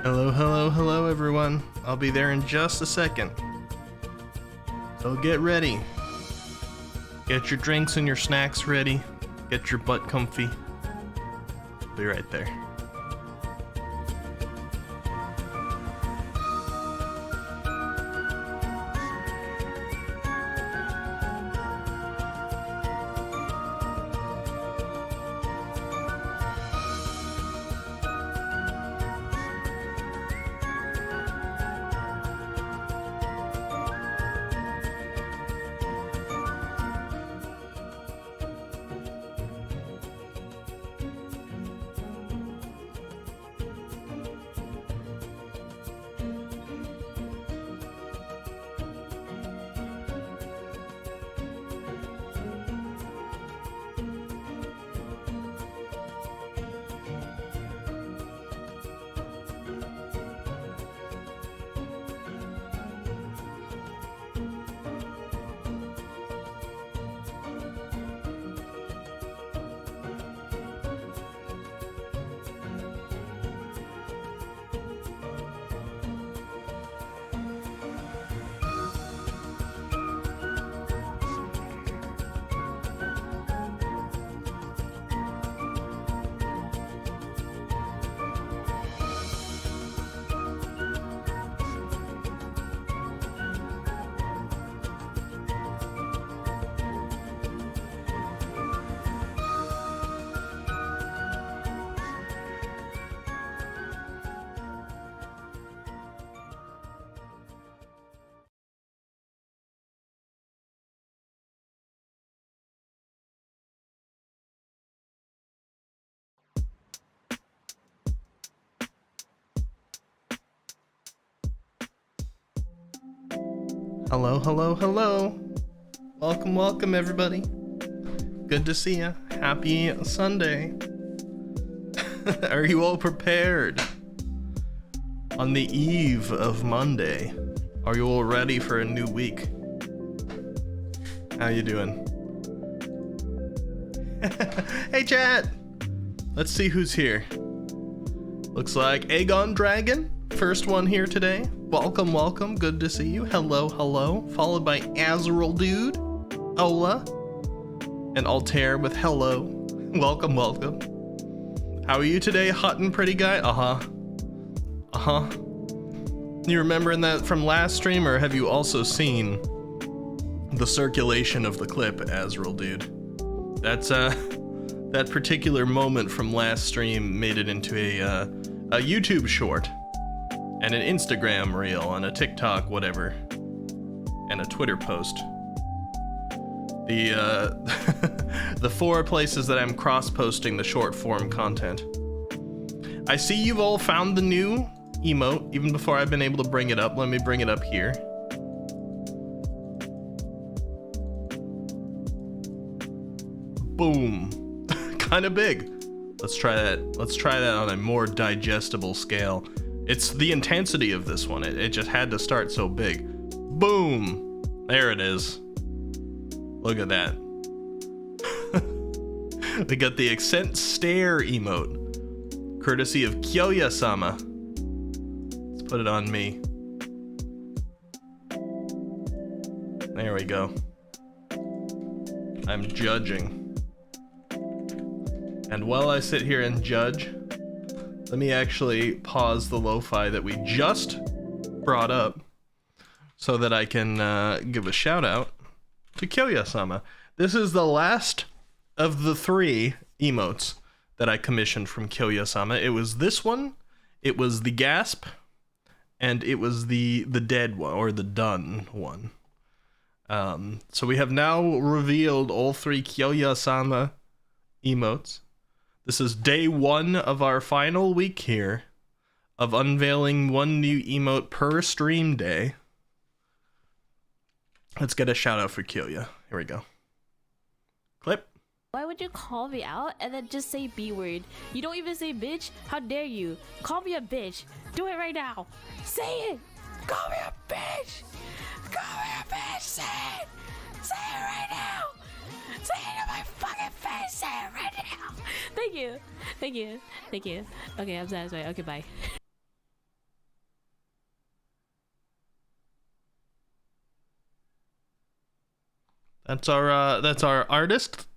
Hello everyone. I'll be there in just a second. So get ready. Get your drinks and your snacks ready. Get your butt comfy. Be right there. Hello, hello, hello. Welcome, welcome, everybody. Good to see ya. Happy Sunday. Are you all prepared? On the eve of Monday, are you all ready for a new week? How you doing? Hey, chat. Let's see who's here. Looks like Aegon Dragon, first one here today. Welcome, welcome. Good to see you. Hello, hello. Followed by Azrael Dude, Ola, and Altair with hello. Welcome, welcome. How are you today, hot and pretty guy? You remembering that from last stream, or have you also seen the circulation of the clip, Azrael Dude? That's that particular moment from last stream made it into a YouTube short, and an Instagram reel, and a TikTok whatever, and a Twitter post. The 4 places that I'm cross-posting the short form content. I see you've all found the new emote, even before I've been able to bring it up. Let me bring it up here. Boom. Kind of big. Let's try that. Let's try that on a more digestible scale. It's the intensity of this one. It just had to start so big. Boom. There it is. Look at that. We got the accent stare emote, courtesy of Kyoya-sama. Let's put it on me. There we go. I'm judging. And while I sit here and judge, let me actually pause the lo-fi that we just brought up so that I can give a shout out to Kyoya-sama. This is the last of the 3 emotes that I commissioned from Kyoya-sama. It was this one, it was the gasp, and it was the dead one, or the done one. So we have now revealed all 3 Kyoya-sama emotes. This is day 1 of our final week here of unveiling 1 new emote per stream day. Let's get a shout out for Kyoya. Here we go. Clip. Why would you call me out and then just say B word? You don't even say bitch? How dare you? Call me a bitch. Do it right now. Say it. Call me a bitch. Call me a bitch. Say it. Say it right now. Say it in my fucking face. Say it right now. Thank you. Thank you. Thank you. Okay, I'm satisfied. Okay, bye. That's our artist.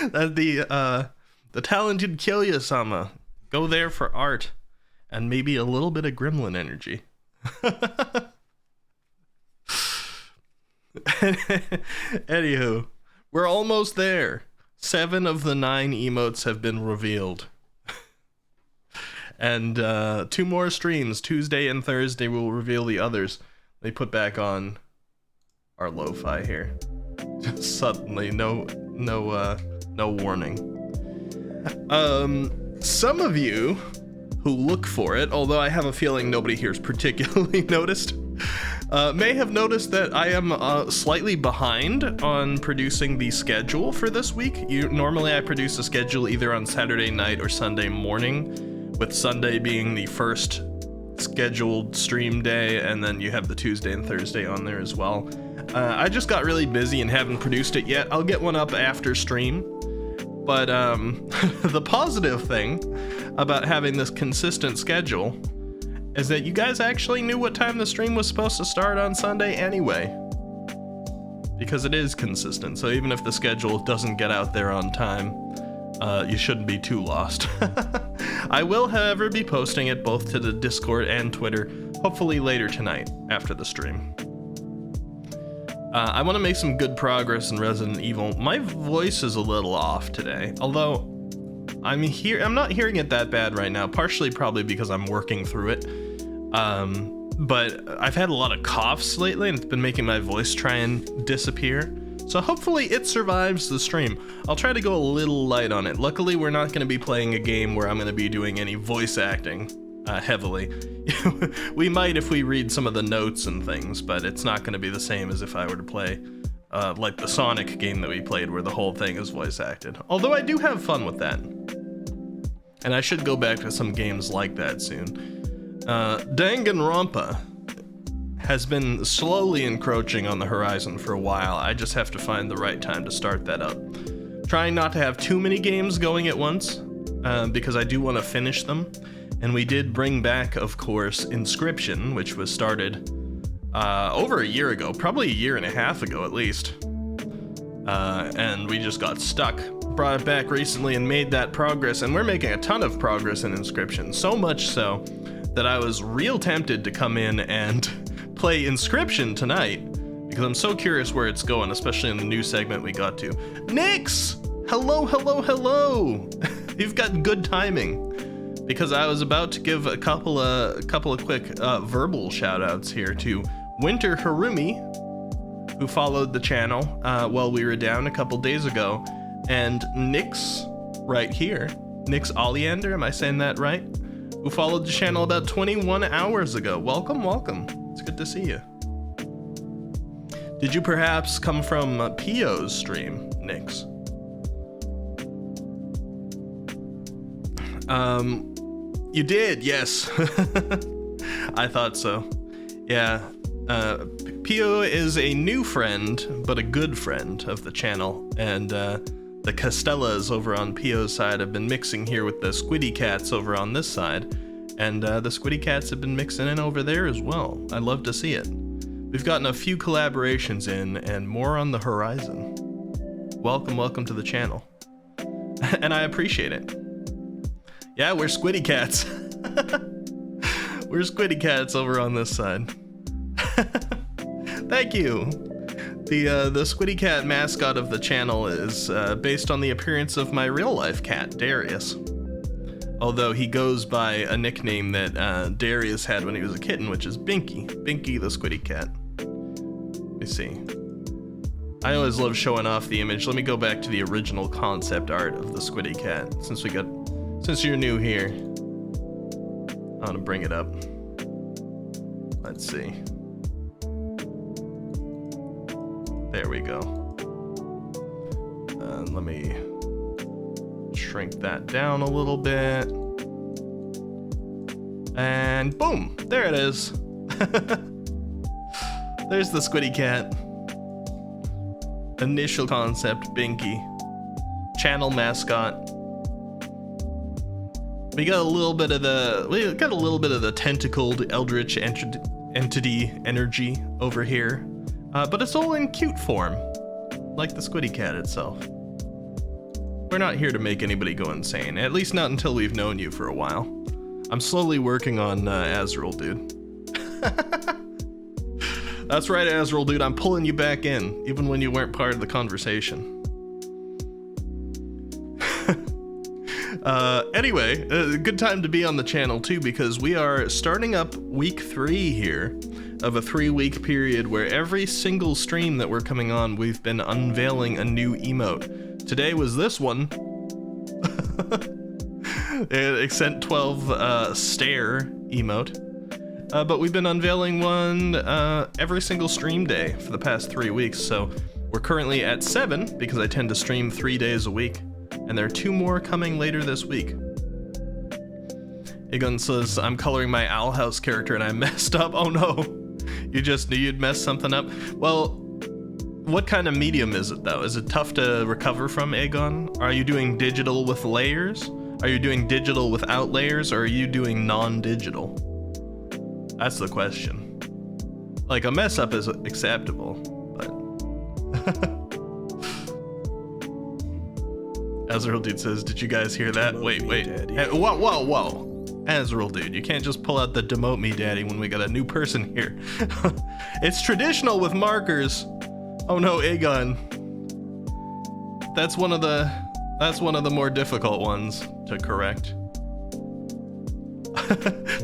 The talented Kyoya-sama. Go there for art and maybe a little bit of gremlin energy. Anywho, we're almost there. 7 of the 9 emotes have been revealed. And 2 more streams, Tuesday and Thursday, will reveal the others. They put back on our lo-fi here. Just suddenly, no warning. Some of you who look for it, although I have a feeling nobody here's particularly noticed, may have noticed that I am slightly behind on producing the schedule for this week. Normally I produce a schedule either on Saturday night or Sunday morning, with Sunday being the first scheduled stream day, and then you have the Tuesday and Thursday on there as well. I just got really busy and haven't produced it yet. I'll get one up after stream. But the positive thing about having this consistent schedule is that you guys actually knew what time the stream was supposed to start on Sunday anyway. Because it is consistent, so even if the schedule doesn't get out there on time, you shouldn't be too lost. I will, however, be posting it both to the Discord and Twitter, hopefully later tonight after the stream. I want to make some good progress in Resident Evil. My voice is a little off today, although I'm not hearing it that bad right now, partially probably because I'm working through it. But I've had a lot of coughs lately, and it's been making my voice try and disappear. So hopefully it survives the stream. I'll try to go a little light on it. Luckily, we're not going to be playing a game where I'm going to be doing any voice acting. heavily. We might if we read some of the notes and things, but it's not going to be the same as if I were to play like the Sonic game that we played where the whole thing is voice acted. Although I do have fun with that. And I should go back to some games like that soon. Danganronpa has been slowly encroaching on the horizon for a while. I just have to find the right time to start that up. Trying not to have too many games going at once, because I do want to finish them. And we did bring back, of course, Inscription, which was started over a year ago, probably a year and a half ago at least. And we just got stuck. Brought it back recently and made that progress, and we're making a ton of progress in Inscription. So much so that I was real tempted to come in and play Inscription tonight, because I'm so curious where it's going, especially in the new segment we got to. Nix! Hello, hello, hello! You've got good timing, because I was about to give a couple of quick verbal shout-outs here to Winter Harumi, who followed the channel while we were down a couple days ago, and Nix right here, Nix Oleander, am I saying that right? Who followed the channel about 21 hours ago. Welcome, welcome. It's good to see you. Did you perhaps come from Pio's stream, Nix? You did, yes. I thought so. Yeah. Pio is a new friend, but a good friend of the channel, and the Castellas over on Pio's side have been mixing here with the Squiddy Cats over on this side, and the Squiddy Cats have been mixing in over there as well. I love to see it. We've gotten a few collaborations in, and more on the horizon. Welcome, welcome to the channel. And I appreciate it. Yeah, we're Squiddy Cats. We're Squiddy Cats over on this side. Thank you. The Squiddy Cat mascot of the channel is based on the appearance of my real life cat, Darius. Although he goes by a nickname that Darius had when he was a kitten, which is Binky. Binky the Squiddy Cat. Let me see. I always love showing off the image. Let me go back to the original concept art of the Squiddy Cat, since you're new here. I'm gonna bring it up. Let's see. There we go. Let me shrink that down a little bit. And boom, there it is. There's the Squiddy Cat. Initial concept, Binky. Channel mascot. We got a little bit of the tentacled eldritch entity energy over here. But it's all in cute form, like the Squiddy Cat itself. We're not here to make anybody go insane, at least not until we've known you for a while. I'm slowly working on Azrael, dude. That's right, Azrael, dude, I'm pulling you back in, even when you weren't part of the conversation. Anyway, a good time to be on the channel too, because we are starting up week 3 here of a 3-week period where every single stream that we're coming on, we've been unveiling a new emote. Today was this one. Accent 12 stare emote. But we've been unveiling one every single stream day for the past 3 weeks, so we're currently at 7 because I tend to stream 3 days a week, and there are 2 more coming later this week. Egon says, I'm coloring my Owl House character and I messed up. Oh no. You just knew you'd mess something up? Well, what kind of medium is it though? Is it tough to recover from, Aegon? Are you doing digital with layers? Are you doing digital without layers, or are you doing non-digital? That's the question. Like, a mess up is acceptable, but... Azrael Dude says, did you guys hear that? Wait. Hey, whoa. Azrael Dude, you can't just pull out the demote me daddy when we got a new person here. It's traditional with markers. Oh no, Aegon. That's one of the more difficult ones to correct.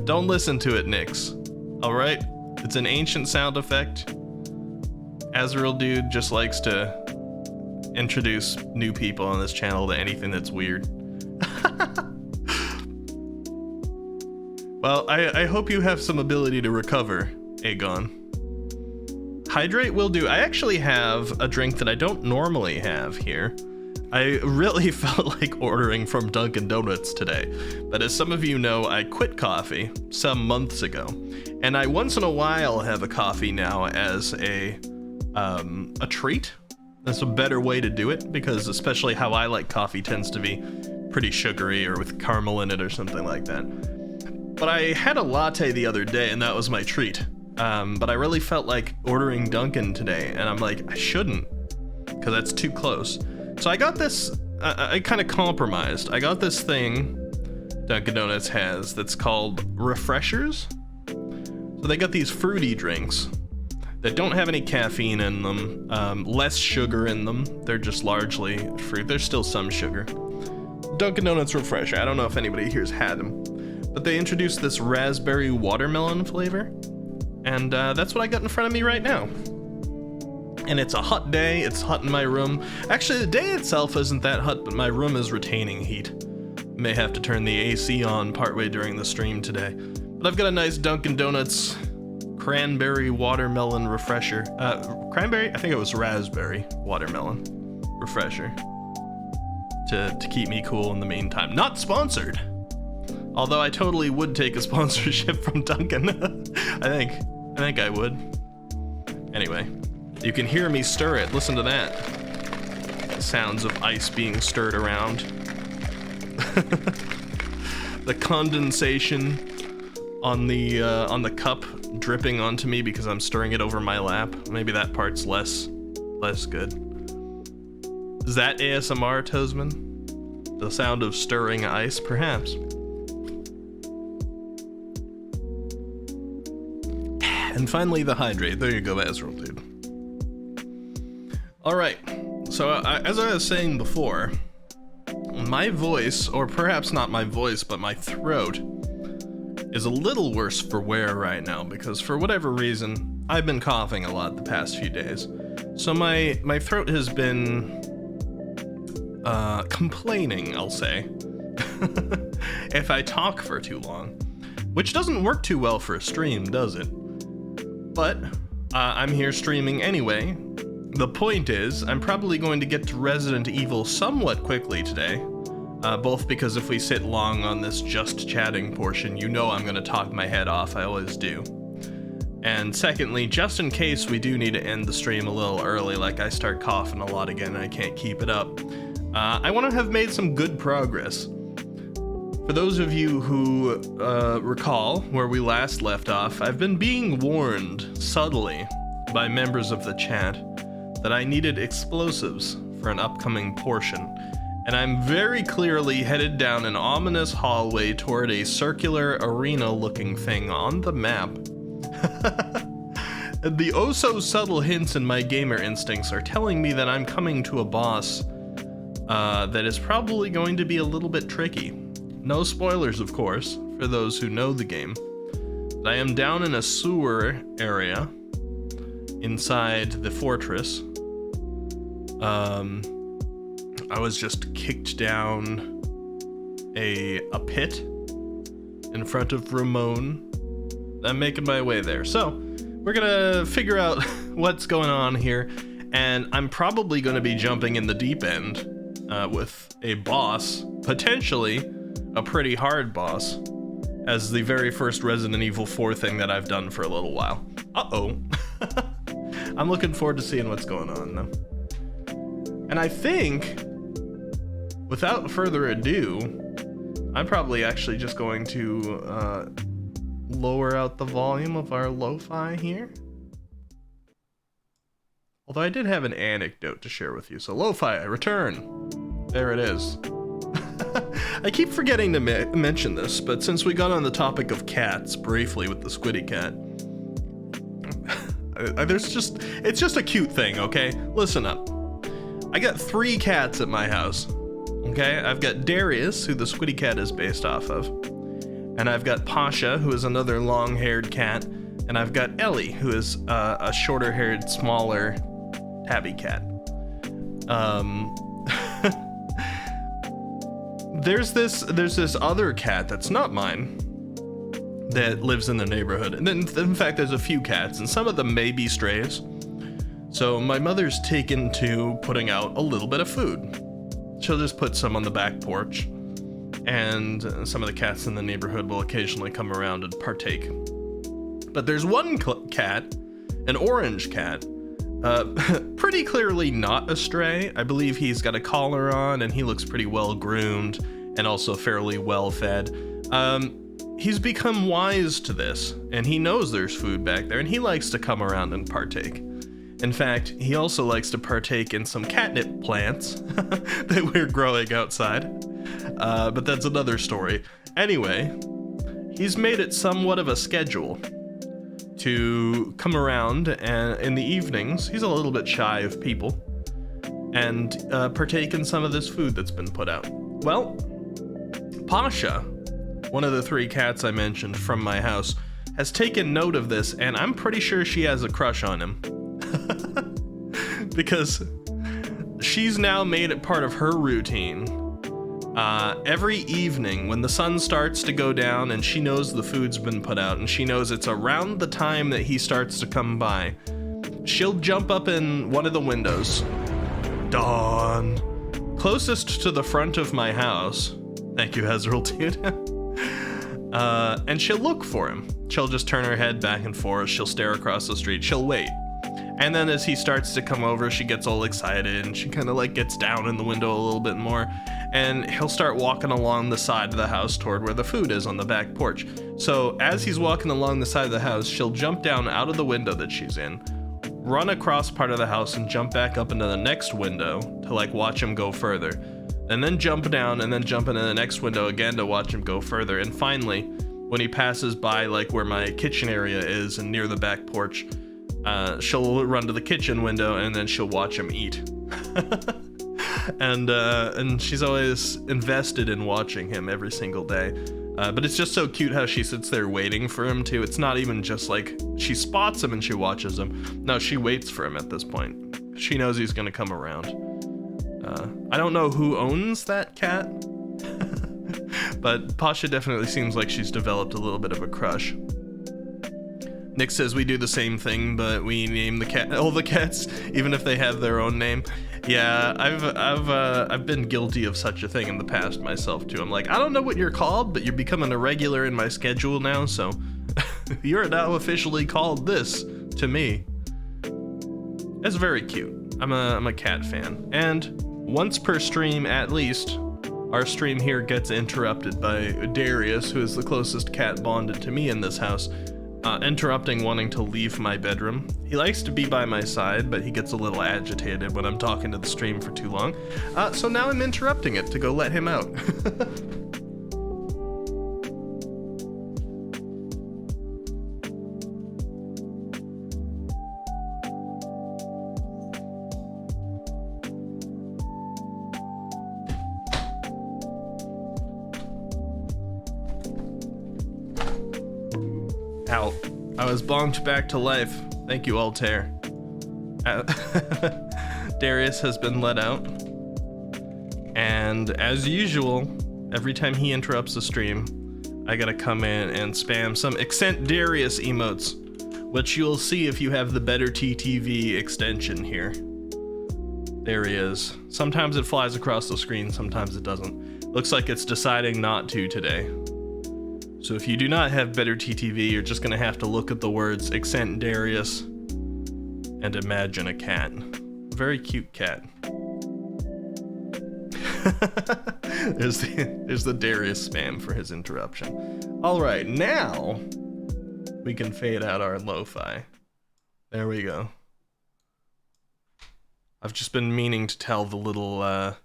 Don't listen to it, Nix. Alright? It's an ancient sound effect. Azrael Dude just likes to introduce new people on this channel to anything that's weird. Well, I hope you have some ability to recover, Aegon. Hydrate will do. I actually have a drink that I don't normally have here. I really felt like ordering from Dunkin' Donuts today, but as some of you know, I quit coffee some months ago, and I once in a while have a coffee now as a treat. That's a better way to do it, because especially how I like coffee tends to be pretty sugary or with caramel in it or something like that. But I had a latte the other day, and that was my treat. But I really felt like ordering Dunkin' today, and I'm like, I shouldn't, because that's too close. So I got this, I kind of compromised. I got this thing Dunkin' Donuts has that's called Refreshers. So they got these fruity drinks that don't have any caffeine in them, less sugar in them. They're just largely fruit. There's still some sugar. Dunkin' Donuts Refresher. I don't know if anybody here's had them, but they introduced this raspberry watermelon flavor, and that's what I got in front of me right now. And it's a hot day. It's hot in my room. Actually, the day itself isn't that hot, but my room is retaining heat. May have to turn the AC on partway during the stream today. But I've got a nice Dunkin' Donuts cranberry watermelon refresher. Cranberry? I think it was raspberry watermelon refresher to keep me cool in the meantime. Not sponsored. Although I totally would take a sponsorship from Dunkin'. I think I would. Anyway, you can hear me stir it. Listen to that. The sounds of ice being stirred around. The condensation on the cup dripping onto me because I'm stirring it over my lap. Maybe that part's less good. Is that ASMR, Toesman? The sound of stirring ice, perhaps. And finally, the hydrate. There you go, Azrael, dude. Alright, so as I was saying before, my voice, or perhaps not my voice, but my throat, is a little worse for wear right now, because for whatever reason, I've been coughing a lot the past few days. So my throat has been complaining, I'll say, if I talk for too long, which doesn't work too well for a stream, does it? But I'm here streaming anyway. The point is, I'm probably going to get to Resident Evil somewhat quickly today, both because if we sit long on this just chatting portion, you know I'm going to talk my head off, I always do. And secondly, just in case we do need to end the stream a little early, like I start coughing a lot again and I can't keep it up, I want to have made some good progress. For those of you who recall where we last left off, I've been being warned subtly by members of the chat that I needed explosives for an upcoming portion, and I'm very clearly headed down an ominous hallway toward a circular arena-looking thing on the map. The oh-so-subtle hints in my gamer instincts are telling me that I'm coming to a boss that is probably going to be a little bit tricky. No spoilers, of course, for those who know the game. But I am down in a sewer area inside the fortress. I was just kicked down a pit in front of Ramon. I'm making my way there. So, we're gonna figure out what's going on here, and I'm probably gonna be jumping in the deep end with a boss, potentially a pretty hard boss, as the very first Resident Evil 4 thing that I've done for a little while. Uh-oh. I'm looking forward to seeing what's going on, though. And I think, without further ado, I'm probably actually just going to lower out the volume of our lo-fi here. Although I did have an anecdote to share with you, so lo-fi, I return. There it is. I keep forgetting to mention this, but since we got on the topic of cats briefly with the Squiddy cat, it's just a cute thing, okay? Listen up. I got 3 cats at my house, okay? I've got Darius, who the Squiddy cat is based off of, and I've got Pasha, who is another long-haired cat, and I've got Ellie, who is a shorter-haired, smaller tabby cat. There's this other cat that's not mine, that lives in the neighborhood. And then, in fact, there's a few cats, and some of them may be strays. So my mother's taken to putting out a little bit of food. She'll just put some on the back porch, and some of the cats in the neighborhood will occasionally come around and partake. But there's one cat, an orange cat, pretty clearly not a stray. I believe he's got a collar on, and he looks pretty well groomed and also fairly well fed. He's become wise to this, and he knows there's food back there, and he likes to come around and partake. In fact, he also likes to partake in some catnip plants that we're growing outside. But that's another story. Anyway, he's made it somewhat of a schedule to come around, and in the evenings, he's a little bit shy of people, and partake in some of this food that's been put out. Well, Pasha, one of the 3 cats I mentioned from my house, has taken note of this, and I'm pretty sure she has a crush on him. Because she's now made it part of her routine. Every evening when the sun starts to go down and she knows the food's been put out and she knows it's around the time that he starts to come by, she'll jump up in one of the windows. Dawn. Closest to the front of my house. Thank you, Hezrel, dude. And she'll look for him. She'll just turn her head back and forth. She'll stare across the street. She'll wait. And then as he starts to come over, she gets all excited and she kind of like gets down in the window a little bit more. And he'll start walking along the side of the house toward where the food is on the back porch. So as he's walking along the side of the house, she'll jump down out of the window that she's in, run across part of the house and jump back up into the next window to like watch him go further. And then jump down and then jump into the next window again to watch him go further. And finally, when he passes by like where my kitchen area is and near the back porch, she'll run to the kitchen window and then she'll watch him eat. And she's always invested in watching him every single day. But it's just so cute how she sits there waiting for him too. It's not even just like she spots him and she watches him. No, she waits for him at this point. She knows he's gonna come around. I don't know who owns that cat, but Pasha definitely seems like she's developed a little bit of a crush. Nick says we do the same thing, but we name all the cats, even if they have their own name. Yeah, I've been guilty of such a thing in the past myself too. I'm like, I don't know what you're called, but you're becoming a regular in my schedule now, so you're now officially called this to me. It's very cute. I'm a cat fan, and once per stream at least, our stream here gets interrupted by Darius, who is the closest cat bonded to me in this house. Interrupting wanting to leave my bedroom. He likes to be by my side, but he gets a little agitated when I'm talking to the stream for too long. So now I'm interrupting it to go let him out. Ow. I was bonked back to life. Thank you, Altair. Darius has been let out. And as usual, every time he interrupts the stream, I gotta come in and spam some Darius emotes, which you'll see if you have the Better TTV extension here. There he is. Sometimes it flies across the screen, sometimes it doesn't. Looks like it's deciding not to today. So if you do not have Better TTV, you're just gonna have to look at the words Darius and imagine a cat. A very cute cat. there's the Darius spam for his interruption. All right, now we can fade out our lo-fi. There we go. I've just been meaning to tell the little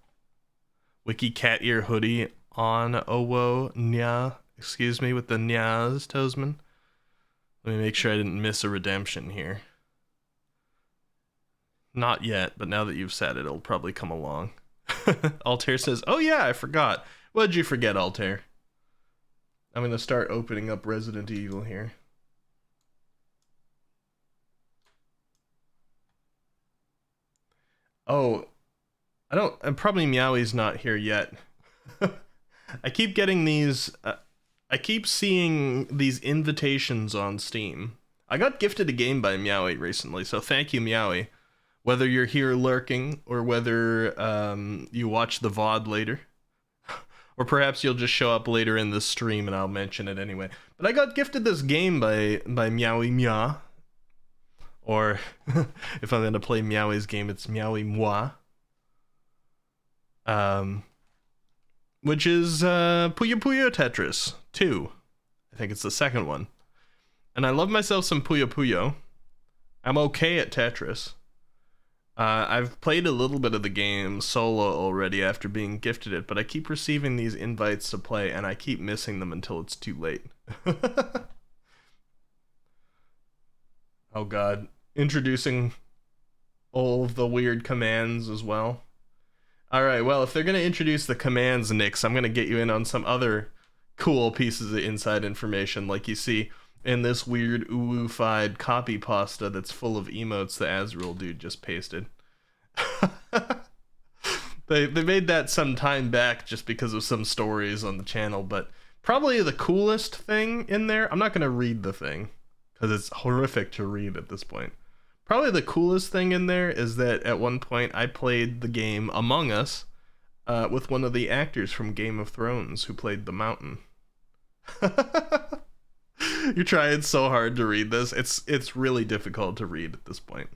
wiki cat ear hoodie on Owo Nya. Excuse me with the nyas, Toesman. Let me make sure I didn't miss a redemption here. Not yet, but now that you've said it, it'll probably come along. Altair says, oh yeah, I forgot. What'd you forget, Altair? I'm gonna start opening up Resident Evil here. Oh, probably Meowie's not here yet. I keep getting these I keep seeing these invitations on Steam. I got gifted a game by Meowie recently, so thank you, Meowie. Whether you're here lurking or whether you watch the VOD later, or perhaps you'll just show up later in the stream and I'll mention it anyway. But I got gifted this game by Meowie Mia, or if I'm gonna play Meowie's game, it's Meowie Moi. Which is Puyo Puyo Tetris 2. I think it's the second one. And I love myself some Puyo Puyo. I'm okay at Tetris. I've played a little bit of the game solo already after being gifted it, but I keep receiving these invites to play, and I keep missing them until it's too late. Oh god. Introducing all of the weird commands as well. Alright, well, if they're going to introduce the commands, Nix, I'm going to get you in on some other cool pieces of inside information, like you see in this weird uwu-fied copy pasta that's full of emotes the Azrael dude just pasted. They made that some time back just because of some stories on the channel, but probably the coolest thing in there, I'm not going to read the thing, because it's horrific to read at this point. Probably the coolest thing in there is that at one point I played the game Among Us with one of the actors from Game of Thrones who played the Mountain. You're trying so hard to read this. It's really difficult to read at this point.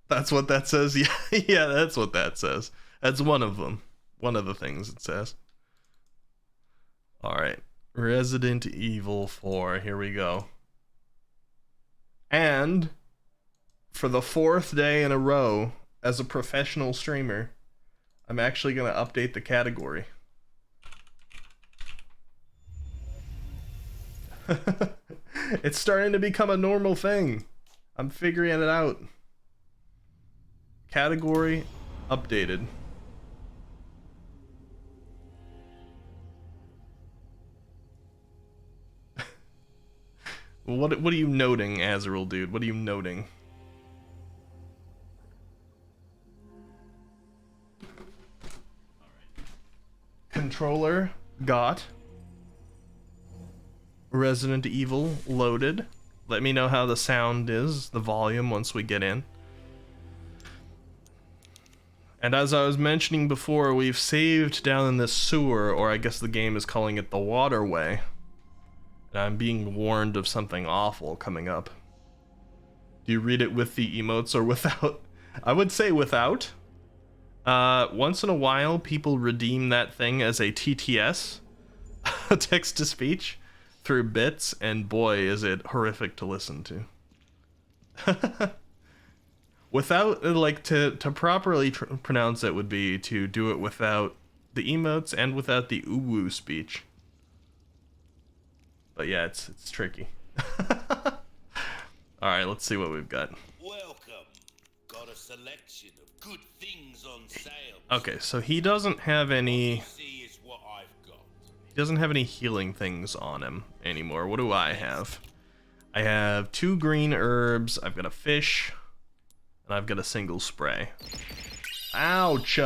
That's what that says? Yeah, yeah, that's what that says. That's one of them. One of the things it says. Alright, Resident Evil 4, here we go. And for the 4th day in a row, as a professional streamer, I'm actually going to update the category. It's starting to become a normal thing. I'm figuring it out. Category updated. What are you noting, Azrael dude? What are you noting? Controller got. Resident Evil loaded. Let me know how the sound is, the volume, once we get in. And as I was mentioning before, we've saved down in this sewer, or I guess the game is calling it the waterway. And I'm being warned of something awful coming up. Do you read it with the emotes or without? I would say without. Once in a while, people redeem that thing as a TTS, a text-to-speech, through bits, and boy, is it horrific to listen to. Without, like, to properly pronounce it would be to do it without the emotes and without the uwu speech. But yeah, it's tricky. Alright, let's see what we've got. Welcome. Got a selection of good things on sale. Okay, so he doesn't have any... See is what I've got. He doesn't have any healing things on him anymore. What do I have? I have 2 green herbs, I've got a fish, and I've got a single spray. Ouch!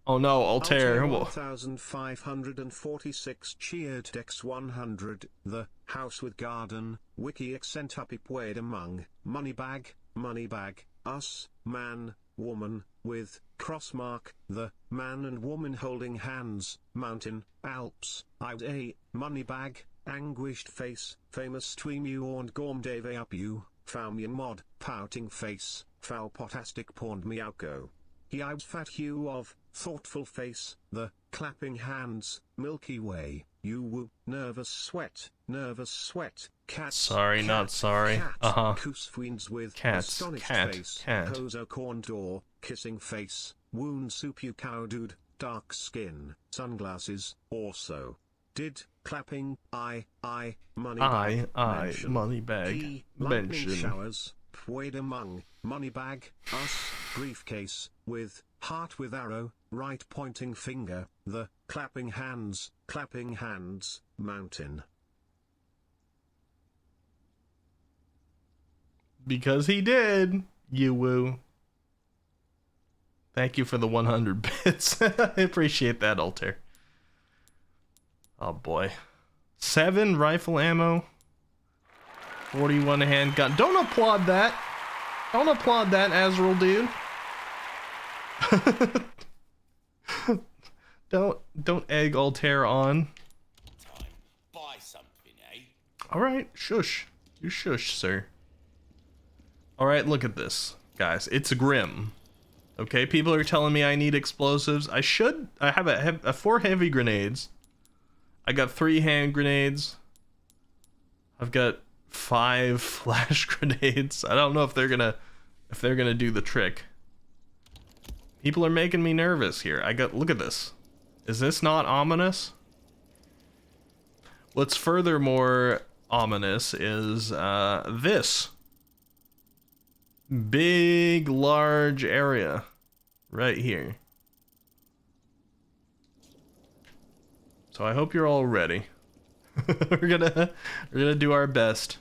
Oh no, Altair. 1546 cheered Dex 100, the house with garden, wiki Eccentropy played among, moneybag, us, man, woman, with, crossmark, the, man and woman holding hands, mountain, Alps, a, moneybag, anguished face, famous stream you and gorm dave up you, Falmian mod, pouting face, foul potastic pawned meowko. He eyes fat hue of, thoughtful face, the, clapping hands, Milky Way, you woo, nervous sweat, cat. Sorry, cat, not sorry. Cat, Koosfriends with, Cats, astonished cat, face, cat. Kozo corn door, kissing face, wound soup you cow dude, dark skin, sunglasses, also. Did, clapping, money bag, mention. Money bag, He, lightning mention. showers, pwade among, money bag, us, briefcase, with, heart with arrow, right pointing finger, the, clapping hands, mountain. Because he did, you woo. Thank you for the 100 bits. I appreciate that, Altair. Oh boy. 7 rifle ammo. 41 handgun. Don't applaud that. Don't applaud that, Azrael dude. Don't egg Altair on. Time. Buy something, eh? Alright, shush. You shush, sir. Alright, look at this. Guys, it's grim. Okay, people are telling me I need explosives. I have 4 heavy grenades. I got 3 hand grenades. I've got 5 flash grenades. I don't know if they're gonna do the trick. People are making me nervous here. Look at this. Is this not ominous? What's furthermore ominous is this big, large area right here. So I hope you're all ready. we're gonna do our best.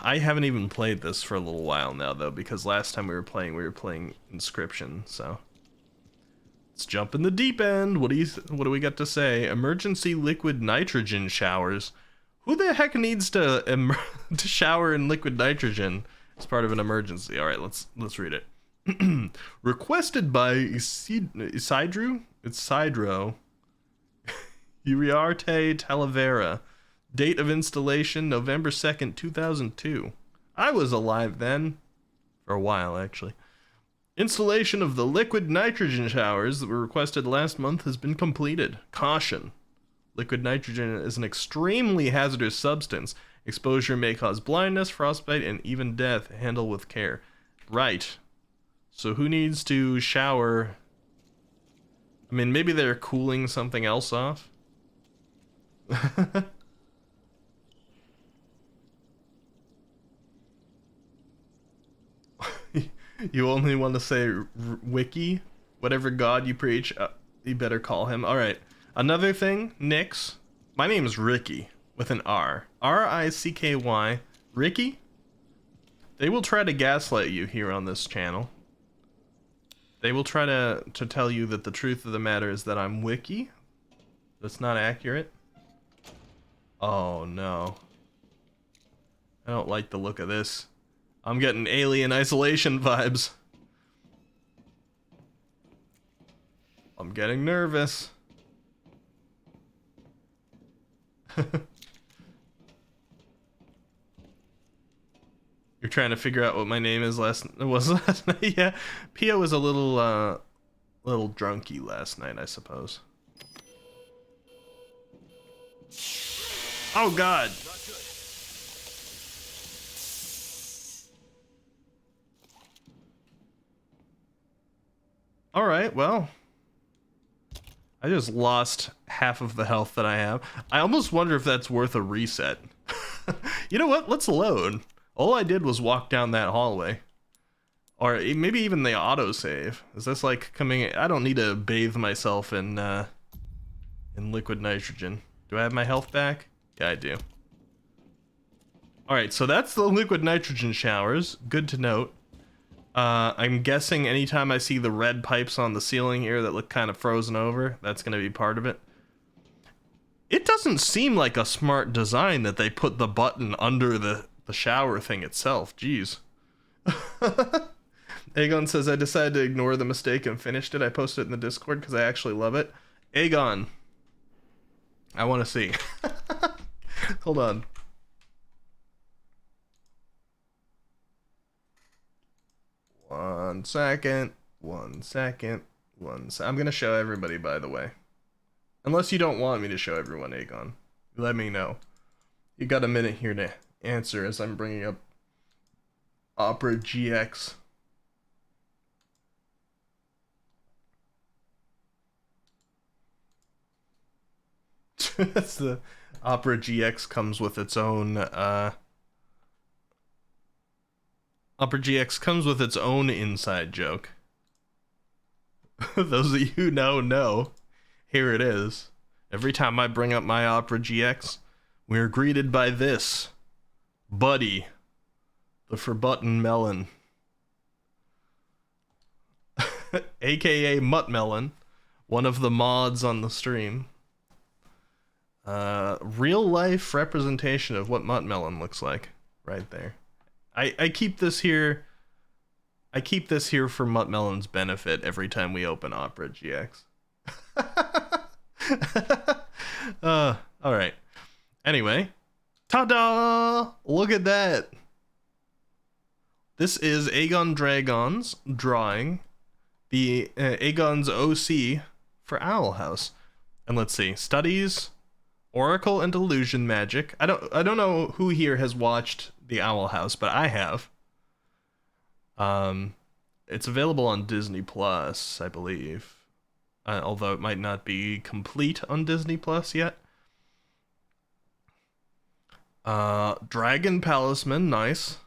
I haven't even played this for a little while now though, because last time we were playing Inscription. So let's jump in the deep end. What do we got to say? Emergency liquid nitrogen showers. Who the heck needs to to shower in liquid nitrogen as part of an emergency? All right, let's read it. Requested by Isidro Uriarte Talavera. Date of installation November 2nd, 2002. I was alive then. For a while, actually. Installation of the liquid nitrogen showers that were requested last month has been completed. Caution. Liquid nitrogen is an extremely hazardous substance. Exposure may cause blindness, frostbite, and even death. Handle with care. Right. So who needs to shower? I mean, maybe they're cooling something else off. You only want to say wiki? Whatever god you preach, you better call him. Alright, another thing, Nix. My name is Ricky, with an R. R-I-C-K-Y. Ricky? They will try to gaslight you here on this channel. They will try to tell you that the truth of the matter is that I'm wiki. That's not accurate. Oh no. I don't like the look of this. I'm getting Alien Isolation vibes. I'm getting nervous. You're trying to figure out what my name is last night? Yeah, Pio was a little drunky last night, I suppose. Oh God. Alright, well. I just lost half of the health that I have. I almost wonder if that's worth a reset. You know what? Let's load. All I did was walk down that hallway. Or maybe even the autosave. Is this like coming... I don't need to bathe myself in liquid nitrogen. Do I have my health back? Yeah, I do. Alright, so that's the liquid nitrogen showers. Good to note. I'm guessing anytime I see the red pipes on the ceiling here that look kind of frozen over, that's going to be part of it. It doesn't seem like a smart design that they put the button under the shower thing itself. Jeez. Aegon says, I decided to ignore the mistake and finished it. I posted it in the Discord because I actually love it. Aegon. I want to see. Hold on. One second. I'm gonna show everybody, by the way. Unless you don't want me to show everyone, Aegon. Let me know. You got a minute here to answer as I'm bringing up Opera GX. That's the Opera GX comes with its own Opera GX comes with its own inside joke. Those of you who know, here it is. Every time I bring up my Opera GX, we're greeted by this. Buddy. The forbutton melon. aka Muttmelon, one of the mods on the stream. Real life representation of what Muttmelon looks like, right there. I keep this here. I keep this here for Muttmelon's benefit every time we open Opera GX. All right. Anyway, ta-da! Look at that. This is Aegon Dragon's drawing the Aegon's OC for Owl House. And let's see, studies Oracle and Illusion Magic. I don't know who here has watched the Owl House, but I have. It's available on Disney Plus, I believe. Although it might not be complete on Disney Plus yet. Dragon Palisman, nice.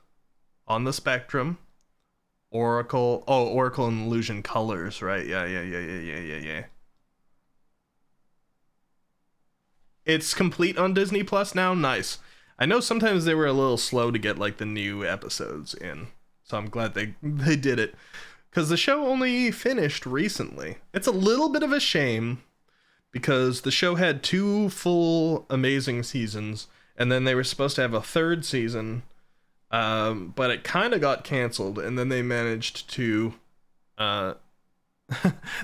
On the Spectrum. Oracle and Illusion Colors, right? Yeah. It's complete on Disney Plus now? Nice. I know sometimes they were a little slow to get like the new episodes in. So I'm glad they did it. Because the show only finished recently. It's a little bit of a shame. Because the show had 2 full amazing seasons. And then they were supposed to have a 3rd season. But it kind of got canceled. And then they managed to... they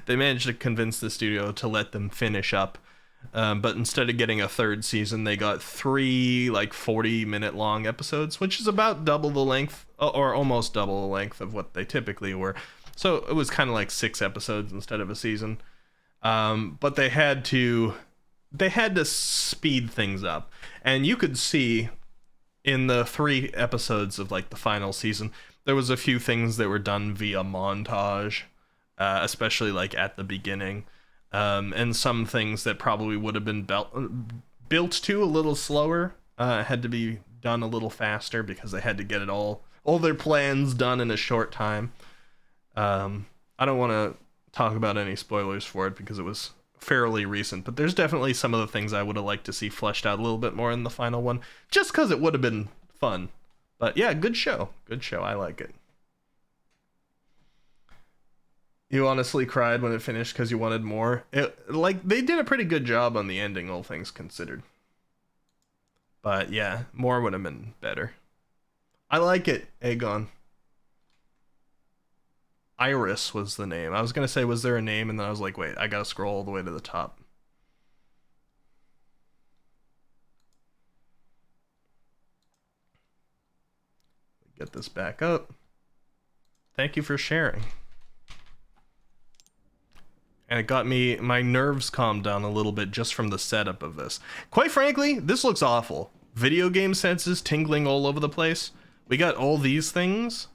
managed to convince the studio to let them finish up. But instead of getting a 3rd season, they got 3 like 40-minute long episodes, which is about double the length, or almost double the length of what they typically were. So it was kind of like 6 episodes instead of a season. But they had to speed things up, and you could see in the 3 episodes of like the final season, there was a few things that were done via montage, especially like at the beginning. And some things that probably would have been built to a little slower had to be done a little faster because they had to get it all their plans done in a short time. I don't want to talk about any spoilers for it because it was fairly recent, but there's definitely some of the things I would have liked to see fleshed out a little bit more in the final one, just because it would have been fun. But yeah, good show. I like it. You honestly cried when it finished because you wanted more. They did a pretty good job on the ending, all things considered. But yeah, more would have been better. I like it, Aegon. Iris was the name. I was going to say, was there a name? And then I was like, wait, I got to scroll all the way to the top. Get this back up. Thank you for sharing. And it got my nerves calmed down a little bit just from the setup of this. Quite frankly, this looks awful. Video game senses tingling all over the place. We got all these things,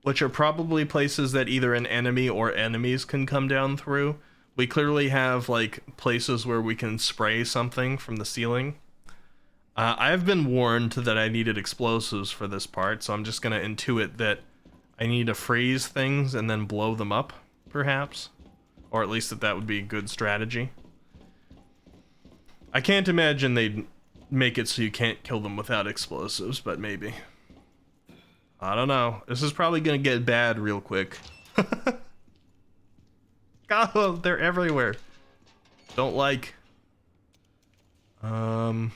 which are probably places that either an enemy or enemies can come down through. We clearly have like places where we can spray something from the ceiling. I've been warned that I needed explosives for this part, so I'm just going to intuit that I need to freeze things and then blow them up, perhaps. Or at least that would be a good strategy. I can't imagine they'd make it so you can't kill them without explosives, but maybe. I don't know. This is probably gonna get bad real quick. God, they're everywhere. Don't like. Alright.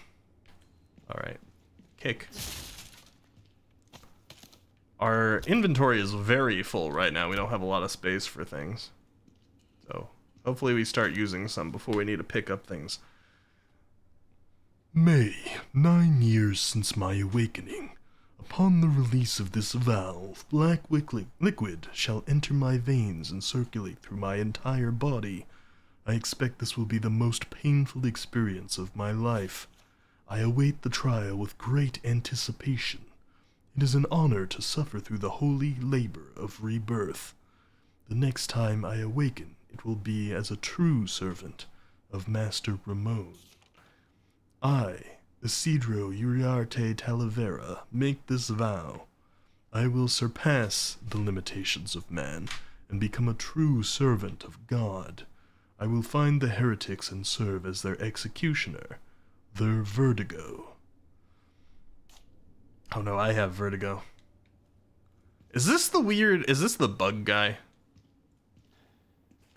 Kick. Our inventory is very full right now. We don't have a lot of space for things. So, hopefully we start using some before we need to pick up things. May, 9 years since my awakening. Upon the release of this valve, black liquid shall enter my veins and circulate through my entire body. I expect this will be the most painful experience of my life. I await the trial with great anticipation. It is an honor to suffer through the holy labor of rebirth. The next time I awaken, it will be as a true servant of Master Ramon. I, Isidro Uriarte Talavera, make this vow. I will surpass the limitations of man and become a true servant of God. I will find the heretics and serve as their executioner, their vertigo. Oh no, I have vertigo. Is this the bug guy?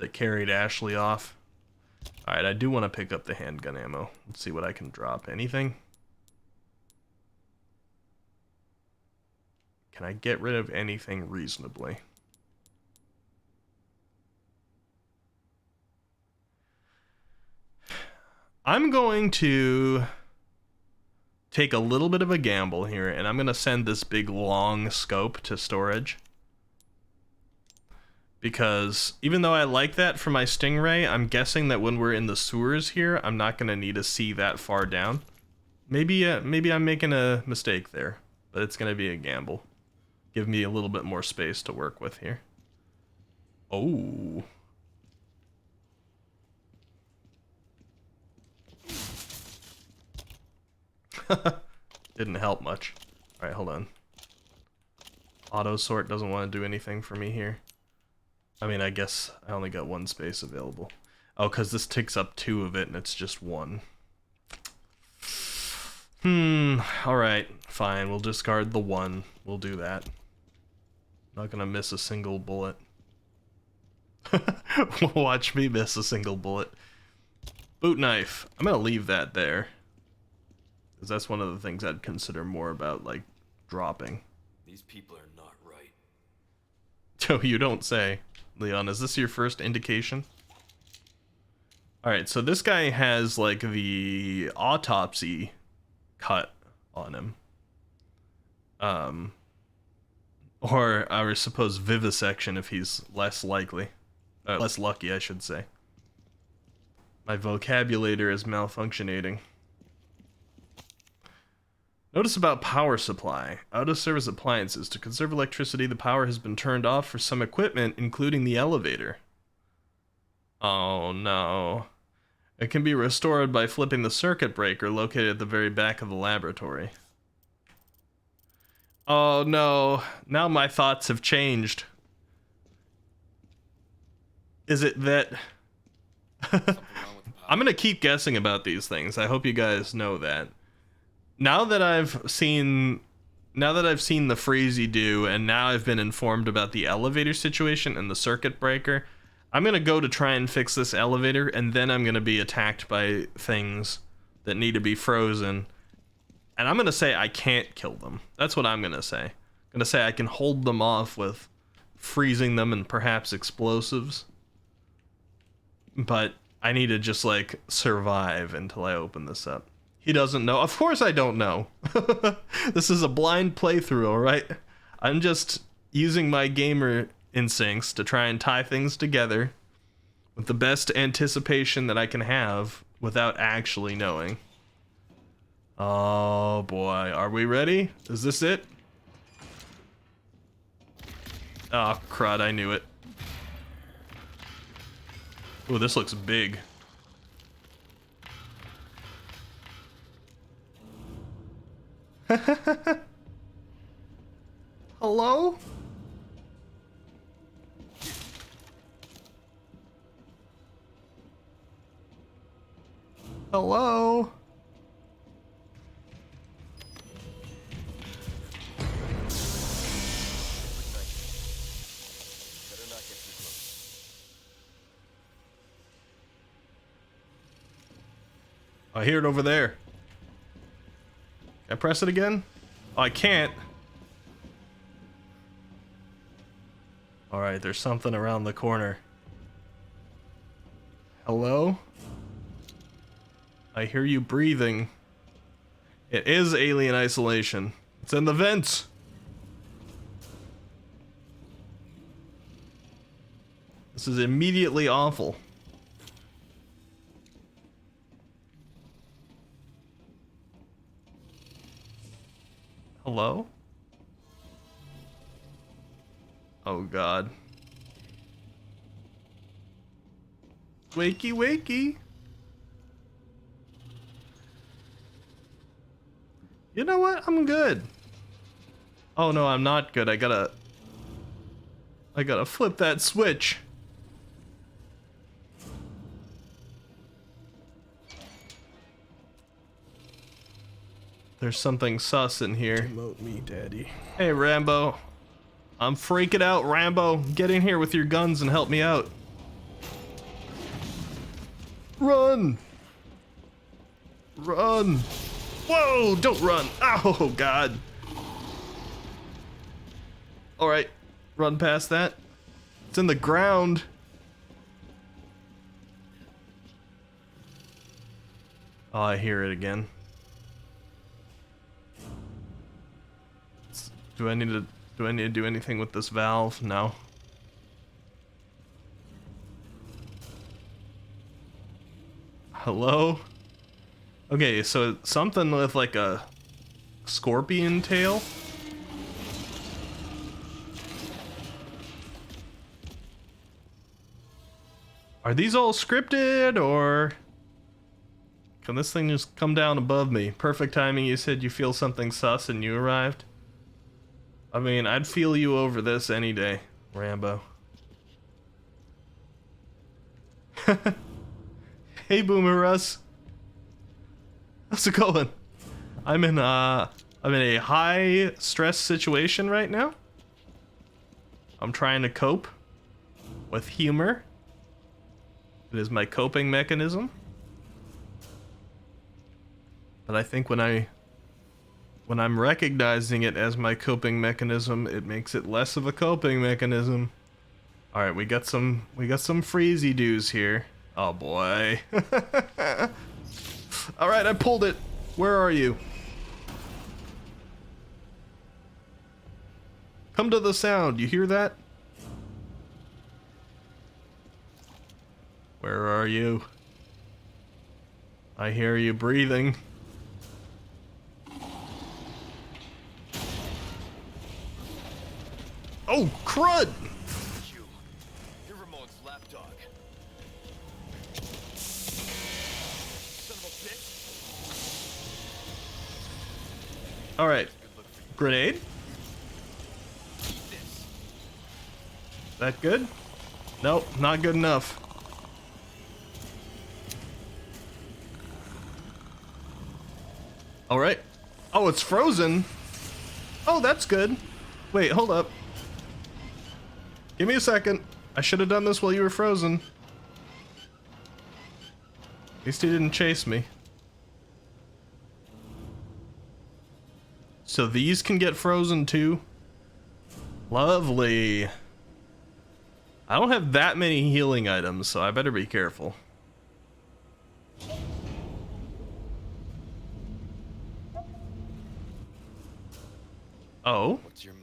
that carried Ashley off. Alright, I do want to pick up the handgun ammo. Let's see what I can drop. Anything? Can I get rid of anything reasonably? I'm going to take a little bit of a gamble here, and I'm going to send this big long scope to storage. Because even though I like that for my Stingray, I'm guessing that when we're in the sewers here, I'm not going to need to see that far down. Maybe I'm making a mistake there, but it's going to be a gamble. Give me a little bit more space to work with here. Oh. Didn't help much. Alright, hold on. Auto sort doesn't want to do anything for me here. I mean, I guess I only got one space available. Oh, because this takes up 2 of it and it's just 1. Alright, fine. We'll discard the 1. We'll do that. Not gonna miss a single bullet. Watch me miss a single bullet. Boot knife. I'm gonna leave that there. Because that's one of the things I'd consider more about, like, dropping. These people are not right. Oh, you don't say. Leon, is this your first indication? Alright, so this guy has, like, the autopsy cut on him. Or I would suppose vivisection if he's less likely. Less lucky, I should say. My vocabulator is malfunctioning. Notice about power supply. Out of service appliances. To conserve electricity, the power has been turned off for some equipment, including the elevator. Oh no. It can be restored by flipping the circuit breaker located at the very back of the laboratory. Oh no. Now my thoughts have changed. Is it that... I'm gonna keep guessing about these things. I hope you guys know that. Now that I've seen the freezy do, and now I've been informed about the elevator situation and the circuit breaker, I'm gonna go to try and fix this elevator, and then I'm gonna be attacked by things that need to be frozen. And I'm gonna say I can't kill them. That's what I'm gonna say. I'm gonna say I can hold them off with freezing them and perhaps explosives. But I need to just, like, survive until I open this up. He doesn't know. Of course I don't know. This is a blind playthrough, alright? I'm just using my gamer instincts to try and tie things together with the best anticipation that I can have without actually knowing. Oh boy, are we ready? Is this it? Oh crud, I knew it. Oh, this looks big. Hello? Hello? I hear it over there. Can I press it again? Oh, I can't. Alright, there's something around the corner. Hello? I hear you breathing. It is alien isolation. It's in the vents. This is immediately awful. Hello? Oh god. Wakey wakey. You know what? I'm good. Oh no, I'm not good. I gotta flip that switch. There's something sus in here. Promote me, daddy. Hey, Rambo. I'm freaking out, Rambo. Get in here with your guns and help me out. Run! Run! Whoa! Don't run! Oh, God. Alright. Run past that. It's in the ground. Oh, I hear it again. Do I need to do anything with this valve? No. Hello? Okay, so something with like a scorpion tail. Are these all scripted, or can this thing just come down above me? Perfect timing, you said you feel something sus and you arrived. I mean, I'd feel you over this any day, Rambo. Hey, Boomer Russ. How's it going? I'm in a high stress situation right now. I'm trying to cope with humor. It is my coping mechanism. But I think when I'm recognizing it as my coping mechanism, it makes it less of a coping mechanism. All right, we got some freezy doos here. Oh boy. All right, I pulled it. Where are you? Come to the sound. You hear that? Where are you? I hear you breathing. Oh, crud! You. You're Ramon's lapdog. Son of a bitch. All right. Grenade? Eat this. That good? Nope, not good enough. All right. Oh, it's frozen. Oh, that's good. Wait, hold up. Give me a second. I should have done this while you were frozen. At least he didn't chase me. So these can get frozen too? Lovely. I don't have that many healing items, so I better be careful. Oh. What's your move?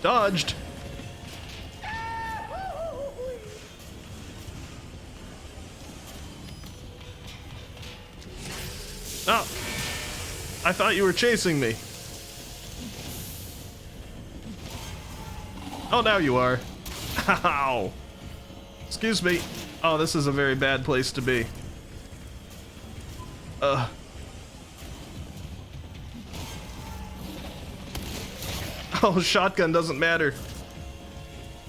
Dodged. Oh. I thought you were chasing me. Oh, now you are. Ow. Excuse me. Oh, this is a very bad place to be. Oh, shotgun doesn't matter.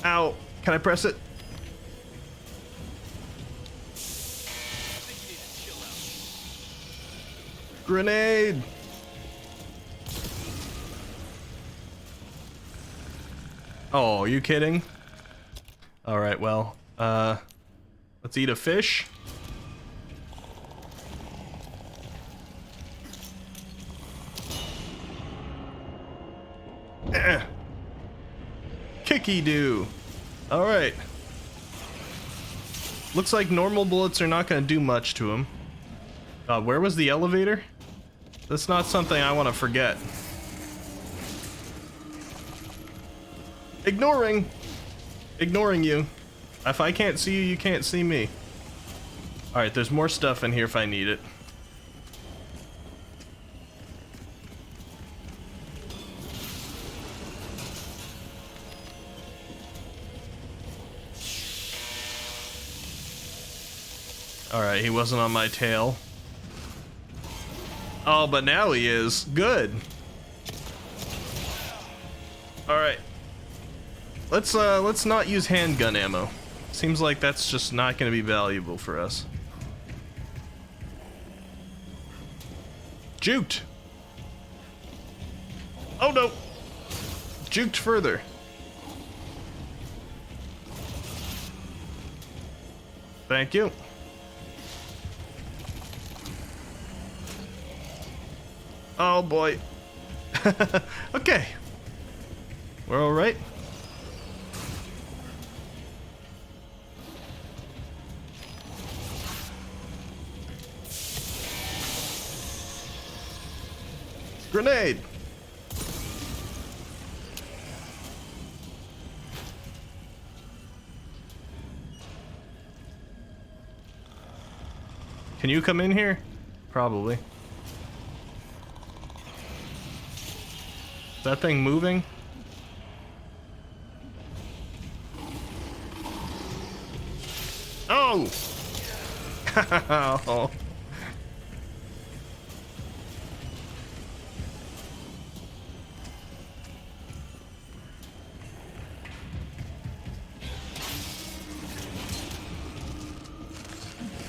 Ow. Can I press it? Grenade! Oh, are you kidding? Alright, well, let's eat a fish. Kicky-doo. Alright. Looks like normal bullets are not going to do much to him. Where was the elevator? That's not something I want to forget. Ignoring you. If I can't see you, you can't see me. Alright, there's more stuff in here if I need it. Alright, he wasn't on my tail. Oh, but now he is. Good. Alright. Let's not use handgun ammo. Seems like that's just not gonna be valuable for us. Juked! Oh no! Juked further. Thank you. Oh boy. Okay. We're all right. Grenade. Can you come in here? Probably. Is that thing moving? Oh! Oh.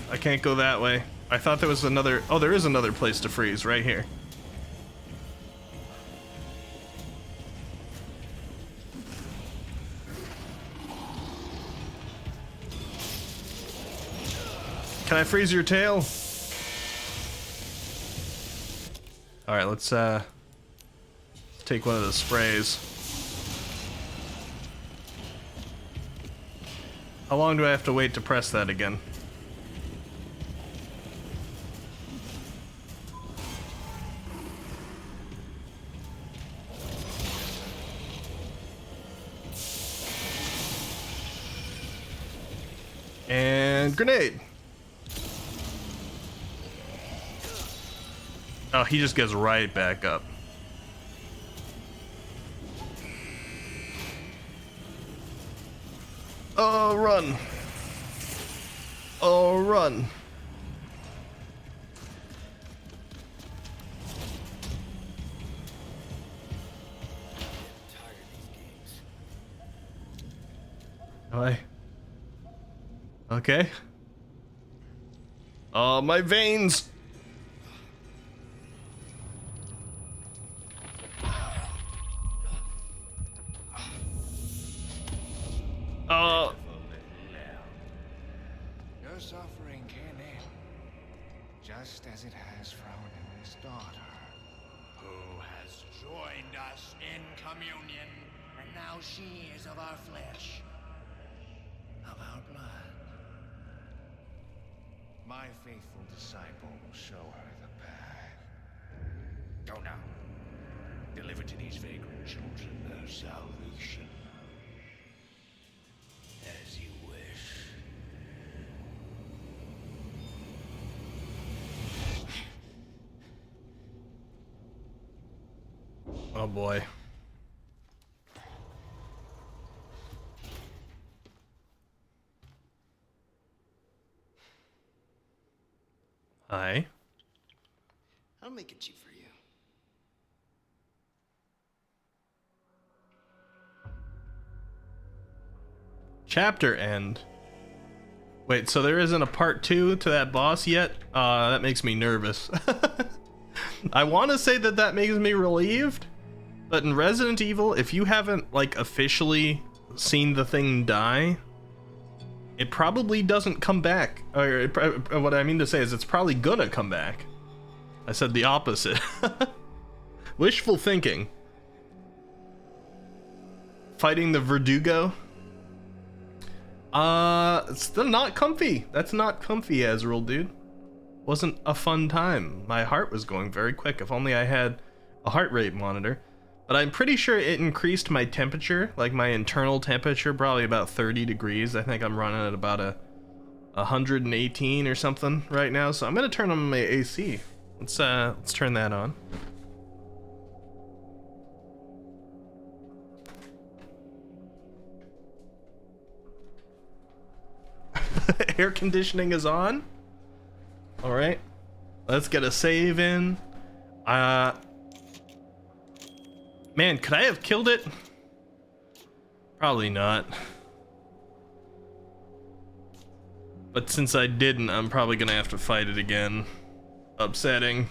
I can't go that way. I thought there was another... Oh, there is another place to freeze right here. Can I freeze your tail? Alright, let's take one of the sprays. How long do I have to wait to press that again? And grenade. Oh, he just gets right back up. Oh, run. Oh, run. Tired of these games. Am I? Okay. Oh, my veins. Oh. Your suffering can end, just as it has for our newest daughter, who has joined us in communion, and now she is of our flesh, of our blood. My faithful disciple will show her the path. Go now. Deliver to these vagrant children their salvation. As you wish. Oh boy. Hi. I'll make it cheap for you. Chapter end. Wait, so there isn't a part 2 to that boss yet? That makes me nervous. I want to say that makes me relieved, but in Resident Evil, if you haven't like officially seen the thing die, it probably doesn't come back. Or what I mean to say is it's probably gonna come back. I said the opposite. Wishful thinking. Fighting the Verdugo. It's still not comfy. That's not comfy, Azrael, dude. Wasn't a fun time. My heart was going very quick. If only I had a heart rate monitor. But I'm pretty sure it increased my temperature, like my internal temperature, probably about 30 degrees. I think I'm running at about 118 or something right now. So I'm gonna turn on my AC. Let's turn that on. Air conditioning is on. All right, let's get a save in. Man, could I have killed it? Probably not. But since I didn't, I'm probably gonna have to fight it again. Upsetting.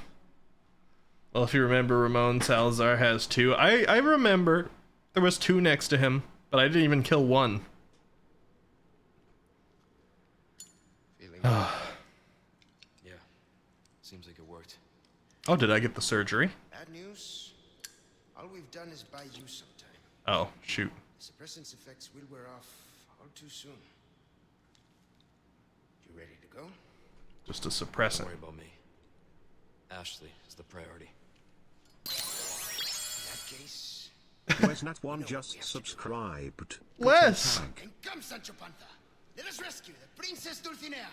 Well, if you remember, Ramon Salazar has 2. I remember there was 2 next to him, but I didn't even kill 1. Yeah. Seems like it worked. Oh, did I get the surgery? Bad news. All we've done is buy you some time. Oh, shoot. Suppressant's effects will wear off all too soon. You ready to go? Just a suppressant. Don't worry about me. Ashley is the priority. In that case, Wesnat1 just subscribed. Wes! then come, Sancho Panza. Let us rescue the Princess Dulcinea.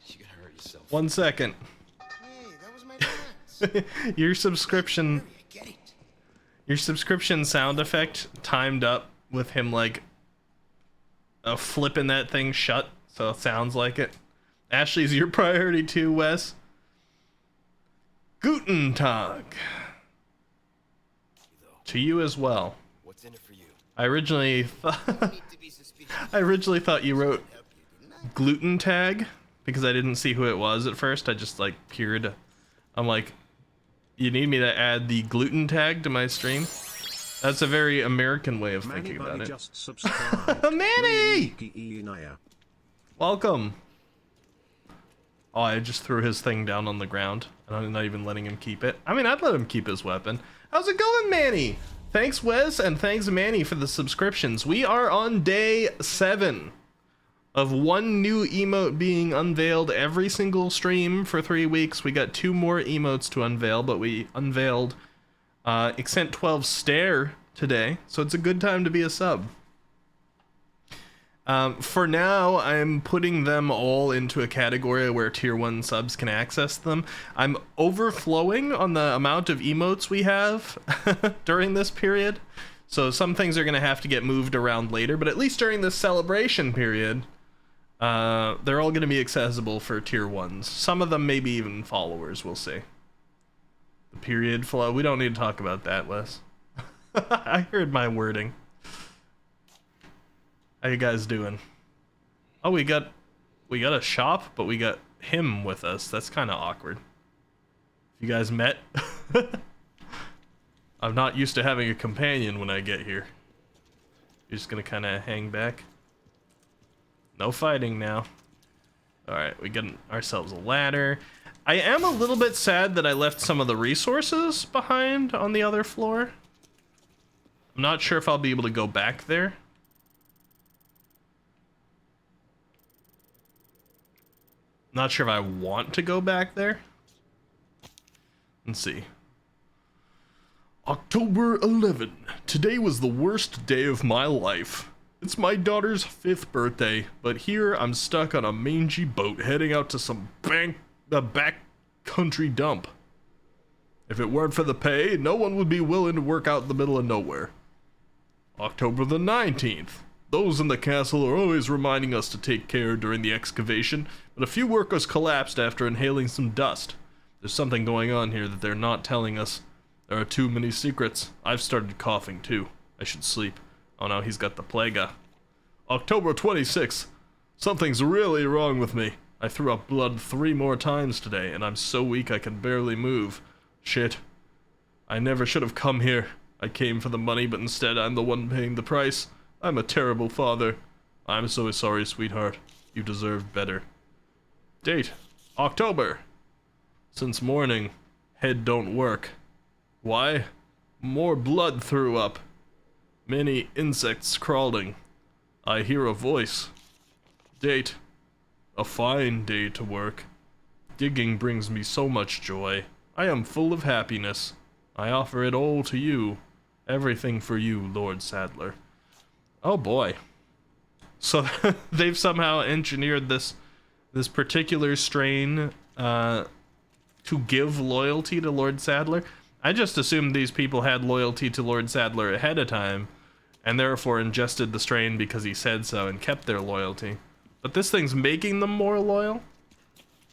You can hurt yourself. 1 second. Hey, that was my chance. Your subscription, I get it. your subscription sound effect timed up with him like flipping that thing shut, so it sounds like it. Ashley's your priority too, Wes. Guten Tag. To you as well. What's in it for you? I originally thought Need to be suspicious. I originally thought you wrote Help you, didn't I? gluten tag because I didn't see who it was at first. I just like peered. I'm like, you need me to add the gluten tag to my stream? That's a very American way of Manny thinking about Bunny it. just subscribed. Manny! Manny! Welcome. Oh, I just threw his thing down on the ground, and I'm not even letting him keep it. I mean, I'd let him keep his weapon. How's it going, Manny? Thanks, Wes, and thanks, Manny, for the subscriptions. We are on day 7 of one new emote being unveiled every single stream for 3 weeks. We got 2 more emotes to unveil, but we unveiled Eccent12 Stare today, so it's a good time to be a sub. For now, I'm putting them all into a category where tier 1 subs can access them. I'm overflowing on the amount of emotes we have during this period. So some things are going to have to get moved around later, but at least during this celebration period, they're all going to be accessible for tier 1s. Some of them maybe even followers, we'll see. The period flow, we don't need to talk about that, Wes. I heard my wording. How you guys doing? Oh, we got a shop, but we got him with us. That's kind of awkward. You guys met? I'm not used to having a companion when I get here. You're just gonna kind of hang back. No fighting now. Alright, we got ourselves a ladder. I am a little bit sad that I left some of the resources behind on the other floor. I'm not sure if I'll be able to go back there. Not sure if I want to go back there. Let's see. October 11. Today was the worst day of my life. It's my daughter's 5th birthday, but here I'm stuck on a mangy boat heading out to some back country dump. If it weren't for the pay, no one would be willing to work out in the middle of nowhere. October the 19th. Those in the castle are always reminding us to take care during the excavation, but a few workers collapsed after inhaling some dust. There's something going on here that they're not telling us. There are too many secrets. I've started coughing too. I should sleep. Oh no, he's got the plague. October 26th. Something's really wrong with me. I threw up blood 3 more times today, and I'm so weak I can barely move. Shit. I never should have come here. I came for the money, but instead I'm the one paying the price. I'm a terrible father. I'm so sorry, sweetheart. You deserve better. Date: October. Since morning, head don't work. Why? More blood threw up. Many insects crawling. I hear a voice. Date: a fine day to work. Digging brings me so much joy. I am full of happiness. I offer it all to you. Everything for you, Lord Sadler. Oh boy. So they've somehow engineered this particular strain to give loyalty to Lord Sadler. I just assumed these people had loyalty to Lord Sadler ahead of time, and therefore ingested the strain because he said so and kept their loyalty. But this thing's making them more loyal?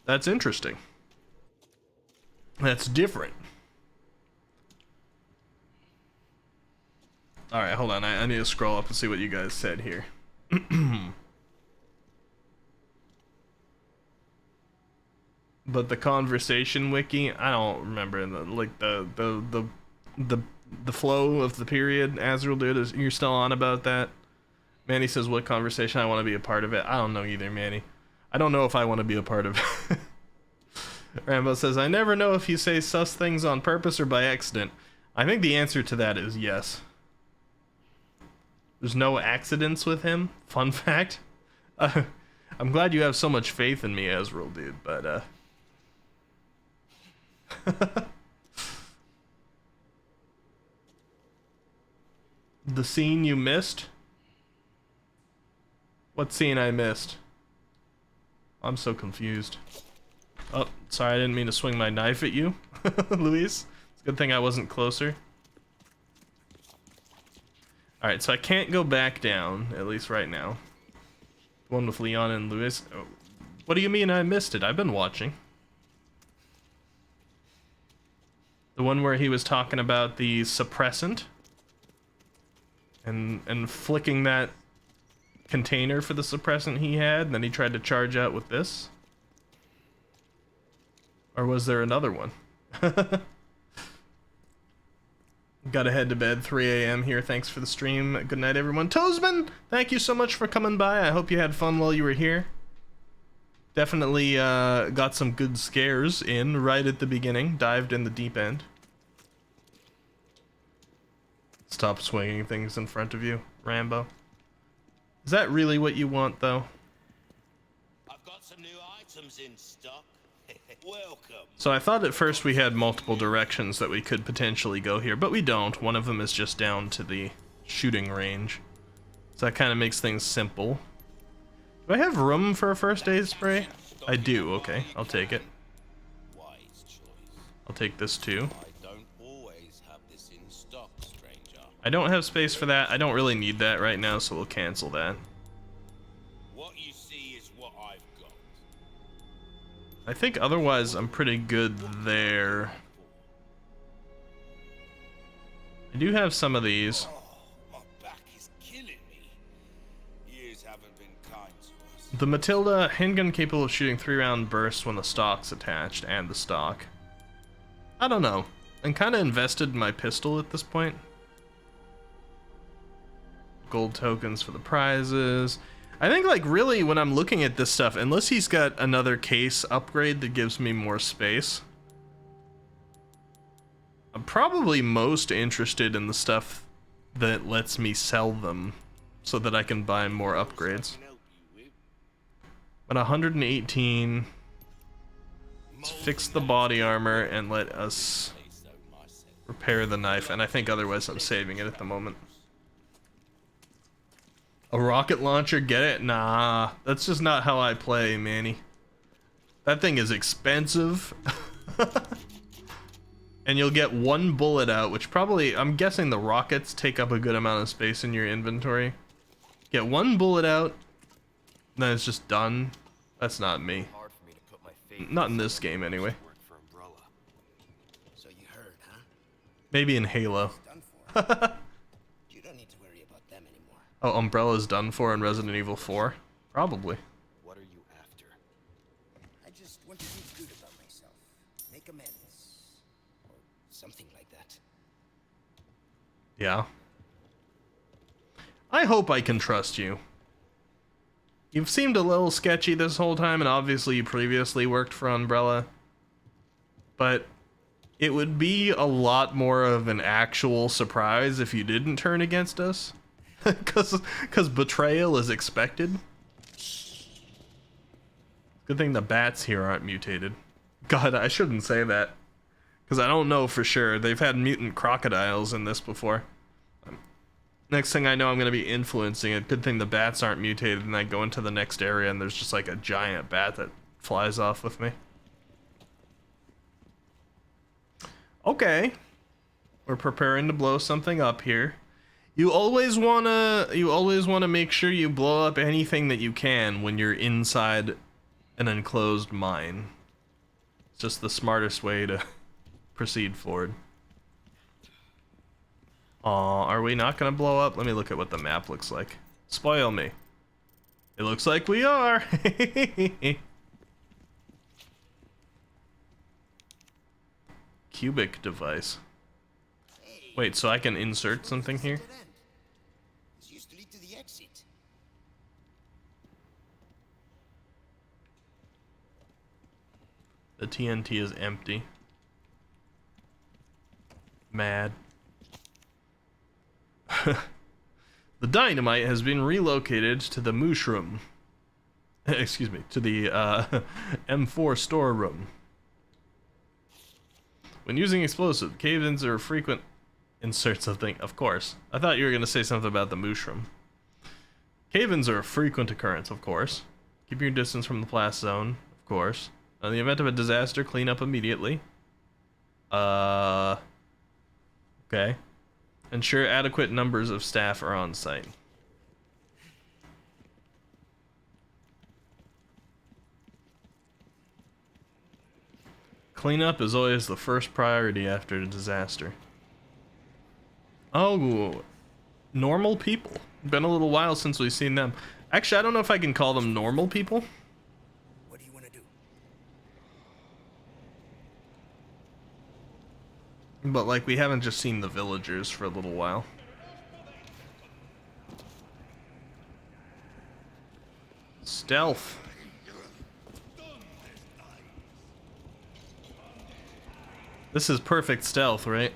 That's interesting. That's different. Alright, hold on. I need to scroll up and see what you guys said here. But the conversation wiki, I don't remember the flow of the period. Azrael, dude, you're still on about that? Manny says, what conversation? I want to be a part of it. I don't know either, Manny. I don't know if I want to be a part of it. Rambo says, I never know if you say sus things on purpose or by accident. I think the answer to that is yes. There's no accidents with him. Fun fact. I'm glad you have so much faith in me, Ezreal, dude, but, the scene you missed? What scene I missed? I'm so confused. Oh, sorry, I didn't mean to swing my knife at you, Luis. It's a good thing I wasn't closer. Alright, so I can't go back down, at least right now. The one with Leon and Luis. Oh, what do you mean I missed it? I've been watching. The one where he was talking about the suppressant. And flicking that container for the suppressant he had, and then he tried to charge out with this. Or was there another one? Gotta head to bed, 3 a.m. here. Thanks for the stream. Good night, everyone. Toesman, thank you so much for coming by. I hope you had fun while you were here. Definitely got some good scares in right at the beginning. Dived in the deep end. Stop swinging things in front of you, Rambo. Is that really what you want, though? I've got some new items in stock. Welcome. So I thought at first we had multiple directions that we could potentially go here, but we don't. One of them is just down to the shooting range. So that kind of makes things simple. Do I have room for a first aid spray? I do, okay. I'll take it. Wise choice. I'll take this too. I don't always have this in stock, stranger. I don't have space for that. I don't really need that right now, so we'll cancel that. What you see is what I've got. I think otherwise I'm pretty good there. I do have some of these. Oh, my back is killing me. Years haven't been kind to us. The Matilda, handgun capable of shooting 3-round bursts when the stock's attached, and the stock. I don't know. I'm kind of invested in my pistol at this point. Gold tokens for the prizes. I think, like, really, when I'm looking at this stuff, unless he's got another case upgrade that gives me more space, I'm probably most interested in the stuff that lets me sell them so that I can buy more upgrades. But 118. Let's fix the body armor and let us repair the knife, and I think otherwise I'm saving it at the moment. A rocket launcher, get it? Nah, that's just not how I play, Manny. That thing is expensive. And you'll get one bullet out, which probably, I'm guessing the rockets take up a good amount of space in your inventory. Get one bullet out, then it's just done. That's not me. Hard for me to put my faith Not in this game, anyway. work for Umbrella. So you heard, huh? Maybe in Halo. Done for. You don't need to worry about them anymore. Oh, Umbrella's done for in Resident Evil 4? Probably. What are you after? I just want to feel good about myself. Make amends. Or something like that. Yeah. I hope I can trust you. You've seemed a little sketchy this whole time, and obviously you previously worked for Umbrella. But it would be a lot more of an actual surprise if you didn't turn against us. Because betrayal is expected. Good thing the bats here aren't mutated. God, I shouldn't say that. Because I don't know for sure. They've had mutant crocodiles in this before. Next thing I know, I'm going to be influencing it. Good thing the bats aren't mutated, and I go into the next area and there's just like a giant bat that flies off with me. Okay. We're preparing to blow something up here. You always wanna make sure you blow up anything that you can when you're inside an enclosed mine. It's just the smartest way to proceed forward. Aw, are we not gonna blow up? Let me look at what the map looks like. Spoil me. It looks like we are. Cubic device. Wait, so I can insert something here? This used to lead to the exit. The TNT is empty. Mad. The dynamite has been relocated to the mushroom. Excuse me, to the M4 storeroom. When using explosive, cave-ins are frequent. Insert something, of course. I thought you were gonna say something about the mushroom. Cave-ins are a frequent occurrence, of course. Keep your distance from the blast zone, of course. In the event of a disaster, clean up immediately. Okay. Ensure adequate numbers of staff are on site. Cleanup is always the first priority after a disaster. Oh, normal people. Been a little while since we've seen them. Actually, I don't know if I can call them normal people. What do you want to do? But like, we haven't just seen the villagers for a little while. Stealth. This is perfect stealth, right?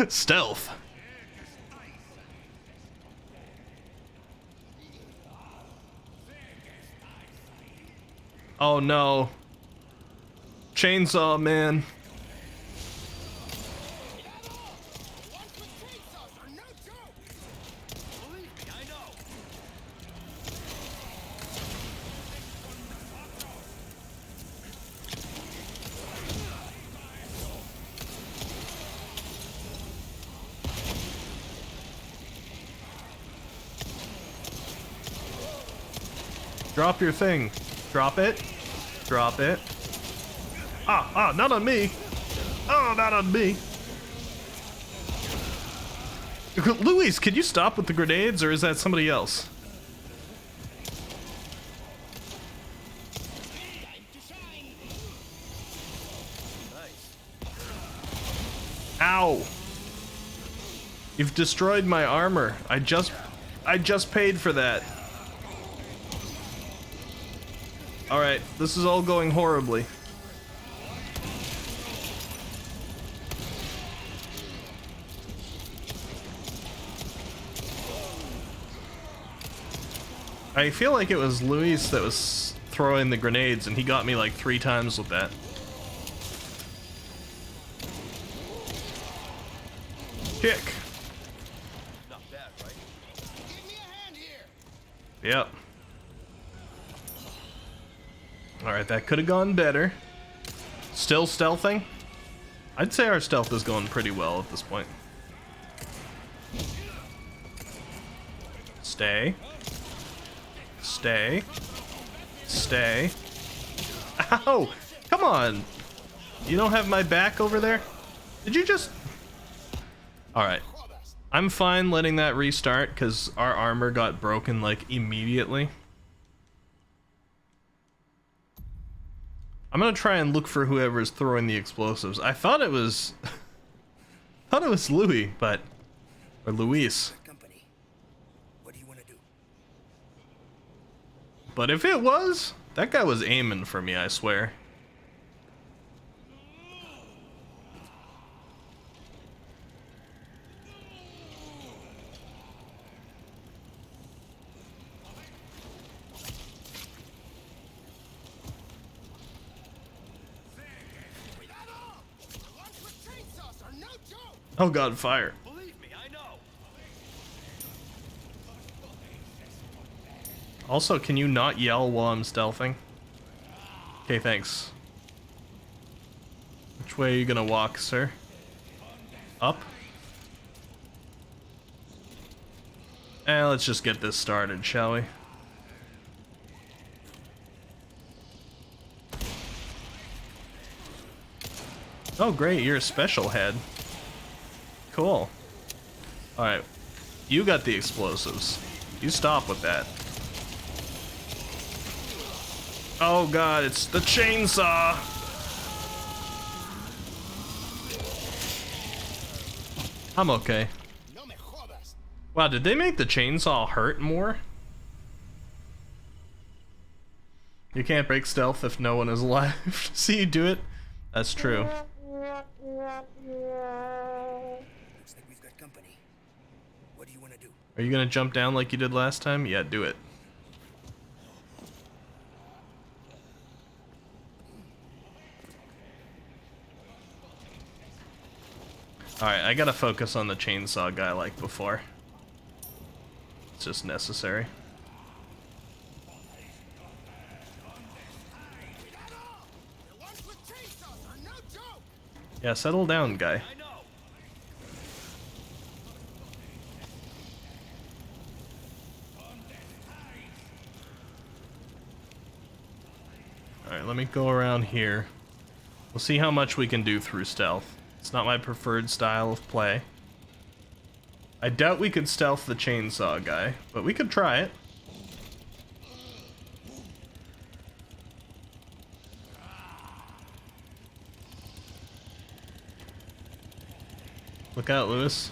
Stealth. Oh no. Chainsaw man. Drop your thing. Drop it. Drop it. Not on me. Oh, not on me. Luis, can you stop with the grenades, or is that somebody else? Ow. You've destroyed my armor. I just paid for that. Alright, this is all going horribly. I feel like it was Luis that was throwing the grenades, and he got me like 3 times with that. Kick. Not bad, right? Give me a hand here. Yep. Alright, that could have gone better. Still stealthing? I'd say our stealth is going pretty well at this point. Stay. Stay. Stay. Ow! Come on! You don't have my back over there? Did you just... Alright. I'm fine letting that restart, because our armor got broken, like, immediately. I'm gonna try and look for whoever's throwing the explosives. I thought it was... thought it was Louis, but... or Luis. Company. What do you want to do? But if it was, that guy was aiming for me, I swear. Oh god, fire. Believe me, I know. Also, can you not yell while I'm stealthing? Okay, thanks. Which way are you gonna walk, sir? Up? Let's just get this started, shall we? Oh great, you're a special head. Cool. Alright. You got the explosives. You stop with that. Oh god, it's the chainsaw! I'm okay. No me Wow, did they make the chainsaw hurt more? You can't break stealth if no one is alive. See you do it? That's true. Looks like we've got company. What do you want to do? Are you gonna jump down like you did last time? Yeah, do it. Alright, I gotta focus on the chainsaw guy like before. It's just necessary. Yeah, settle down, guy. Alright, let me go around here. We'll see how much we can do through stealth. It's not my preferred style of play. I doubt we could stealth the chainsaw guy, but we could try it. Look out, Lewis.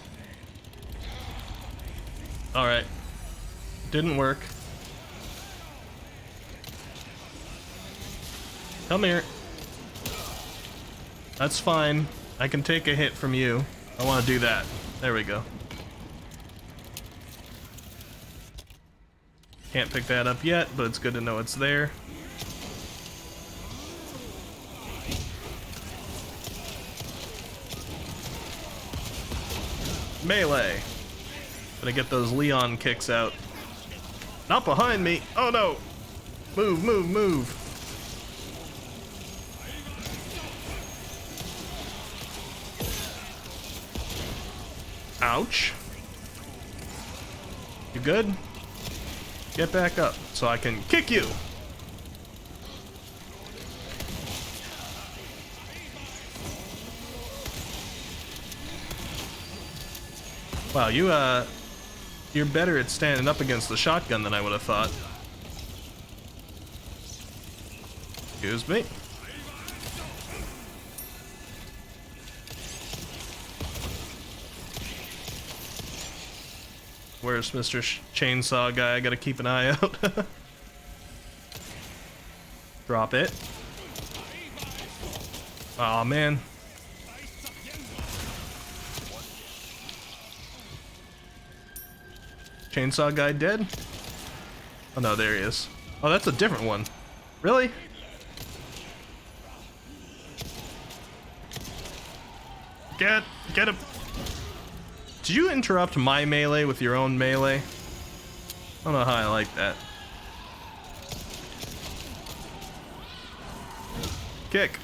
Alright. Didn't work. Come here. That's fine. I can take a hit from you. I want to do that. There we go. Can't pick that up yet, but it's good to know it's there. Melee. Gonna get those Leon kicks out. Not behind me. Oh no. Move, move, move. Ouch. You good? Get back up so I can kick you. Wow, you're better at standing up against the shotgun than I would have thought. Excuse me. Where's Mr. Chainsaw guy? I gotta keep an eye out. Drop it. Aw, man. Chainsaw guy dead? Oh no, there he is. Oh, that's a different one. Really? Get him. Did you interrupt my melee with your own melee? I don't know how I like that. Kick.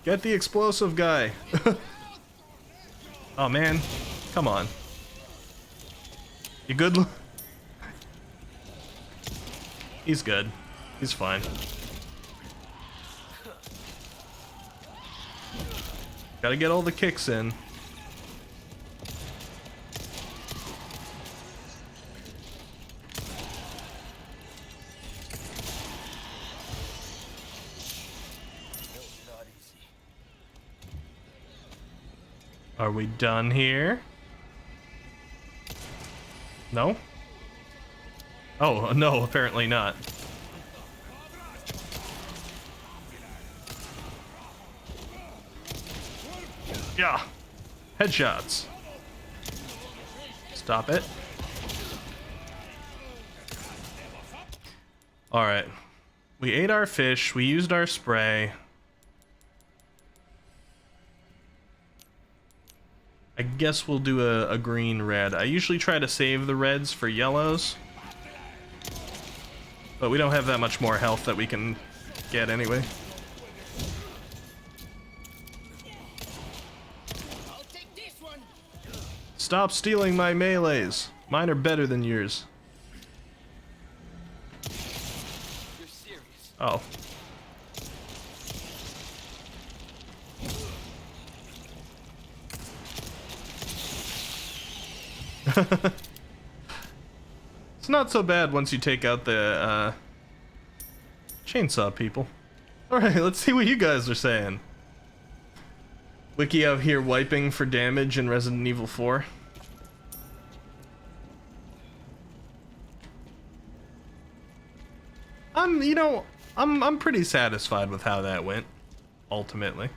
Get the explosive guy. Oh man, come on. You good? He's good. He's fine. Gotta get all the kicks in. Are we done here? No? Oh, no, apparently not. Yeah. Headshots. Stop it. Alright. We ate our fish, we used our spray. I guess we'll do a green-red. I usually try to save the reds for yellows. But we don't have that much more health that we can get anyway. I'll take this one. Stop stealing my melees. Mine are better than yours. You're serious. Oh. It's not so bad once you take out the chainsaw people. Alright, let's see what you guys are saying. Wiki out here wiping for damage in Resident Evil 4. You know, I'm pretty satisfied with how that went, ultimately.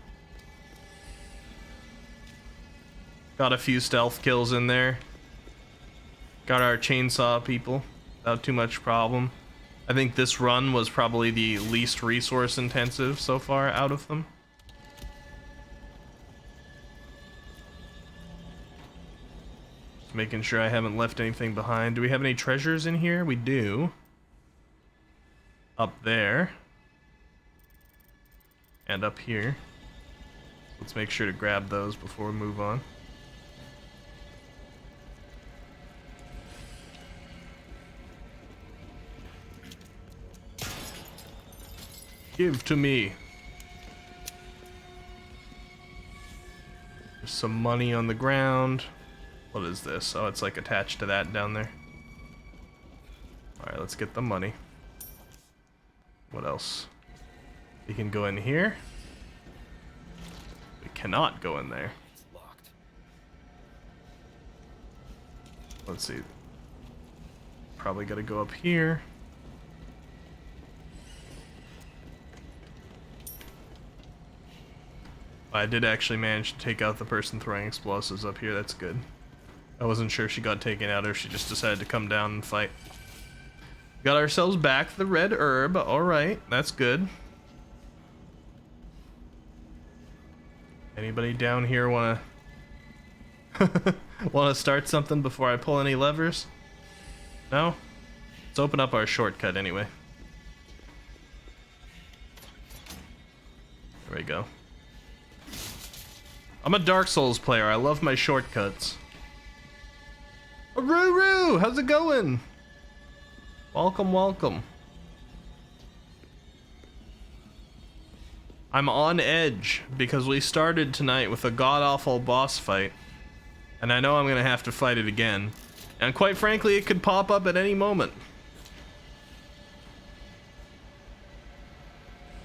Got a few stealth kills in there. Got our chainsaw people without too much problem. I think this run was probably the least resource intensive so far out of them. Just making sure I haven't left anything behind. Do we have any treasures in here? We do. Up there. And up here. Let's make sure to grab those before we move on. Give to me. There's some money on the ground. What is this? Oh, it's like attached to that down there. Alright, let's get the money. What else? We can go in here. We cannot go in there. It's locked. Let's see. Probably gotta go up here. I did actually manage to take out the person throwing explosives up here. That's good. I wasn't sure if she got taken out or if she just decided to come down and fight. Got ourselves back the red herb. Alright, that's good. Anybody down here wanna wanna start something before I pull any levers? No? Let's open up our shortcut anyway. There we go. I'm a Dark Souls player. I love my shortcuts. Ruru, how's it going? Welcome, welcome. I'm on edge because we started tonight with a god-awful boss fight. And I know I'm gonna have to fight it again. And quite frankly, it could pop up at any moment.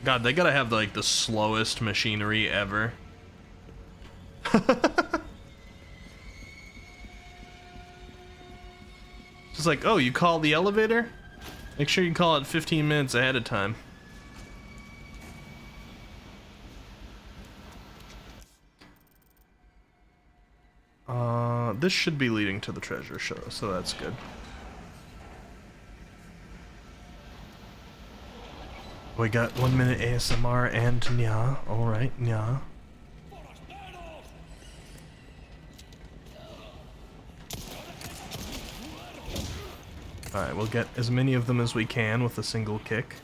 God, they gotta have like the slowest machinery ever. Just like, oh, you call the elevator? Make sure you call it 15 minutes ahead of time. This should be leading to the treasure show, so that's good. We got 1 minute ASMR and nya. Alright, nya. Alright, we'll get as many of them as we can with a single kick.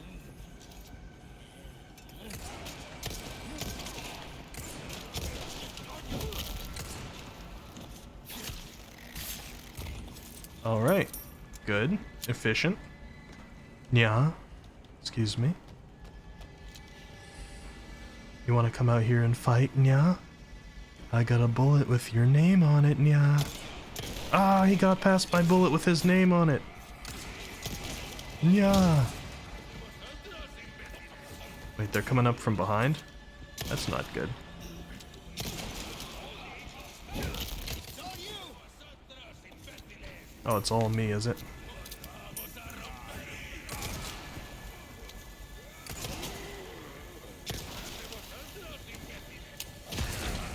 Alright. Good. Efficient. Yeah. Excuse me. You wanna come out here and fight, Nya? I got a bullet with your name on it, Nya. Ah, he got past my bullet with his name on it. Nya. Wait, they're coming up from behind? That's not good. Oh, it's all me, is it?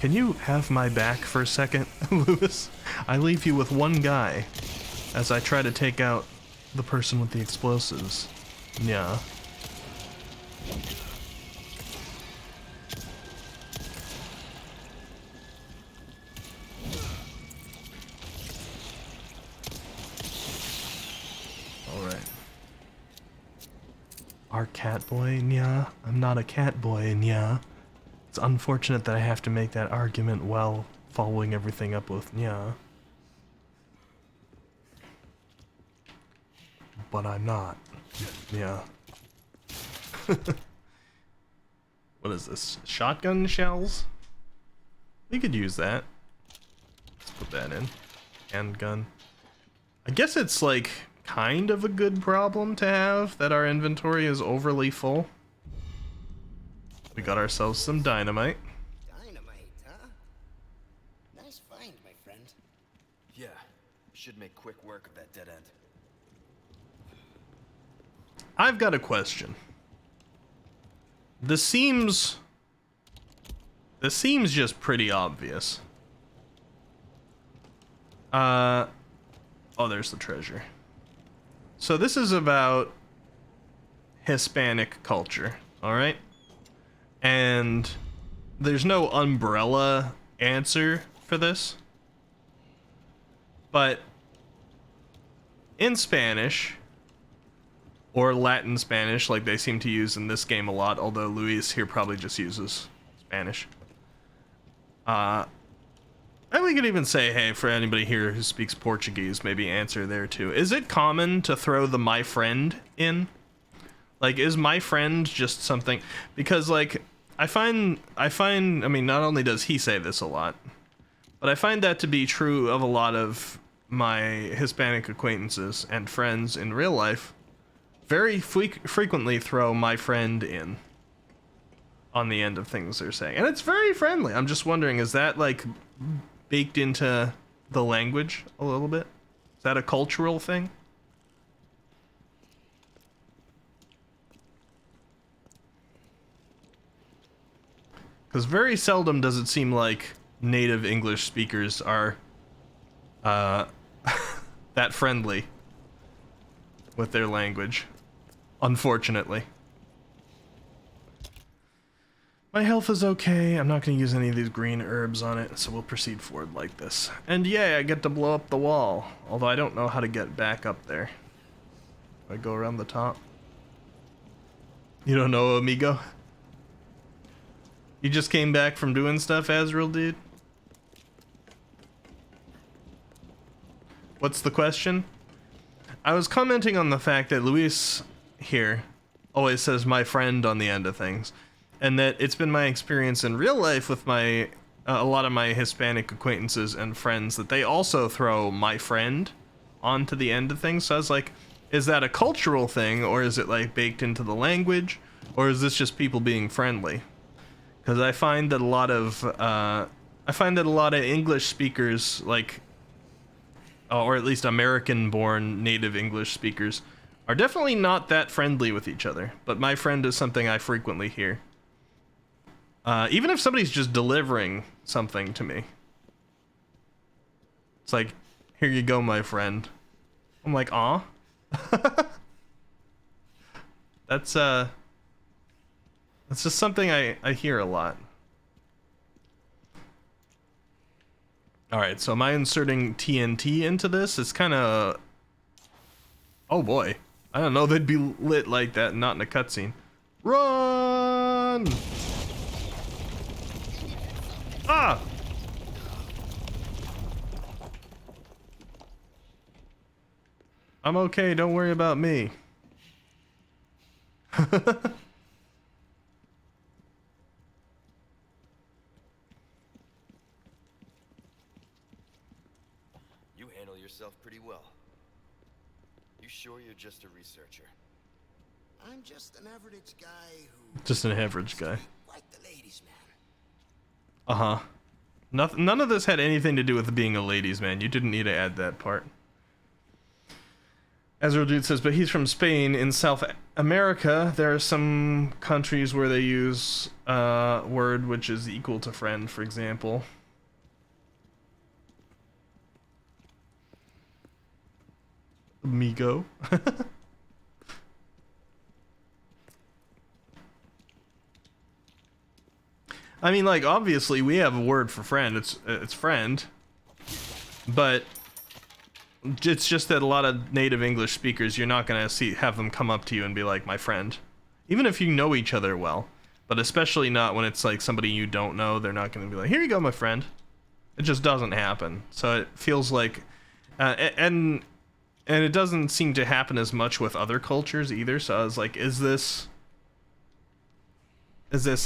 Can you have my back for a second, Lewis? I leave you with one guy as I try to take out the person with the explosives. Yeah. Our cat boy, Nya? I'm not a cat boy, Nya. It's unfortunate that I have to make that argument while following everything up with Nya. But I'm not. Yeah. What is this? Shotgun shells? We could use that. Let's put that in. Handgun. I guess it's like kind of a good problem to have that our inventory is overly full. We got ourselves some dynamite. Dynamite, huh? Nice find, my friend. Yeah, should make quick work of that dead end. I've got a question. This seems just pretty obvious. Oh, there's the treasure. So this is about Hispanic culture, all right? And there's no umbrella answer for this. But in Spanish, or Latin Spanish, like they seem to use in this game a lot, although Luis here probably just uses Spanish. And we could even say, hey, for anybody here who speaks Portuguese, maybe answer there too. Is it common to throw the my friend in? Like, is my friend just something? Because, like, I find, I mean, not only does he say this a lot, but I find that to be true of a lot of my Hispanic acquaintances and friends in real life. Very frequently throw my friend in on the end of things they're saying. And it's very friendly. I'm just wondering, is that, like, baked into the language a little bit? Is that a cultural thing? Because very seldom does it seem like native English speakers are that friendly with their language, unfortunately. My health is okay. I'm not going to use any of these green herbs on it, so we'll proceed forward like this. And yay, I get to blow up the wall, although I don't know how to get back up there. Do I go around the top? You don't know, amigo? You just came back from doing stuff, Azrael, dude? What's the question? I was commenting on the fact that Luis here always says my friend on the end of things, and that it's been my experience in real life with my a lot of my Hispanic acquaintances and friends that they also throw my friend onto the end of things. So I was like, is that a cultural thing, or is it like baked into the language, or is this just people being friendly? Because I find that a lot of English speakers, like, or at least American-born native English speakers, are definitely not that friendly with each other. But my friend is something I frequently hear. Even if somebody's just delivering something to me. It's like, here you go, my friend. I'm like, aw. That's just something I hear a lot. Alright, so am I inserting TNT into this? It's kind of... Oh boy. I don't know they'd be lit like that and not in a cutscene. Run! Ah! I'm okay, don't worry about me. You handle yourself pretty well. You sure you're just a researcher? I'm just an average guy who... Just an average guy. Like the ladies, man. Uh-huh. None of this had anything to do with being a ladies' man. You didn't need to add that part. Ezra Dude says, but he's from Spain. In South America, there are some countries where they use a word which is equal to friend, for example. Amigo. I mean, like, obviously we have a word for friend. It's friend. But it's just that a lot of native English speakers, you're not gonna have them come up to you and be like, my friend. Even if you know each other well. But especially not when it's like somebody you don't know. They're not gonna be like, here you go, my friend. It just doesn't happen. So it feels like, and it doesn't seem to happen as much with other cultures either. So I was like, is this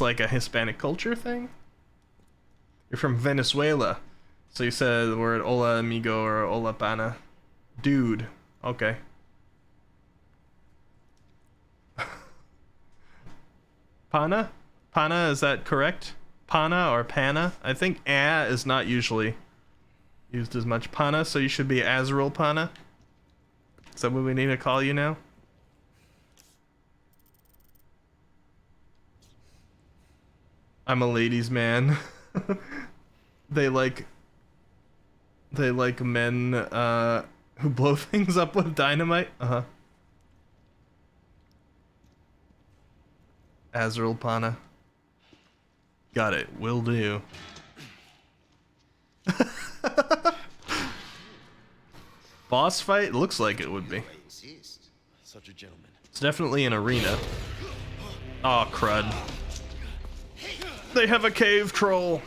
like a Hispanic culture thing? You're from Venezuela. So you said the word hola amigo or hola pana. Dude. Okay. Pana? Pana, is that correct? Pana or pana? I think a is not usually used as much. Pana, so you should be Azrael Pana? Is that what we need to call you now? I'm a ladies' man. They like men who blow things up with dynamite. Uh-huh. Azrael Pana. Got it. Will do. Boss fight? Looks like it would be. Such a gentleman. It's definitely an arena. Aw, crud. They have a cave troll.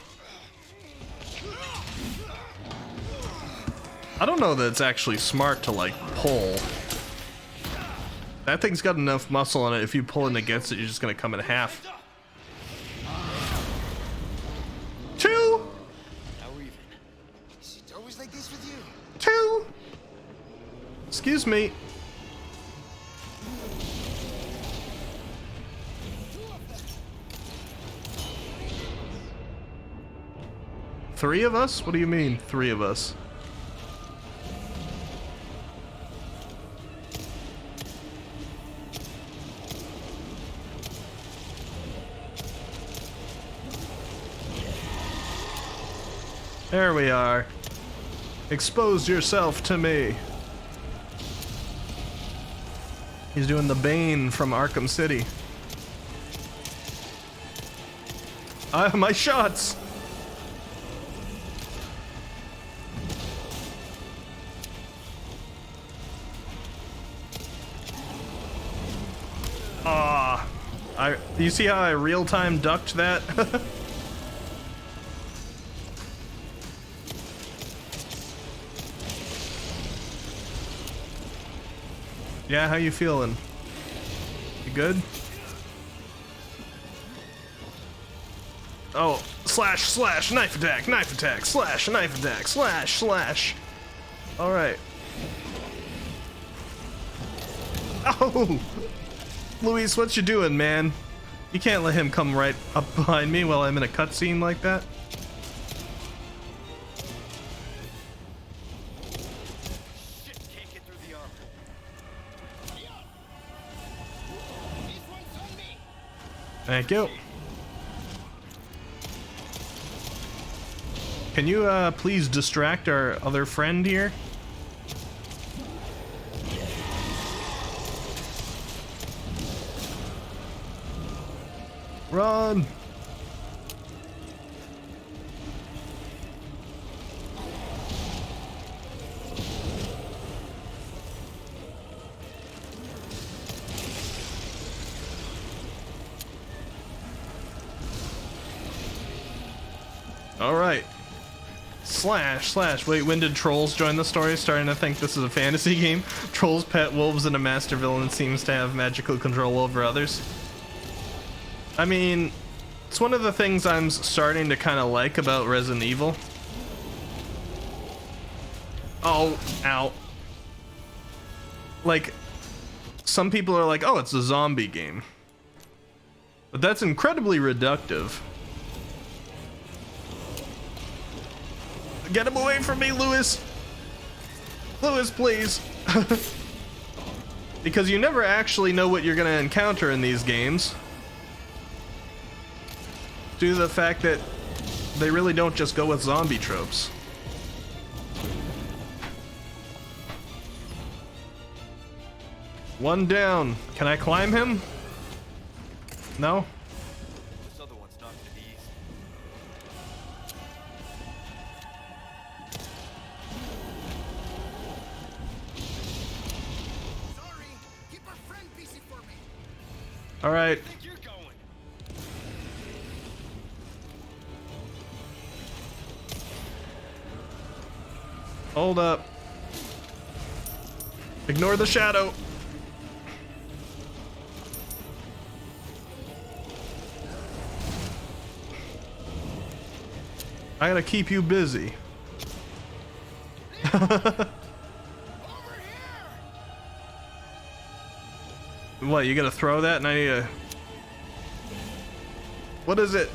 I don't know that it's actually smart to, like, pull. That thing's got enough muscle on it, if you pull in against it, you're just gonna come in half. 2! Now we're even. Is it always like this with you? 2! Excuse me. Three of us? What do you mean, 3 of us? There we are. Expose yourself to me. He's doing the Bane from Arkham City. My shots! Do you see how I real-time ducked that? Yeah, how you feeling? You good? Oh, slash, slash, knife attack, slash, knife attack, slash, slash. Alright. Oh! Luis, what you doing, man? You can't let him come right up behind me while I'm in a cutscene like that. Shit, can't get through the armor. Thank you. Can you please distract our other friend here? Run! Alright. Slash, slash. Wait, when did trolls join the story? Starting to think this is a fantasy game. Trolls pet wolves and a master villain seems to have magical control over others. I mean, it's one of the things I'm starting to kind of like about Resident Evil. Oh, ow. Like, some people are like, oh, it's a zombie game. But that's incredibly reductive. Get him away from me, Lewis! Lewis, please! Because you never actually know what you're gonna encounter in these games. Due to the fact that they really don't just go with zombie tropes. One down. Can I climb him? No? This other one's not gonna be easy. Sorry, keep our friend busy for me. All right. I think you're going. Hold up. Ignore the shadow. I gotta keep you busy. What, you gotta throw that and I need to... What is it?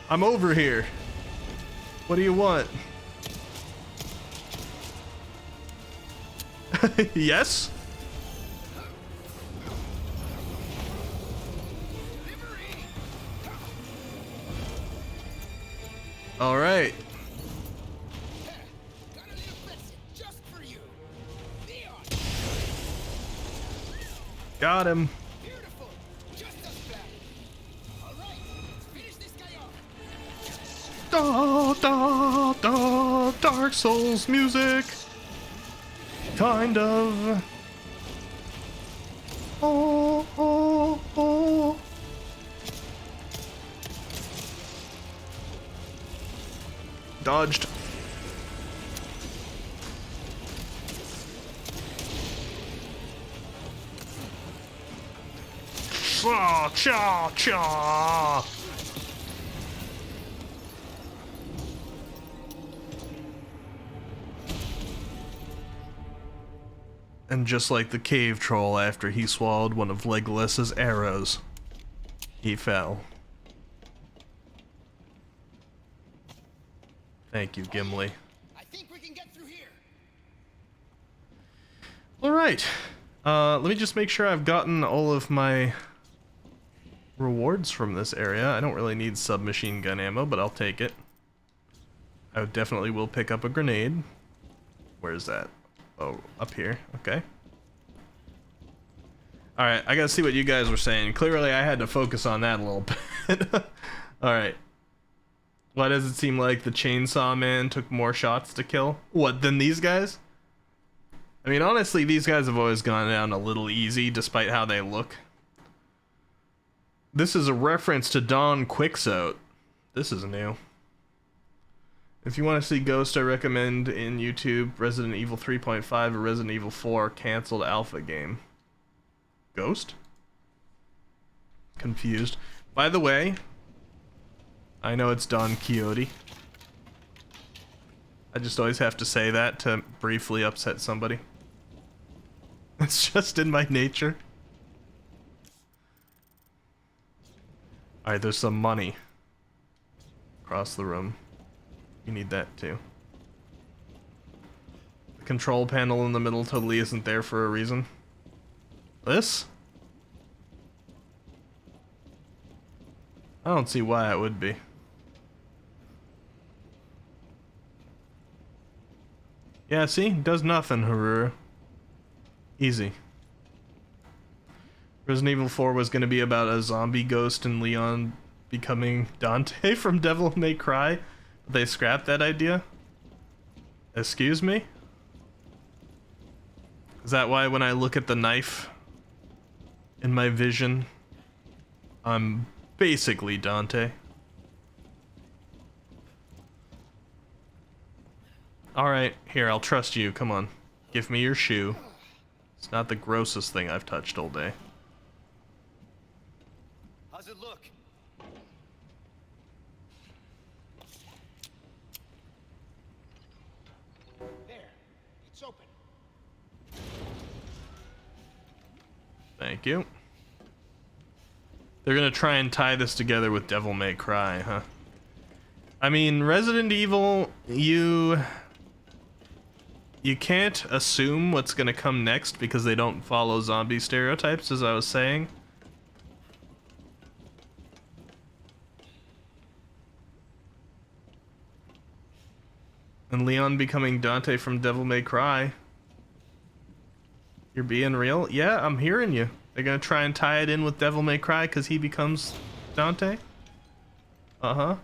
I'm over here. What do you want? Yes? All right. Got a little present just for you. Leon. Got him. Beautiful. Just as planned. All right. Let's finish this guy off. Da da da. Dark Souls music. Kind of. Oh oh oh. Dodged. Cha cha cha. And just like the cave troll after he swallowed one of Legolas's arrows, he fell. Thank you, Gimli. I think we can get through here. Alright. Let me just make sure I've gotten all of my rewards from this area. I don't really need submachine gun ammo, but I'll take it. I definitely will pick up a grenade. Where's that? Oh, up here. Okay. Alright, I gotta see what you guys were saying. Clearly I had to focus on that a little bit. Alright. Why does it seem like the Chainsaw Man took more shots to kill? What, than these guys? I mean, honestly, these guys have always gone down a little easy, despite how they look. This is a reference to Dawn Quixote. This is new. If you want to see Ghost, I recommend in YouTube Resident Evil 3.5 or Resident Evil 4 canceled alpha game. Ghost? Confused. By the way, I know it's Don Quixote. I just always have to say that to briefly upset somebody. It's just in my nature. Alright, there's some money across the room. You need that too. The control panel in the middle totally isn't there for a reason. This? I don't see why it would be. Yeah, see? Does nothing, Haruru. Easy. Resident Evil 4 was going to be about a zombie ghost and Leon becoming Dante from Devil May Cry. But they scrapped that idea? Excuse me? Is that why when I look at the knife in my vision, I'm basically Dante? Alright, here, I'll trust you. Come on. Give me your shoe. It's not the grossest thing I've touched all day. How's it look? There. It's open. Thank you. They're gonna try and tie this together with Devil May Cry, huh? I mean, Resident Evil, you can't assume what's gonna come next because they don't follow zombie stereotypes, as I was saying. And Leon becoming Dante from Devil May Cry. You're being real? Yeah, I'm hearing you. They're gonna try and tie it in with Devil May Cry because he becomes Dante? Uh-huh.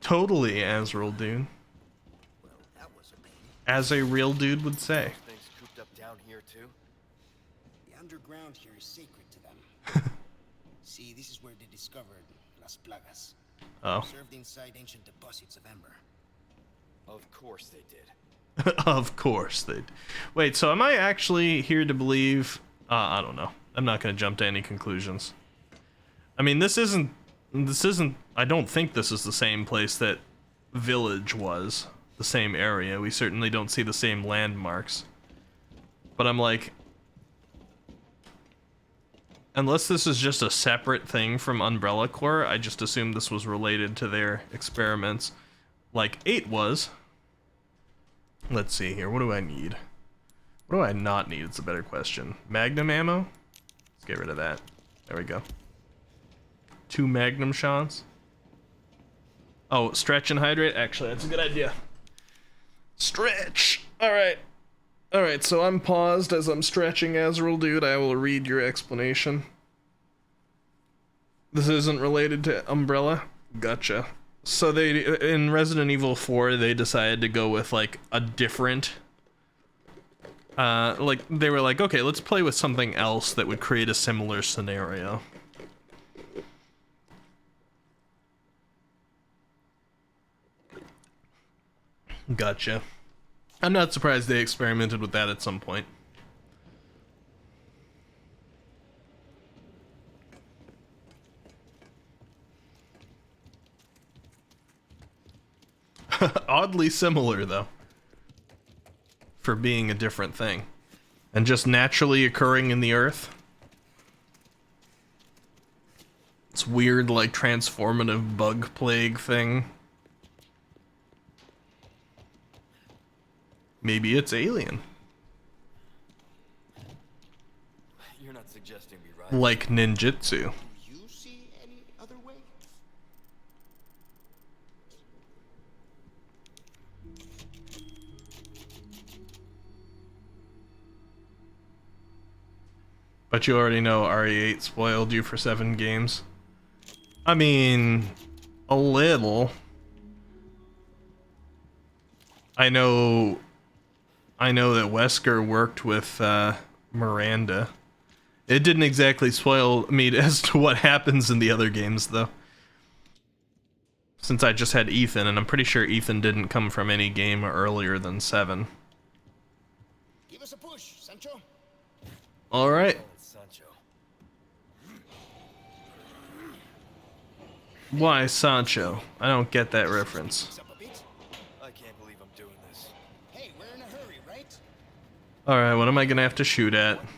Totally, Azrael Dune. Well, that was a pain. As a real dude would say. Things cooped up down here too? The underground here is sacred to them. See, this is where they discovered Las Plagas. Oh. Served inside ancient deposits of Ember. Of course they did. Of course they. Wait, so am I actually here to believe? I don't know. I'm not gonna jump to any conclusions. I mean, this isn't. I don't think this is the same place that Village was. The same area. We certainly don't see the same landmarks. But I'm like, unless this is just a separate thing from Umbrella Corps, I just assumed this was related to their experiments, like 8 was. Let's see here. What do I need? What do I not need? It's a better question. Magnum ammo? Let's get rid of that. There we go. 2 Magnum shots. Oh, stretch and hydrate? Actually, that's a good idea. Stretch! Alright. Alright, so I'm paused as I'm stretching, Azrael dude. I will read your explanation. This isn't related to Umbrella? Gotcha. So they, in Resident Evil 4, they decided to go with, like, a different... like, they were like, okay, let's play with something else that would create a similar scenario. Gotcha. I'm not surprised they experimented with that at some point. Oddly similar, though. For being a different thing. And just naturally occurring in the earth. It's weird, like, transformative bug plague thing. Maybe it's alien. You're not suggesting me, right? Like ninjutsu. You see any other way? But you already know RE8 spoiled you for 7 games. I mean, a little. I know that Wesker worked with Miranda. It didn't exactly spoil me as to what happens in the other games, though. Since I just had Ethan, and I'm pretty sure Ethan didn't come from any game earlier than 7. Give us a push, Sancho. Alright. Sancho. Why Sancho? I don't get that reference. I can't believe I'm doing this. Hey, we're in a hurry, right? Alright, what am I gonna have to shoot at? Now,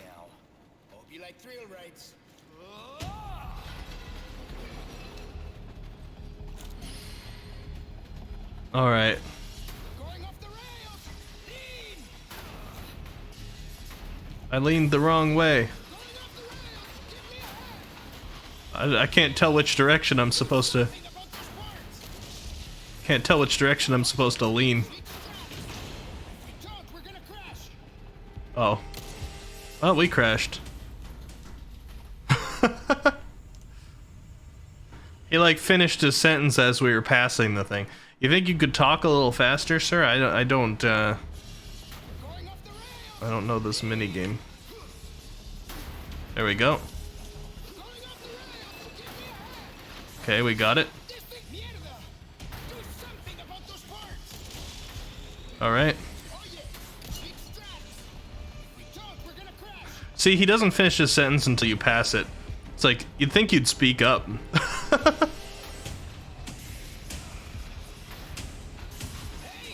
hope you like thrill rides. Alright. Going off the rails. Lean. I leaned the wrong way. Going off the rails. Give me a hand. I can't tell which direction I'm supposed to... Think about those parts. Can't tell which direction I'm supposed to lean. If we don't, we're gonna crash. Oh. Oh, we crashed. He, like, finished his sentence as we were passing the thing. You think you could talk a little faster, sir? I don't Going off the rails. I don't know this minigame. There we go. Going off the rails. Give me a hand. Okay, we got it. This thing, mierda. Do something about those parts. Alright. Oh yeah. Big straps. If we don't, we're gonna crash. See, he doesn't finish his sentence until you pass it. It's like, you'd think you'd speak up. Hey,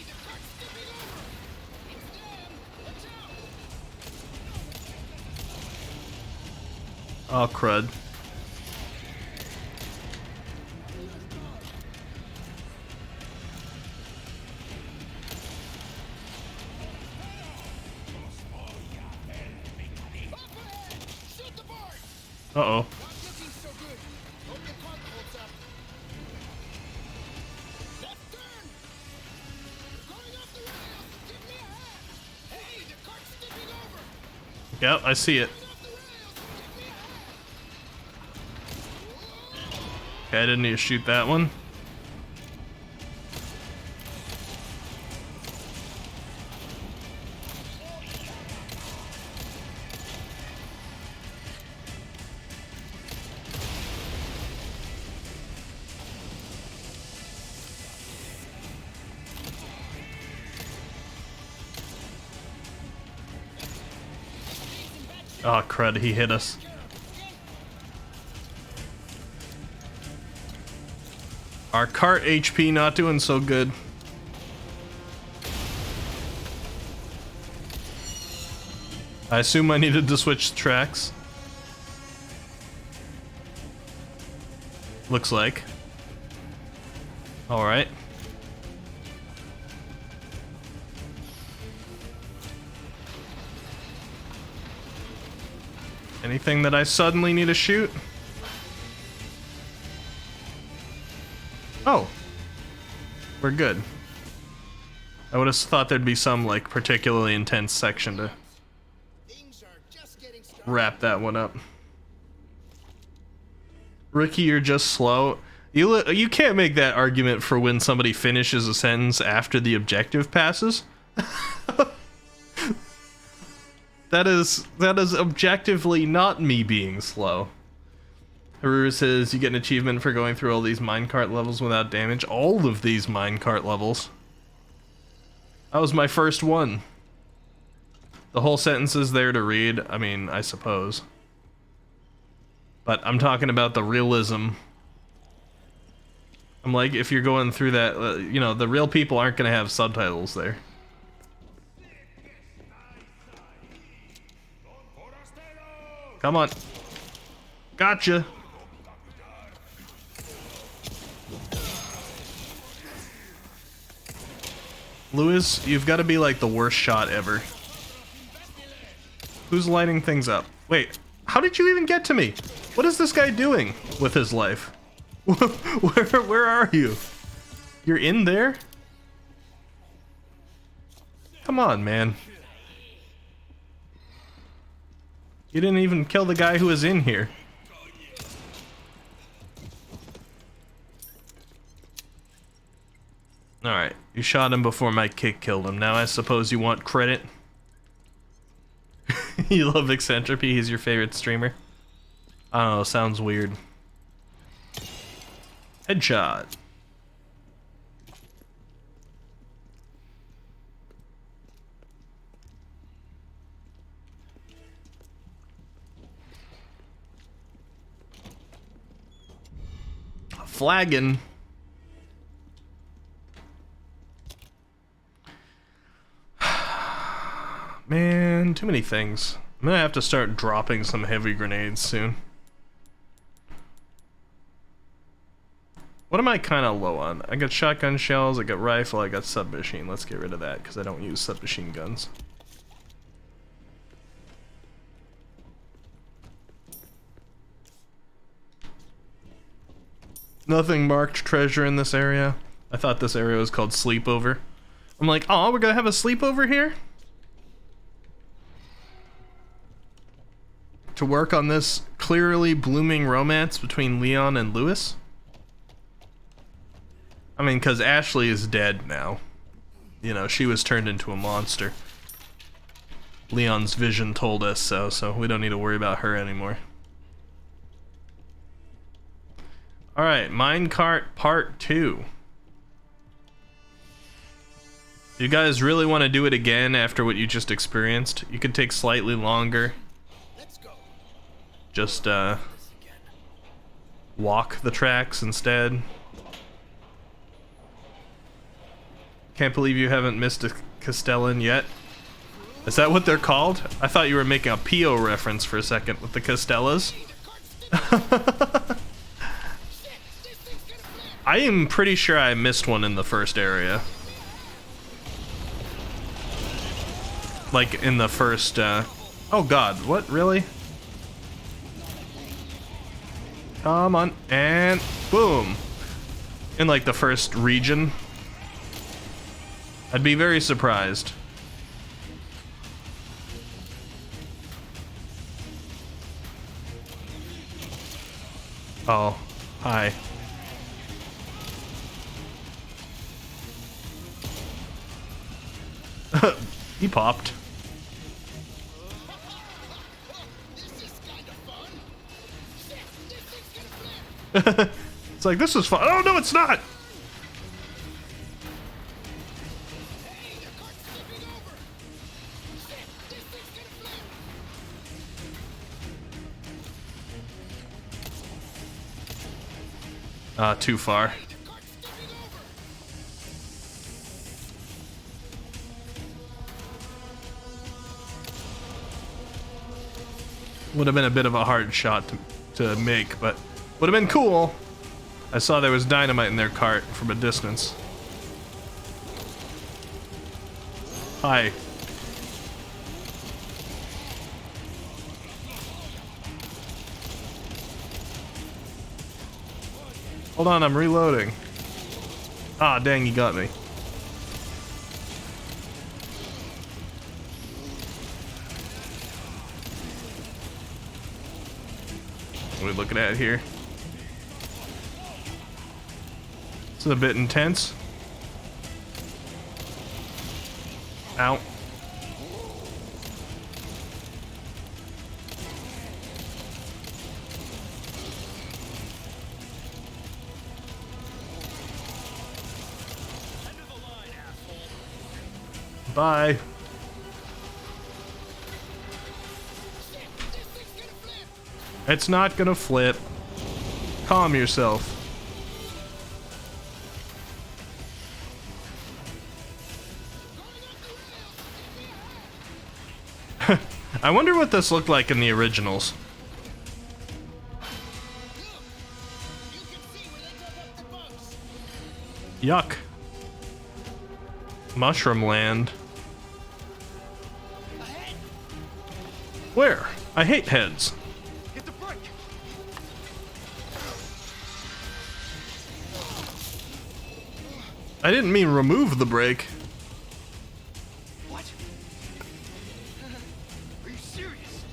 the cart's tipping over. It's them. Watch out. Oh, crud. Up ahead. Shoot the board. Uh-oh. Not looking so good. Hope the cart holds up. Left turn. Going off the rails. Give me a hand. Hey, the cart's tipping over. Yep, I see it. Going off the rails. Give me a hand. Okay, I didn't need to shoot that one. Oh, crud, he hit us. Our cart HP not doing so good. I assume I needed to switch tracks. Looks like. Alright. Anything that I suddenly need to shoot? Oh. We're good. I would have thought there'd be some, like, particularly intense section to wrap that one up. Ricky, you're just slow. You can't make that argument for when somebody finishes a sentence after the objective passes. That is objectively not me being slow. Haru says you get an achievement for going through all these minecart levels without damage. All of these minecart levels. That was my first one. The whole sentence is there to read. I mean, I suppose. But I'm talking about the realism. I'm like, if you're going through that, you know, the real people aren't going to have subtitles there. Come on. Gotcha. Lewis, you've got to be like the worst shot ever. Who's lighting things up? Wait, how did you even get to me? What is this guy doing with his life? Where are you? You're in there? Come on, man. You didn't even kill the guy who was in here. Alright, you shot him before my kick killed him. Now I suppose you want credit? You love Eccentropy, he's your favorite streamer? I don't know, sounds weird. Headshot. Flagging. Man, too many things. I'm gonna have to start dropping some heavy grenades soon. What am I kind of low on? I got shotgun shells, I got rifle, I got submachine. Let's get rid of that because I don't use submachine guns. Nothing marked treasure in this area. I thought this area was called sleepover. I'm like, oh, we're gonna have a sleepover here? To work on this clearly blooming romance between Leon and Lewis? I mean, because Ashley is dead now. You know, she was turned into a monster. Leon's vision told us so we don't need to worry about her anymore. Alright, Minecart Part 2. You guys really want to do it again after what you just experienced? You could take slightly longer. Just, walk the tracks instead. Can't believe you haven't missed a Castellan yet. Is that what they're called? I thought you were making a Pio reference for a second with the Castellas. I am pretty sure I missed one in the first area. Like in the first, oh god, what, really? Come on, and boom. In like the first region. I'd be very surprised. Oh, hi. He popped. It's like, this is fun. Oh, no, it's not! Too far. Would have been a bit of a hard shot to make, but would have been cool. I saw there was dynamite in their cart from a distance. Hi. Hold on, I'm reloading. Ah, dang, he got me. What are we looking at here? This is a bit intense. Ow. Bye. It's not gonna flip. Calm yourself. I wonder what this looked like in the originals. Yuck. Mushroom Land. Where? I hate heads. Hit the brake. I didn't mean remove the brake. What? Are you serious?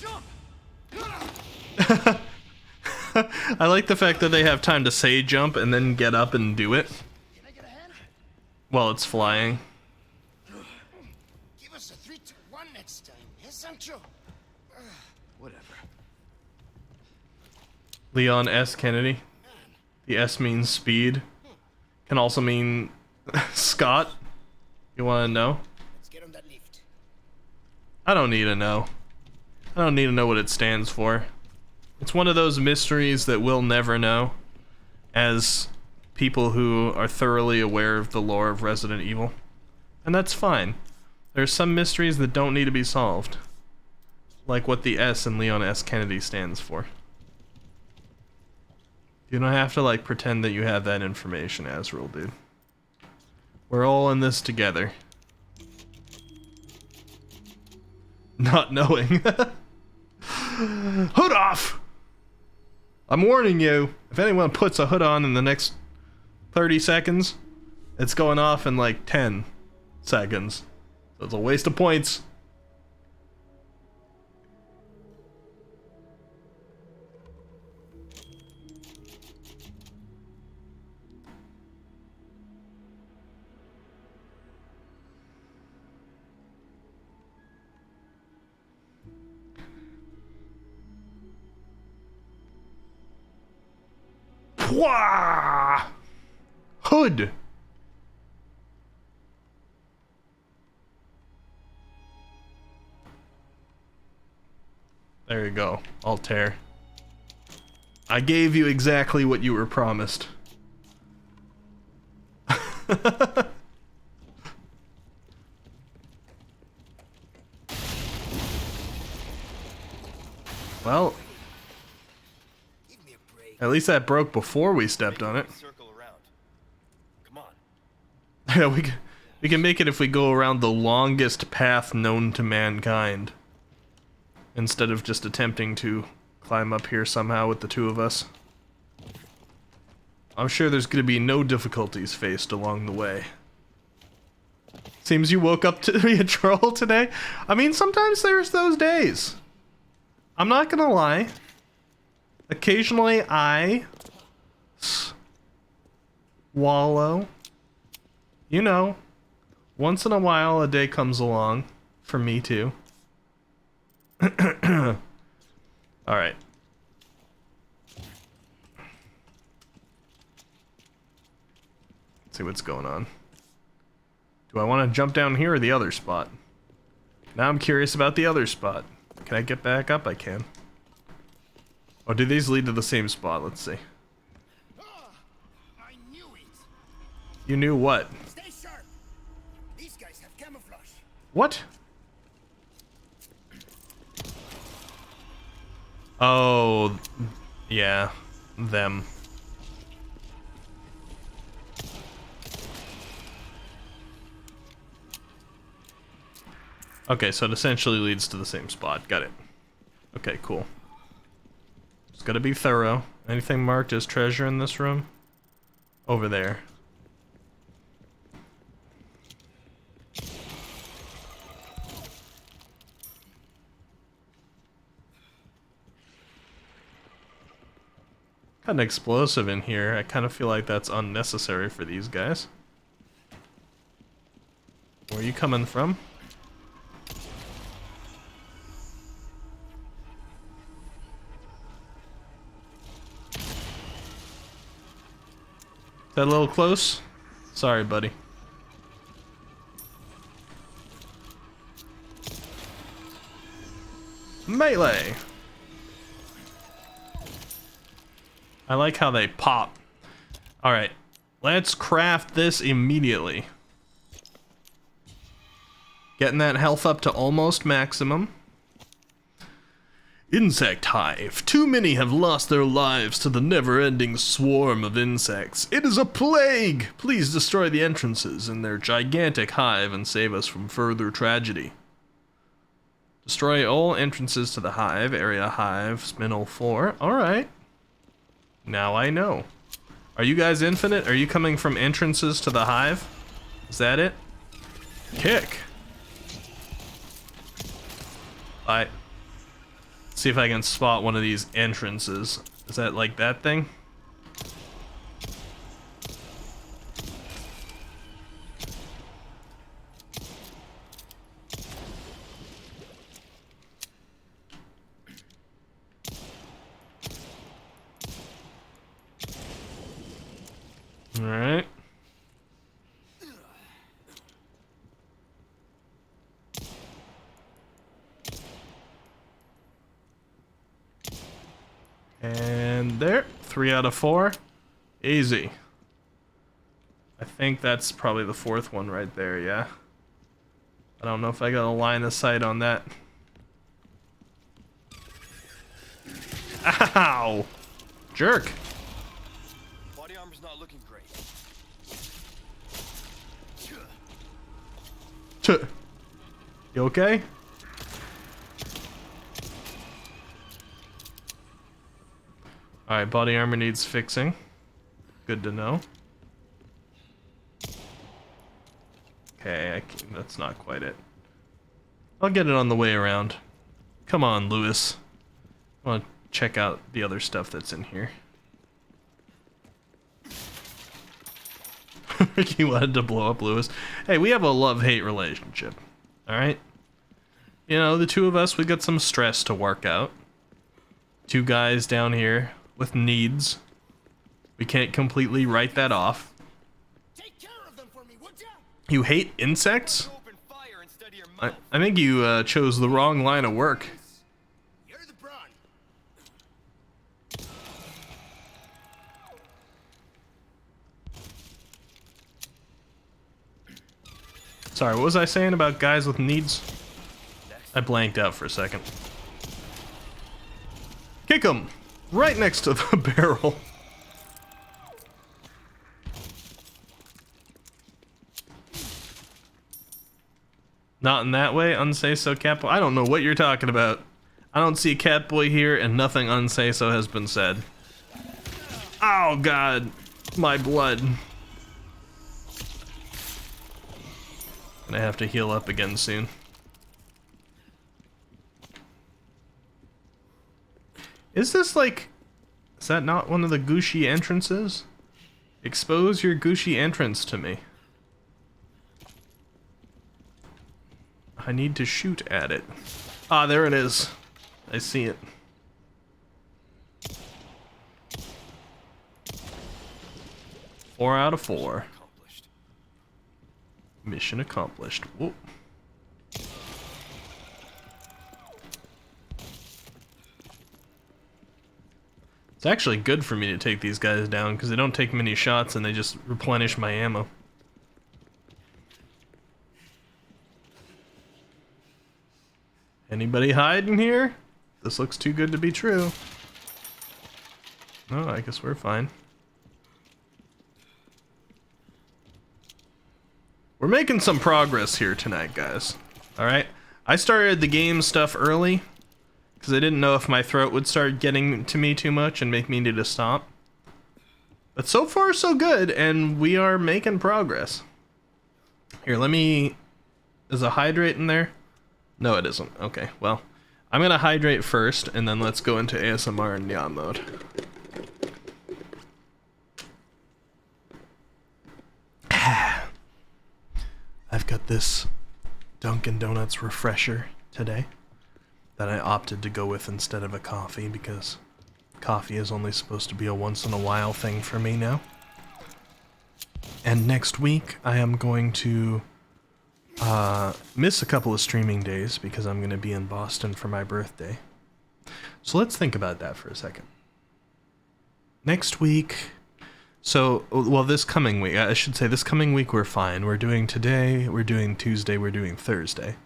Jump! I like the fact that they have time to say jump and then get up and do it. Can I get a hand? While it's flying. Give us a 3-2-1 next time, yes, Sancho? Whatever. Leon S. Kennedy. The S means speed. Can also mean Scott. You want to know? Let's get on that lift. I don't need to know. I don't need to know what it stands for. It's one of those mysteries that we'll never know, as people who are thoroughly aware of the lore of Resident Evil. And that's fine. There's some mysteries that don't need to be solved. Like what the S in Leon S. Kennedy stands for. You don't have to, like, pretend that you have that information, Azrael, dude. We're all in this together. Not knowing. Hood off! I'm warning you, if anyone puts a hood on in the next 30 seconds, it's going off in like 10 seconds. So it's a waste of points. Pwah! Hood! There you go. Altair. I gave you exactly what you were promised. Well, at least that broke before we stepped on it. Circle around. Come on. Yeah, we can make it if we go around the longest path known to mankind. Instead of just attempting to climb up here somehow with the two of us. I'm sure there's gonna be no difficulties faced along the way. Seems you woke up to be a troll today? I mean, sometimes there's those days. I'm not gonna lie. Occasionally I wallow. You know, once in a while a day comes along for me too. Alright. Let's see what's going on. Do I want to jump down here or the other spot? Now I'm curious about the other spot. Can I get back up? I can. Oh, do these lead to the same spot? Let's see. I knew it. You knew what? Stay sharp. These guys have camouflage. What? Oh, yeah, them. Okay, so it essentially leads to the same spot. Got it. Okay, cool. Gotta be thorough. Anything marked as treasure in this room? Over there. Got an explosive in here. I kind of feel like that's unnecessary for these guys. Where are you coming from? Is that a little close? Sorry, buddy. Melee! I like how they pop. Alright, let's craft this immediately. Getting that health up to almost maximum. Insect hive. Too many have lost their lives to the never-ending swarm of insects. It is a plague! Please destroy the entrances in their gigantic hive and save us from further tragedy. Destroy all entrances to the hive. Area hive. Spinel 4. Alright. Now I know. Are you guys infinite? Are you coming from entrances to the hive? Is that it? Kick! Alright. See if I can spot one of these entrances. Is that like that thing? All right. And there, 3 out of 4. Easy. I think that's probably the 4th one right there, yeah. I don't know if I got a line of sight on that. Ow! Jerk. Body armor's not looking great. You okay? Alright, body armor needs fixing. Good to know. Okay, that's not quite it. I'll get it on the way around. Come on, Lewis. I want to check out the other stuff that's in here. Ricky wanted to blow up Lewis. Hey, we have a love-hate relationship. Alright? You know, the two of us, we got some stress to work out. 2 guys down here with needs. We can't completely write that off. Take care of them for me, would ya? You hate insects? I think you chose the wrong line of work. You're the brawn. Sorry, what was I saying about guys with needs? I blanked out for a second. Kick him! Right next to the barrel. Not in that way, unsay so Catboy. I don't know what you're talking about. I don't see Catboy here, and nothing unsay so has been said. Oh god, my blood. Gonna have to heal up again soon. Is this like... Is that not one of the Gushi entrances? Expose your Gushi entrance to me. I need to shoot at it. Ah, there it is. I see it. Four out of 4. Mission accomplished. Whoa. It's actually good for me to take these guys down because they don't take many shots and they just replenish my ammo. Anybody hiding here? This looks too good to be true. Oh, I guess we're fine. We're making some progress here tonight, guys. Alright? I started the game stuff early because I didn't know if my throat would start getting to me too much and make me need to stop. But so far, so good, and we are making progress. Here, let me... Is a hydrate in there? No, it isn't. Okay, well, I'm gonna hydrate first, and then let's go into ASMR and Nya mode. I've got this Dunkin' Donuts refresher today that I opted to go with instead of a coffee because coffee is only supposed to be a once in a while thing for me now. And next week I am going to miss a couple of streaming days because I'm going to be in Boston for my birthday. So let's think about that for a second. Next week... So, well, this coming week, I should say this coming week we're fine. We're doing today, we're doing Tuesday, we're doing Thursday.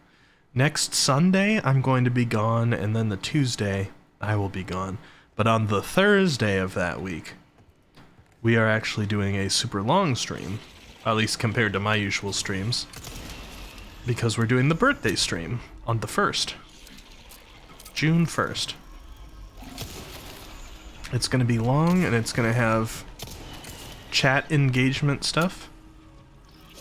Next Sunday, I'm going to be gone, and then the Tuesday, I will be gone. But on the Thursday of that week, we are actually doing a super long stream, at least compared to my usual streams, because we're doing the birthday stream on the 1st. June 1st. It's going to be long, and it's going to have chat engagement stuff.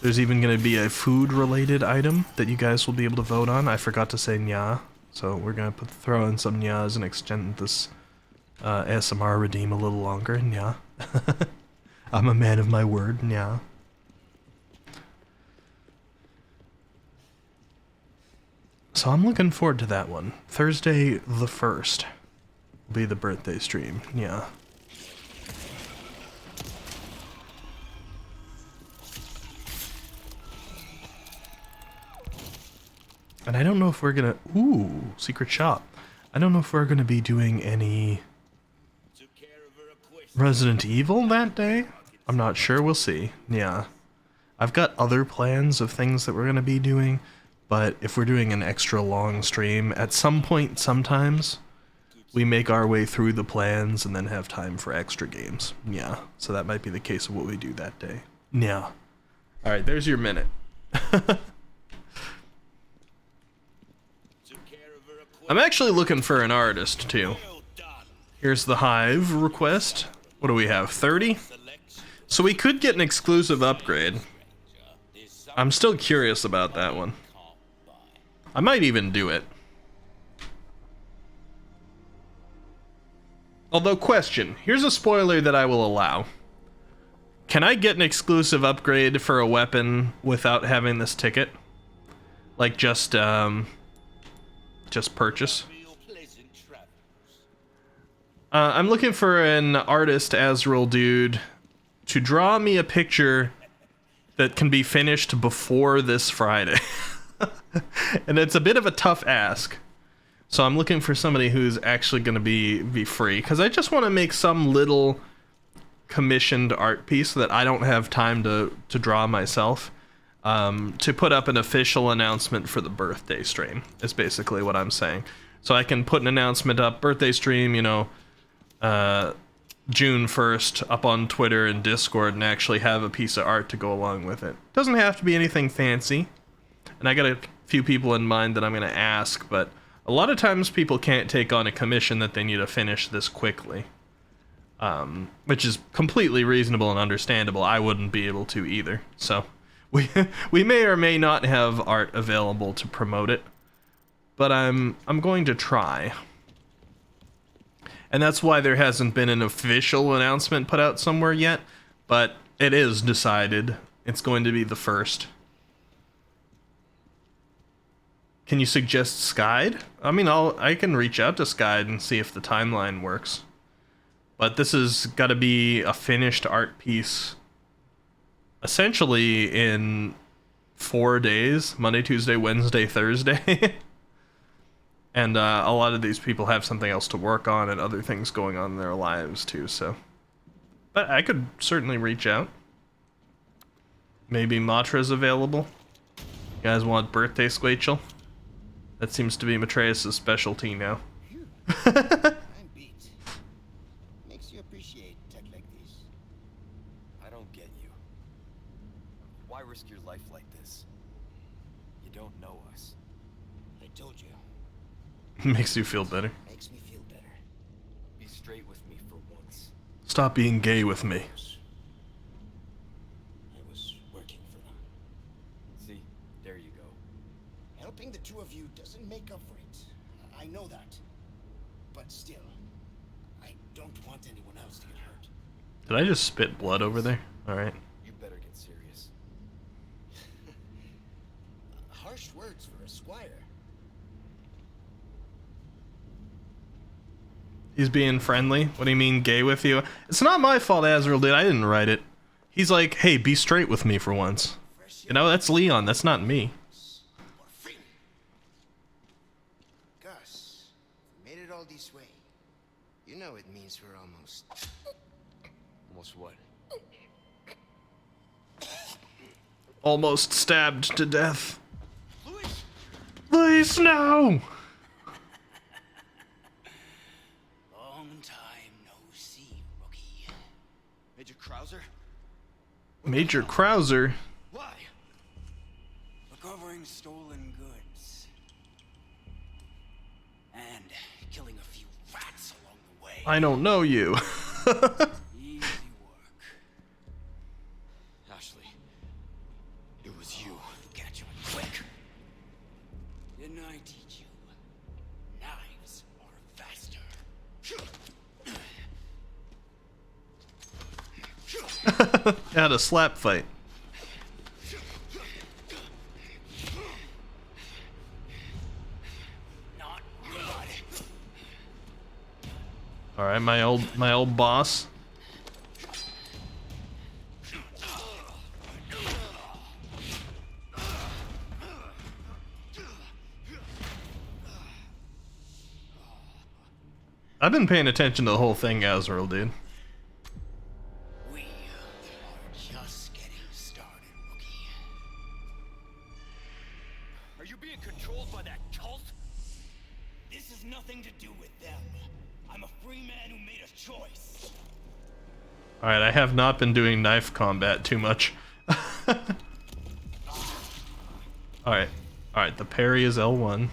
There's even going to be a food related item that you guys will be able to vote on. I forgot to say Nya, so we're going to throw in some Nyas and extend this ASMR redeem a little longer. Nya. I'm a man of my word. Nya. So I'm looking forward to that one. Thursday the 1st will be the birthday stream. Nya. And I don't know if we're gonna... Ooh, secret shop. I don't know if we're gonna be doing any Resident Evil that day. I'm not sure. We'll see. Yeah. I've got other plans of things that we're gonna be doing, but if we're doing an extra long stream, at some point, sometimes, we make our way through the plans and then have time for extra games. Yeah. So that might be the case of what we do that day. Yeah. Alright, there's your minute. I'm actually looking for an artist, too. Here's the Hive request. What do we have, 30? So we could get an exclusive upgrade. I'm still curious about that one. I might even do it. Although, question. Here's a spoiler that I will allow. Can I get an exclusive upgrade for a weapon without having this ticket? Like, just purchase. I'm looking for an artist, Azrael dude, to draw me a picture that can be finished before this Friday. And it's a bit of a tough ask. So I'm looking for somebody who's actually going to be free, because I just want to make some little commissioned art piece that I don't have time to draw myself. To put up an official announcement for the birthday stream is basically what I'm saying. So I can put an announcement up, birthday stream, you know, June 1st up on Twitter and Discord, and actually have a piece of art to go along with it. Doesn't have to be anything fancy. And I got a few people in mind that I'm going to ask, but a lot of times people can't take on a commission that they need to finish this quickly. Which is completely reasonable and understandable. I wouldn't be able to either, so... We may or may not have art available to promote it, but I'm going to try. And that's why there hasn't been an official announcement put out somewhere yet, but it is decided. It's going to be the 1st. Can you suggest Skyd? I mean, I can reach out to Skyd and see if the timeline works. But this has got to be a finished art piece essentially in 4 days, Monday, Tuesday, Wednesday, Thursday. And a lot of these people have something else to work on and other things going on in their lives too, so. But I could certainly reach out. Maybe Matra's available. You guys want birthday squachel? That seems to be Matreus' specialty now. I'm beat. Makes you appreciate tech like this. I don't get you. Why risk your life like this? You don't know us. I told you. Makes you feel better. Makes me feel better. Be straight with me for once. Stop being gay with me. I was working for them. See, there you go. Helping the two of you doesn't make up for it. I know that. But still, I don't want anyone else to get hurt. Did I just spit blood over there? Alright. You better get serious. Harsh words for a squire. He's being friendly. What do you mean, gay with you? It's not my fault Azrael did. I didn't write it. He's like, hey, be straight with me for once. You know, that's Leon. That's not me. Gus, we made it all this way. You know it means we're almost... Almost what? Almost stabbed to death. Please, no! Long time no see, rookie. Major Krauser? Major Krauser? Why? Recovering stolen goods. And killing a few rats along the way. I don't know you. Easy work. Ashley, it was you. Catch on quick. Didn't I teach you? Knives are faster. Had a slap fight. Not good. Alright, my old boss. I've been paying attention to the whole thing, Azrael, dude. We are just getting started, rookie. Are you being controlled by that cult? This has nothing to do with them. I'm a free man who made a choice. Alright, I have not been doing knife combat too much. Alright. Alright, the parry is L1.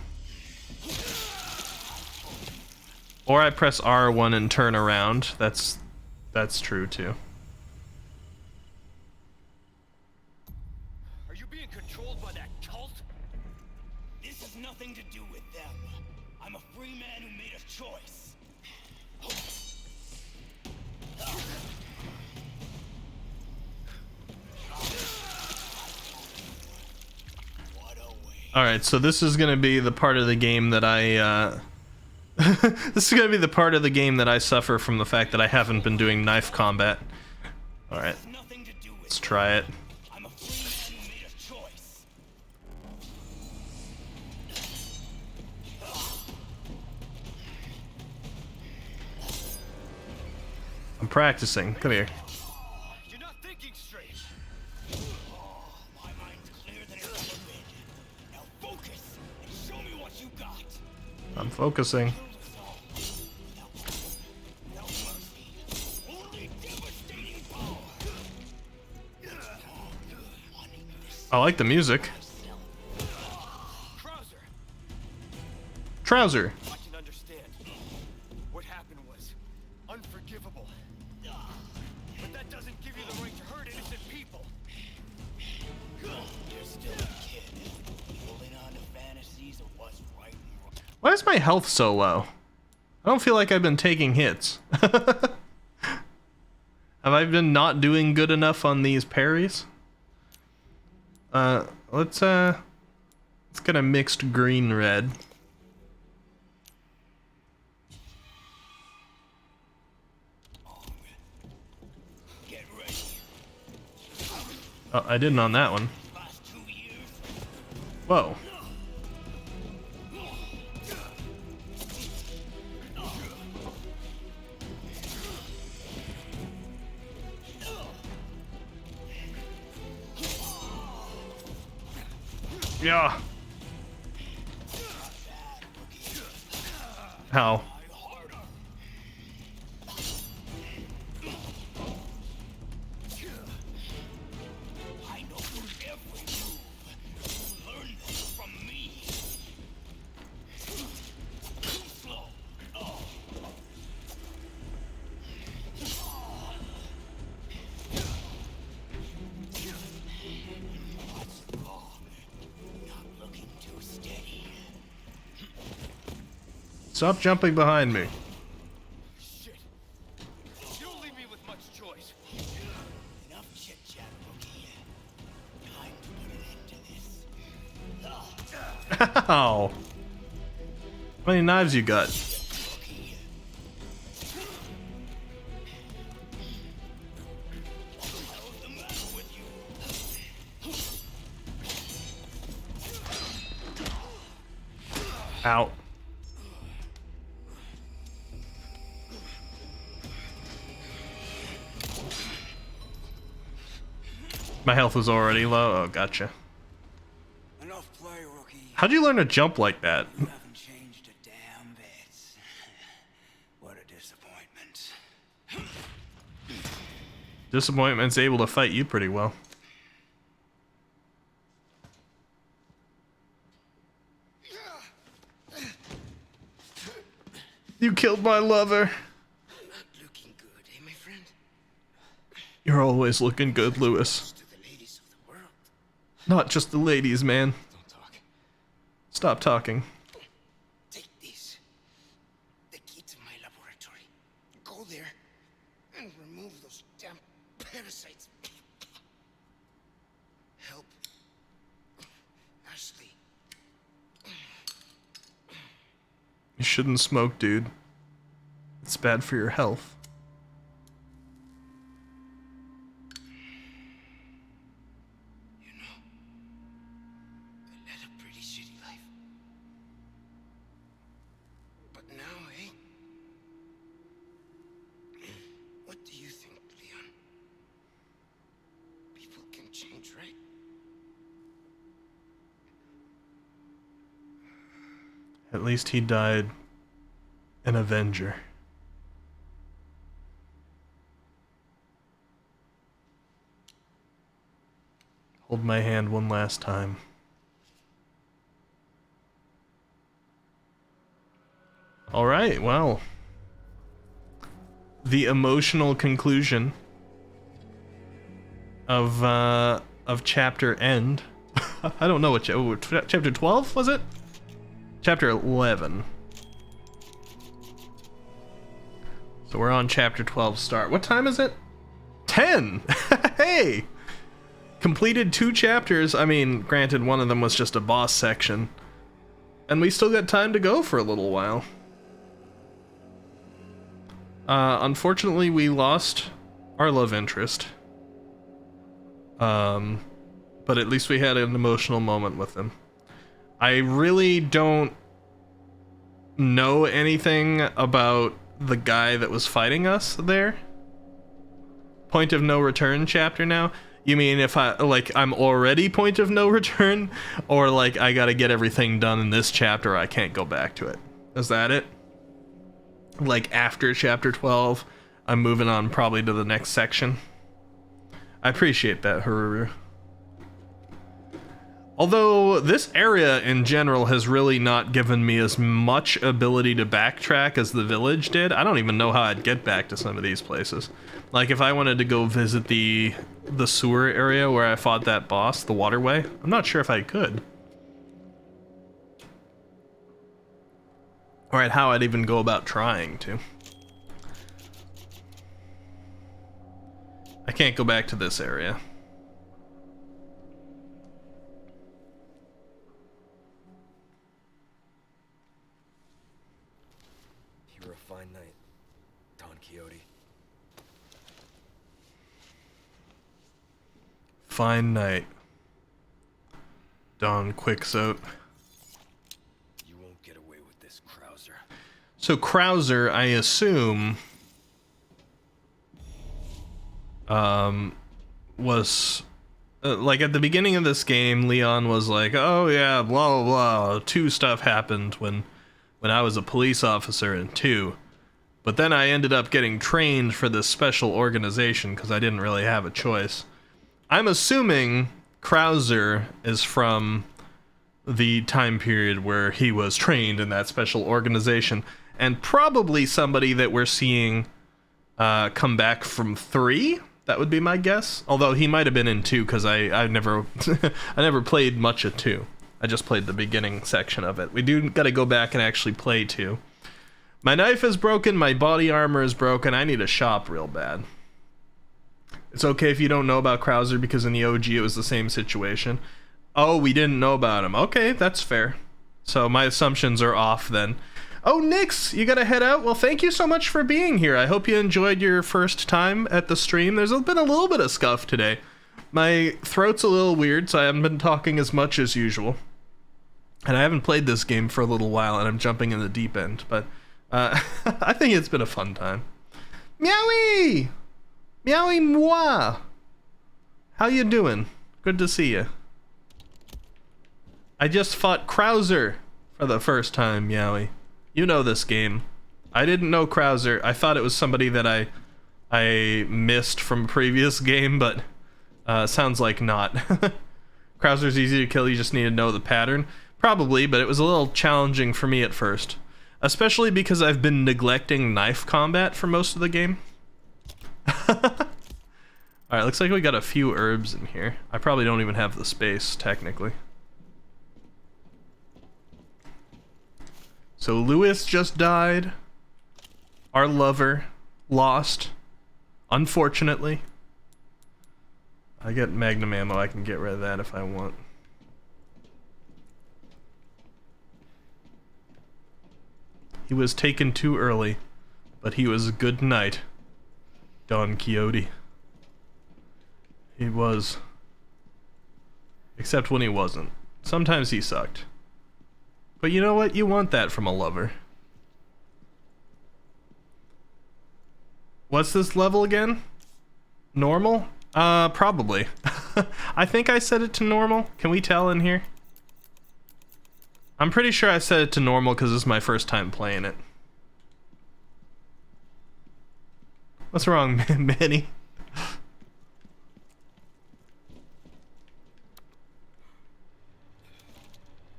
Or I press R1 and turn around. That's true too. Are you being controlled by that cult? This has nothing to do with them. I'm a free man who made a choice. What a way. Alright, so this is gonna be the part of the game that I this is gonna be the part of the game that I suffer from the fact that I haven't been doing knife combat. Alright, Nothing to do with let's try it. I'm a free man who made a choice. I'm practicing. Come here. You're not thinking straight. My mind's clearer than it's ever been. Now focus and show me what you got. I'm focusing. Without mercy. Only devastating power. I like the music. Krauser, Trouser. I can understand. What happened was unforgivable. But that doesn't give you the right to hurt innocent people. You're still a kid. Holding on to fantasies of what's right and wrong. Why is my health so low? I don't feel like I've been taking hits. Have I been not doing good enough on these parries? Let's get a mixed green-red. Get ready. Oh, I didn't on that one. Last 2 years. Whoa. Yeah. How? I know every move. Learn this from me. Stop jumping behind me. Shit. You don't leave me with much choice. Enough chit chat, rookie. Time to put an end to this. Ow. How many knives you got? Ow. My health was already low. Oh, gotcha. Enough play, rookie. How'd you learn to jump like that? You haven't changed a damn bit. What a disappointment. Disappointment's able to fight you pretty well. You killed my lover. I'm not looking good, eh, my friend? You're always looking good, Lewis. To the ladies of the world. Not just the ladies, man. Don't talk. Stop talking. Take this. The key to my laboratory. Go there and remove those damn parasites. Help Ashley. You shouldn't smoke, dude. It's bad for your health. You know, I led a pretty shitty life. But now, eh? What do you think, Leon? People can change, right? At least he died an Avenger. Hold my hand one last time. All right, well. The emotional conclusion of chapter end. I don't know what chapter 12 was it? Chapter 11. So we're on chapter 12 start. What time is it? 10! Hey! Completed 2 chapters. I mean, granted, one of them was just a boss section. And we still got time to go for a little while. Unfortunately, we lost our love interest. But at least we had an emotional moment with him. I really don't know anything about the guy that was fighting us there. Point of no return chapter now? You mean if I'm already point of no return? Or like I gotta get everything done in this chapter, I can't go back to it? Is that it? Like after chapter 12, I'm moving on probably to the next section? I appreciate that, Haruru. Although this area in general has really not given me as much ability to backtrack as the village did. I don't even know how I'd get back to some of these places. Like if I wanted to go visit the sewer area where I fought that boss, the waterway, I'm not sure if I could. Alright, how I'd even go about trying to. I can't go back to this area. You were a fine night, Don Quixote. Fine night, Don Quixote. You won't get away with this, Krauser. So Krauser, I assume, was like at the beginning of this game, Leon was like, "Oh yeah, blah blah blah. 2 stuff happened when I was a police officer in 2, but then I ended up getting trained for this special organization because I didn't really have a choice." I'm assuming Krauser is from the time period where he was trained in that special organization, and probably somebody that we're seeing come back from 3. That would be my guess. Although he might have been in 2 because I never I never played much of 2. I just played the beginning section of it. We do got to go back and actually play 2. My knife is broken, my body armor is broken, I need a shop real bad. It's okay if you don't know about Krauser because in the OG it was the same situation. Oh, we didn't know about him. Okay, that's fair. So my assumptions are off then. Oh, Nix, you gotta head out? Well, thank you so much for being here. I hope you enjoyed your first time at the stream. There's been a little bit of scuff today. My throat's a little weird, so I haven't been talking as much as usual. And I haven't played this game for a little while, and I'm jumping in the deep end, but I think it's been a fun time. Meowie! Meowie moi! How you doing? Good to see you. I just fought Krauser for the first time, Meowie. You know this game. I didn't know Krauser. I thought it was somebody that I missed from a previous game, but sounds like not. Krauser's easy to kill, you just need to know the pattern. Probably, but it was a little challenging for me at first. Especially because I've been neglecting knife combat for most of the game. Alright, looks like we got a few herbs in here. I probably don't even have the space, technically. So Lewis just died. Our lover lost. Unfortunately. I get magnum ammo, I can get rid of that if I want. He was taken too early, but he was a good knight. Don Quixote. He was. Except when he wasn't. Sometimes he sucked. But you know what? You want that from a lover. What's this level again? Normal? Probably. I think I set it to normal. Can we tell in here? I'm pretty sure I set it to normal because this is my first time playing it. What's wrong, Manny?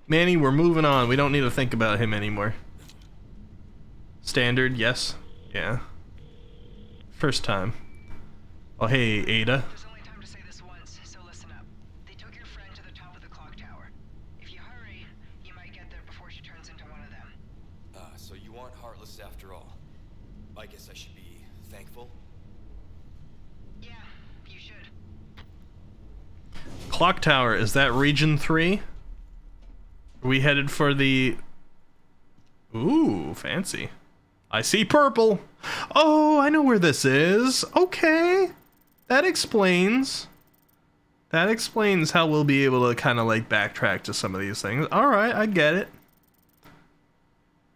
Manny, we're moving on. We don't need to think about him anymore. Standard, yes. Yeah. First time. Oh, hey, Ada. There's only time to say this once, so listen up. They took your friend to the top of the clock tower. If you hurry, you might get there before she turns into one of them. So you aren't heartless after all. I guess I should be thankful. Yeah, you should. Clock tower, is that region 3? Are we headed for the... Ooh, fancy. I see purple. Oh, I know where this is. Okay. That explains how we'll be able to kind of like backtrack to some of these things. All right, I get it.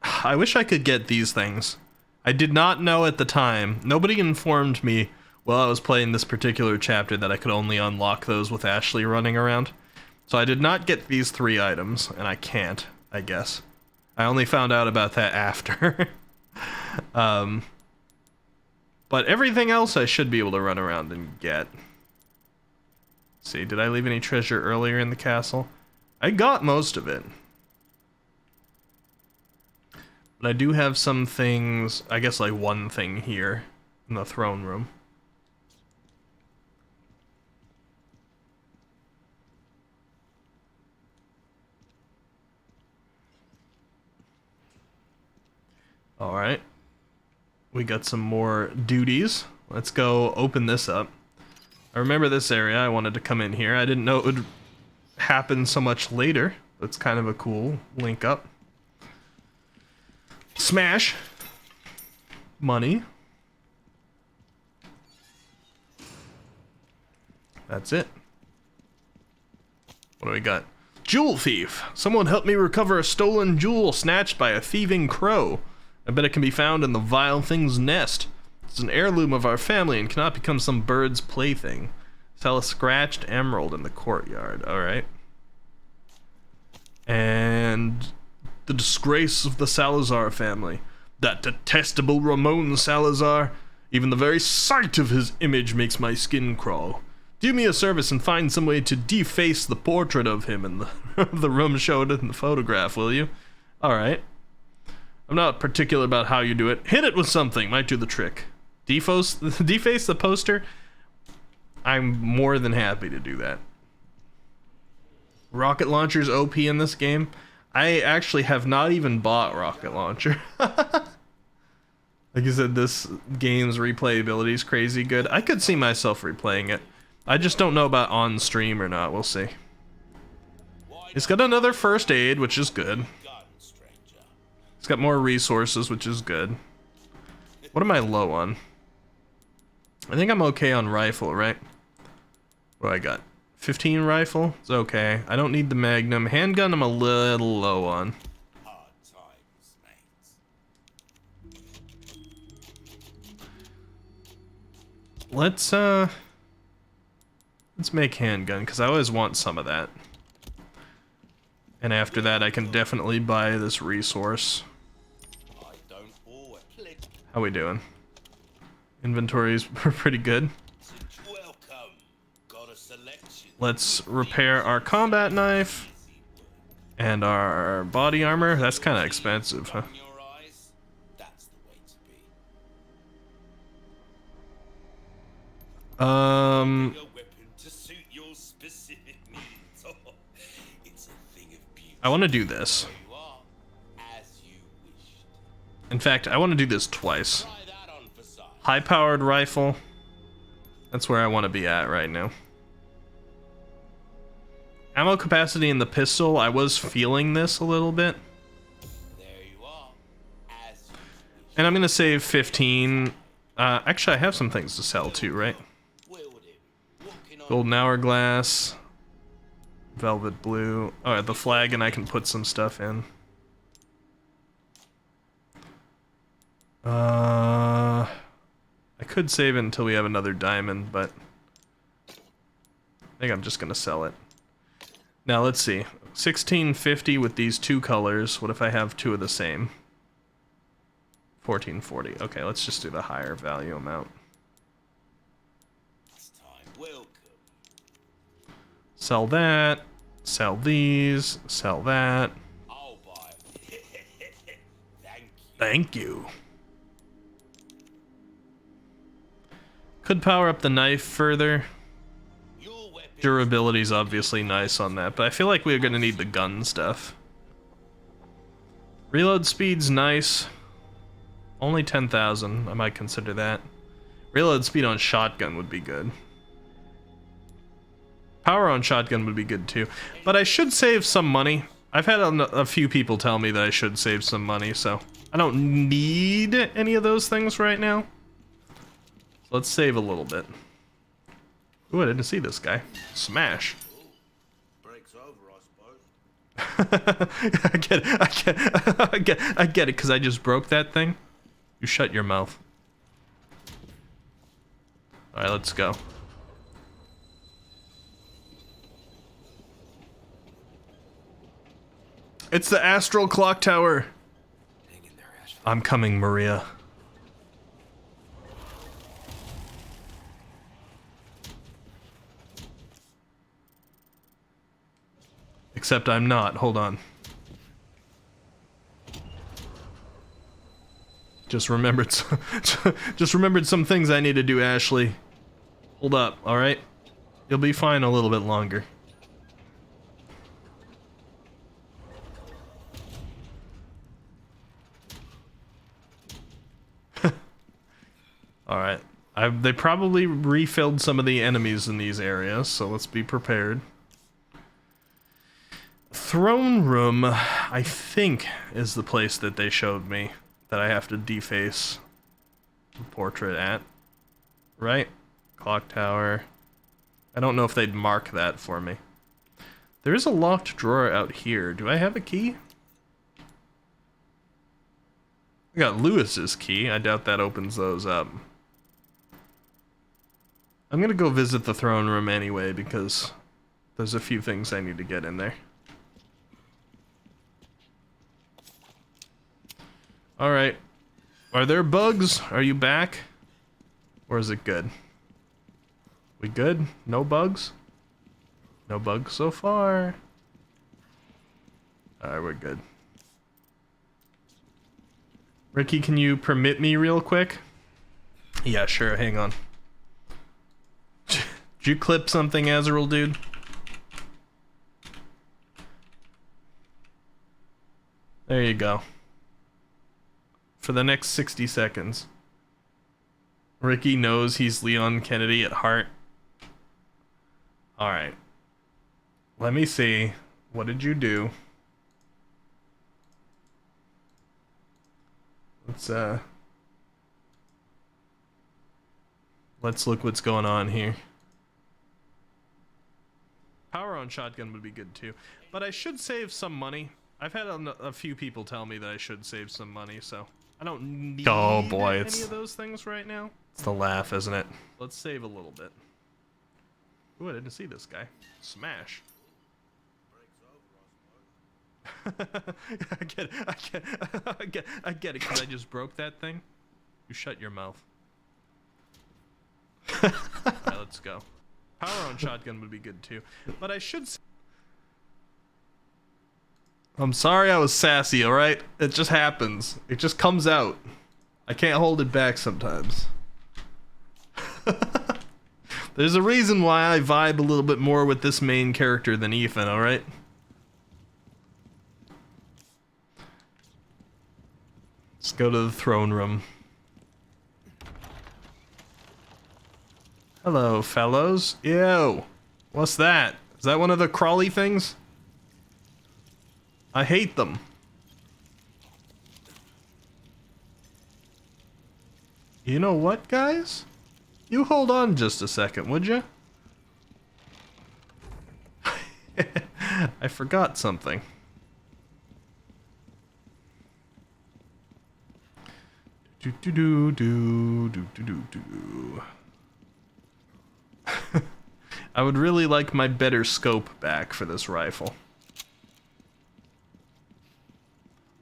I wish I could get these things. I did not know at the time. Nobody informed me while I was playing this particular chapter that I could only unlock those with Ashley running around. So I did not get these 3 items, and I can't, I guess. I only found out about that after. But everything else I should be able to run around and get. Let's see, did I leave any treasure earlier in the castle? I got most of it. But I do have some things, I guess like one thing here in the throne room. Alright. We got some more duties. Let's go open this up. I remember this area. I wanted to come in here. I didn't know it would happen so much later. It's kind of a cool link up. Smash. Money. That's it. What do we got? Jewel thief. Someone help me recover a stolen jewel snatched by a thieving crow. I bet it can be found in the vile thing's nest. It's an heirloom of our family and cannot become some bird's plaything. Sell a scratched emerald in the courtyard. Alright. And the disgrace of the Salazar family. That detestable Ramon Salazar. Even the very sight of his image makes my skin crawl. Do me a service and find some way to deface the portrait of him in the room showed in the photograph, will you? Alright. I'm not particular about how you do it. Hit it with something, might do the trick. Deface the poster? I'm more than happy to do that. Rocket launcher's OP in this game. I actually have not even bought rocket launcher. Like you said, this game's replayability is crazy good. I could see myself replaying it. I just don't know about on stream or not. We'll see. It's got another first aid, which is good. It's got more resources, which is good. What am I low on? I think I'm okay on rifle, right? What do I got? 15 rifle? It's okay. I don't need the magnum. Handgun I'm a little low on. Let's make handgun, because I always want some of that. And after that, I can definitely buy this resource. How we doing? Inventories are pretty good. Let's repair our combat knife and our body armor. That's kind of expensive, huh? I want to do this. In fact, I want to do this twice. High-powered rifle. That's where I want to be at right now. Ammo capacity in the pistol, I was feeling this a little bit. And I'm going to save 15. Actually, I have some things to sell too, right? Golden hourglass. Velvet blue. Alright, the flag, and I can put some stuff in. I could save it until we have another diamond, but I think I'm just gonna sell it. Now let's see. 1650 with these two colors. What if I have two of the same? 1440. Okay, let's just do the higher value amount. Sell that. Sell these. Sell that. Thank you. Could power up the knife further. Durability's obviously nice on that, but I feel like we're gonna need the gun stuff. Reload speed's nice. Only 10,000. I might consider that. Reload speed on shotgun would be good. Power on shotgun would be good too. But I should save some money. I've had a few people tell me that I should save some money, so I don't need any of those things right now. So let's save a little bit. Ooh, I didn't see this guy. Smash. Breaks over, I suppose. I get it, because I just broke that thing. You shut your mouth. Alright, let's go. It's the Astral Clock Tower. I'm coming, Maria. Except I'm not. Hold on. Just remembered some things I need to do, Ashley. Hold up, alright? You'll be fine a little bit longer. Alright. They probably refilled some of the enemies in these areas, so let's be prepared. Throne room, I think, is the place that they showed me that I have to deface the portrait at. Right? Clock tower. I don't know if they'd mark that for me. There is a locked drawer out here. Do I have a key? I got Lewis's key. I doubt that opens those up. I'm gonna go visit the throne room anyway because there's a few things I need to get in there. Alright. Are there bugs? Are you back? Or is it good? We good? No bugs? No bugs so far. Alright, we're good. Ricky, can you permit me real quick? Yeah, sure, hang on. Did you clip something, Azrael, dude? There you go. for the next 60 seconds. Ricky knows he's Leon Kennedy at heart. Alright. Let me see. What did you do? Let's look what's going on here. Power on shotgun would be good too. But I should save some money. I've had a few people tell me that I should save some money, so I don't need any of those things right now. It's the laugh, isn't it? Let's save a little bit. Ooh, I didn't see this guy. Smash. I get it, because I just broke that thing. You shut your mouth. Alright, let's go. Power on shotgun would be good too. But I should... I'm sorry I was sassy, alright? It just happens. It just comes out. I can't hold it back sometimes. There's a reason why I vibe a little bit more with this main character than Ethan, alright? Let's go to the throne room. Hello, fellows. Ew. What's that? Is that one of the crawly things? I hate them. You know what, guys? You hold on just a second, would you? I forgot something. Do do do do do do do do. I would really like my better scope back for this rifle.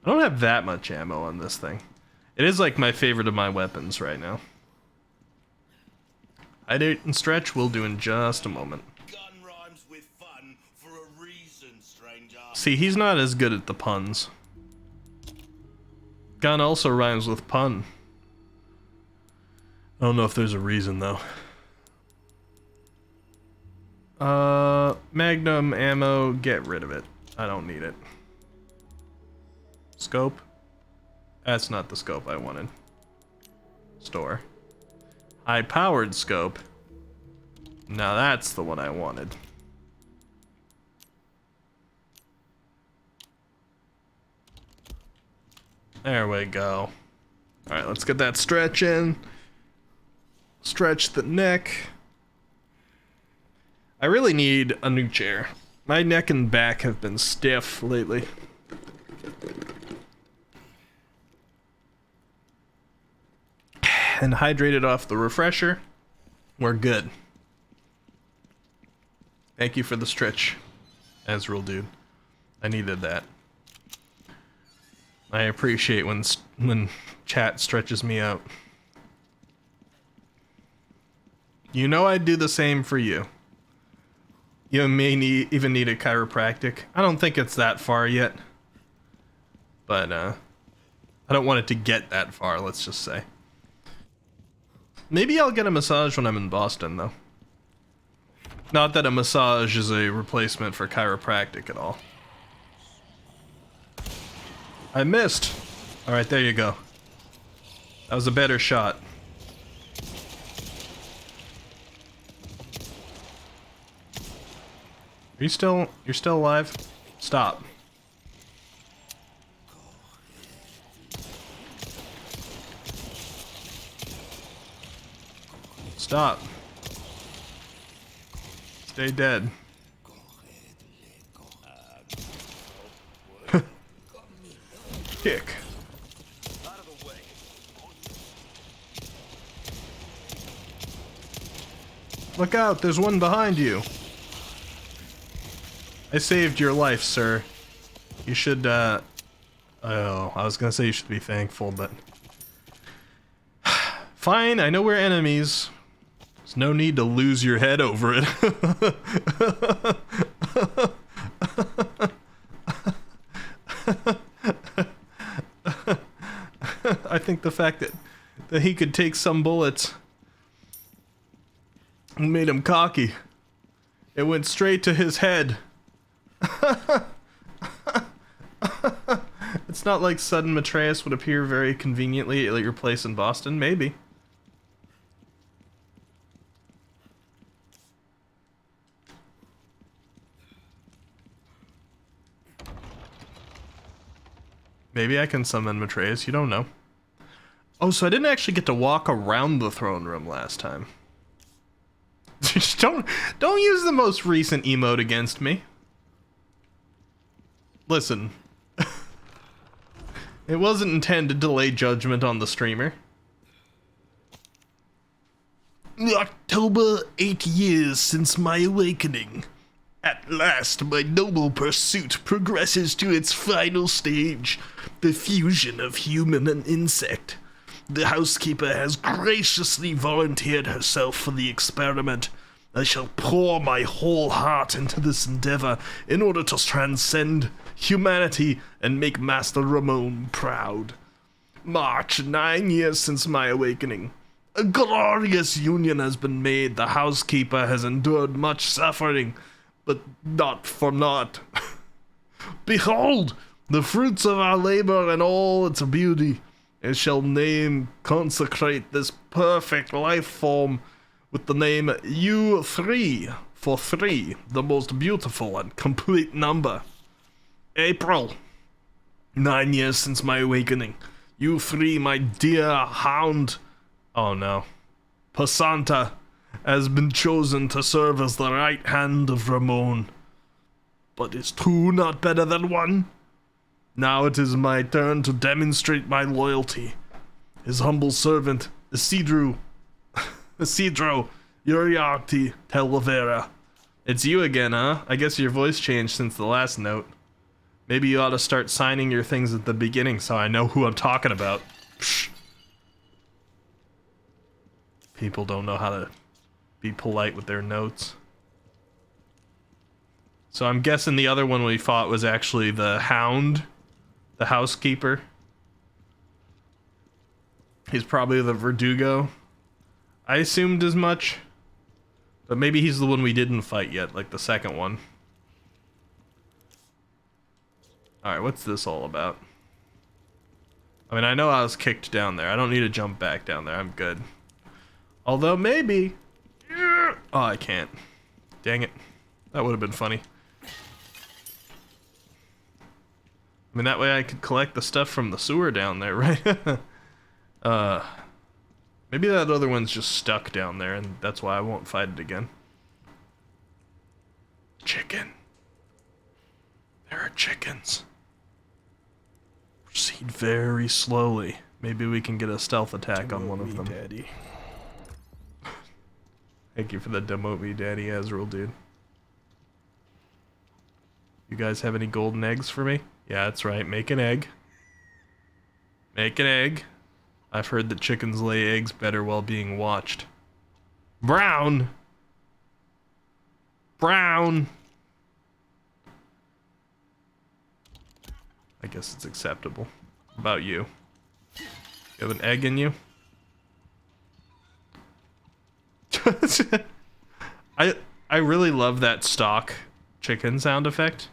I don't have that much ammo on this thing. It is like my favorite of my weapons right now. Hydrate and stretch we'll do in just a moment. Gun rhymes with fun for a reason, stranger. See, he's not as good at the puns. Gun also rhymes with pun. I don't know if there's a reason though. Magnum ammo, get rid of it. I don't need it. Scope? That's not the scope I wanted. Store. High-powered scope. Now that's the one I wanted. There we go. Alright, let's get that stretch in. Stretch the neck. I really need a new chair. My neck and back have been stiff lately. And hydrated off the refresher. We're good. Thank you for the stretch, Ezreal dude. I needed that. I appreciate when chat stretches me out. You know I'd do the same for you. You may even need a chiropractic. I don't think it's that far yet. But, I don't want it to get that far, let's just say. Maybe I'll get a massage when I'm in Boston, though. Not that a massage is a replacement for chiropractic at all. I missed! Alright, there you go. That was a better shot. You're still alive? Stop. Stop. Stay dead. Kick. Look out, there's one behind you. I saved your life, sir. You should, oh, I was gonna say you should be thankful, but... Fine, I know we're enemies. There's no need to lose your head over it. I think the fact that he could take some bullets made him cocky. It went straight to his head. It's not like sudden Matreus would appear very conveniently at your place in Boston. Maybe. Maybe I can summon Matreus, you don't know. Oh, so I didn't actually get to walk around the throne room last time. Just don't use the most recent emote against me. Listen. It wasn't intended to lay judgment on the streamer. October, 8 years since my awakening. At last, my noble pursuit progresses to its final stage, the fusion of human and insect. The housekeeper has graciously volunteered herself for the experiment. I shall pour my whole heart into this endeavor in order to transcend humanity and make Master Ramon proud. March, 9 years since my awakening. A glorious union has been made. The housekeeper has endured much suffering, but not for naught. Behold, the fruits of our labor and all its beauty. It shall consecrate this perfect life form with the name U3 for 3, the most beautiful and complete number. April, 9 years since my awakening. U3, my dear hound. Oh no. Passanta has been chosen to serve as the right hand of Ramon. But is 2 not better than 1? Now it is my turn to demonstrate my loyalty. His humble servant, Isidro Uriarte Talavera. It's you again, huh? I guess your voice changed since the last note. Maybe you ought to start signing your things at the beginning so I know who I'm talking about. Psh. People don't know how to be polite with their notes. So I'm guessing the other one we fought was actually the Hound, the housekeeper. He's probably the Verdugo. I assumed as much. But maybe he's the one we didn't fight yet, like the second one. Alright, what's this all about? I mean, I know I was kicked down there. I don't need to jump back down there. I'm good. Although, maybe... Oh, I can't. Dang it. That would have been funny. I mean, that way I could collect the stuff from the sewer down there, right? Maybe that other one's just stuck down there, and that's why I won't fight it again. Chicken. There are chickens. Proceed very slowly. Maybe we can get a stealth attack on one of them. Daddy. Thank you for the demote me, Daddy Azrael, dude. You guys have any golden eggs for me? Yeah, that's right. Make an egg. Make an egg. I've heard that chickens lay eggs better while being watched. Brown! Brown! I guess it's acceptable. What about you? You have an egg in you? I really love that stock chicken sound effect.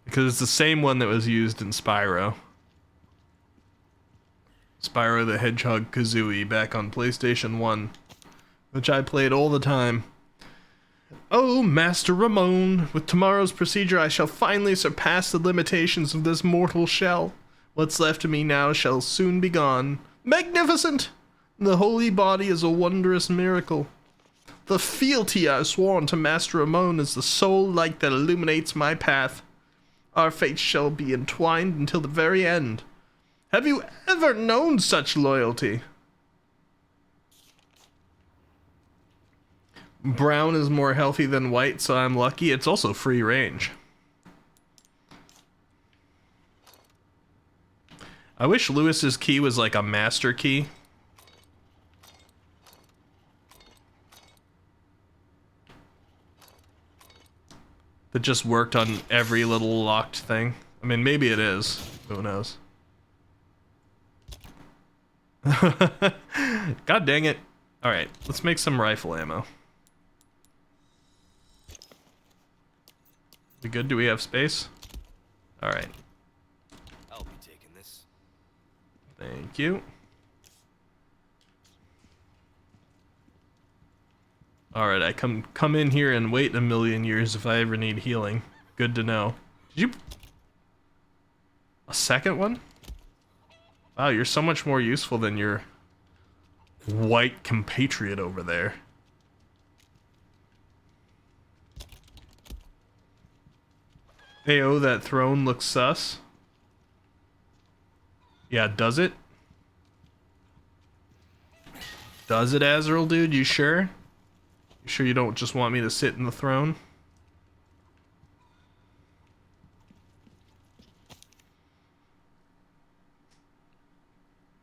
Because it's the same one that was used in Spyro. Spyro the Hedgehog Kazooie back on PlayStation 1. Which I played all the time. Oh, Master Ramon, with tomorrow's procedure I shall finally surpass the limitations of this mortal shell. What's left of me now shall soon be gone. Magnificent! The holy body is a wondrous miracle. The fealty I've sworn to Master Ramon is the sole light that illuminates my path. Our fates shall be entwined until the very end. Have you ever known such loyalty? Brown is more healthy than white, so I'm lucky. It's also free range. I wish Lewis's key was like a master key. That just worked on every little locked thing. I mean, maybe it is. Who knows? God dang it. Alright, let's make some rifle ammo. We good? Do we have space? Alright. I'll be taking Thank you. Alright, I come in here and wait a million years if I ever need healing. Good to know. Did you... A second one? Wow, you're so much more useful than your white compatriot over there. Ayo, that throne looks sus. Yeah, does it? Does it, Azrael, dude? You sure? You sure you don't just want me to sit in the throne?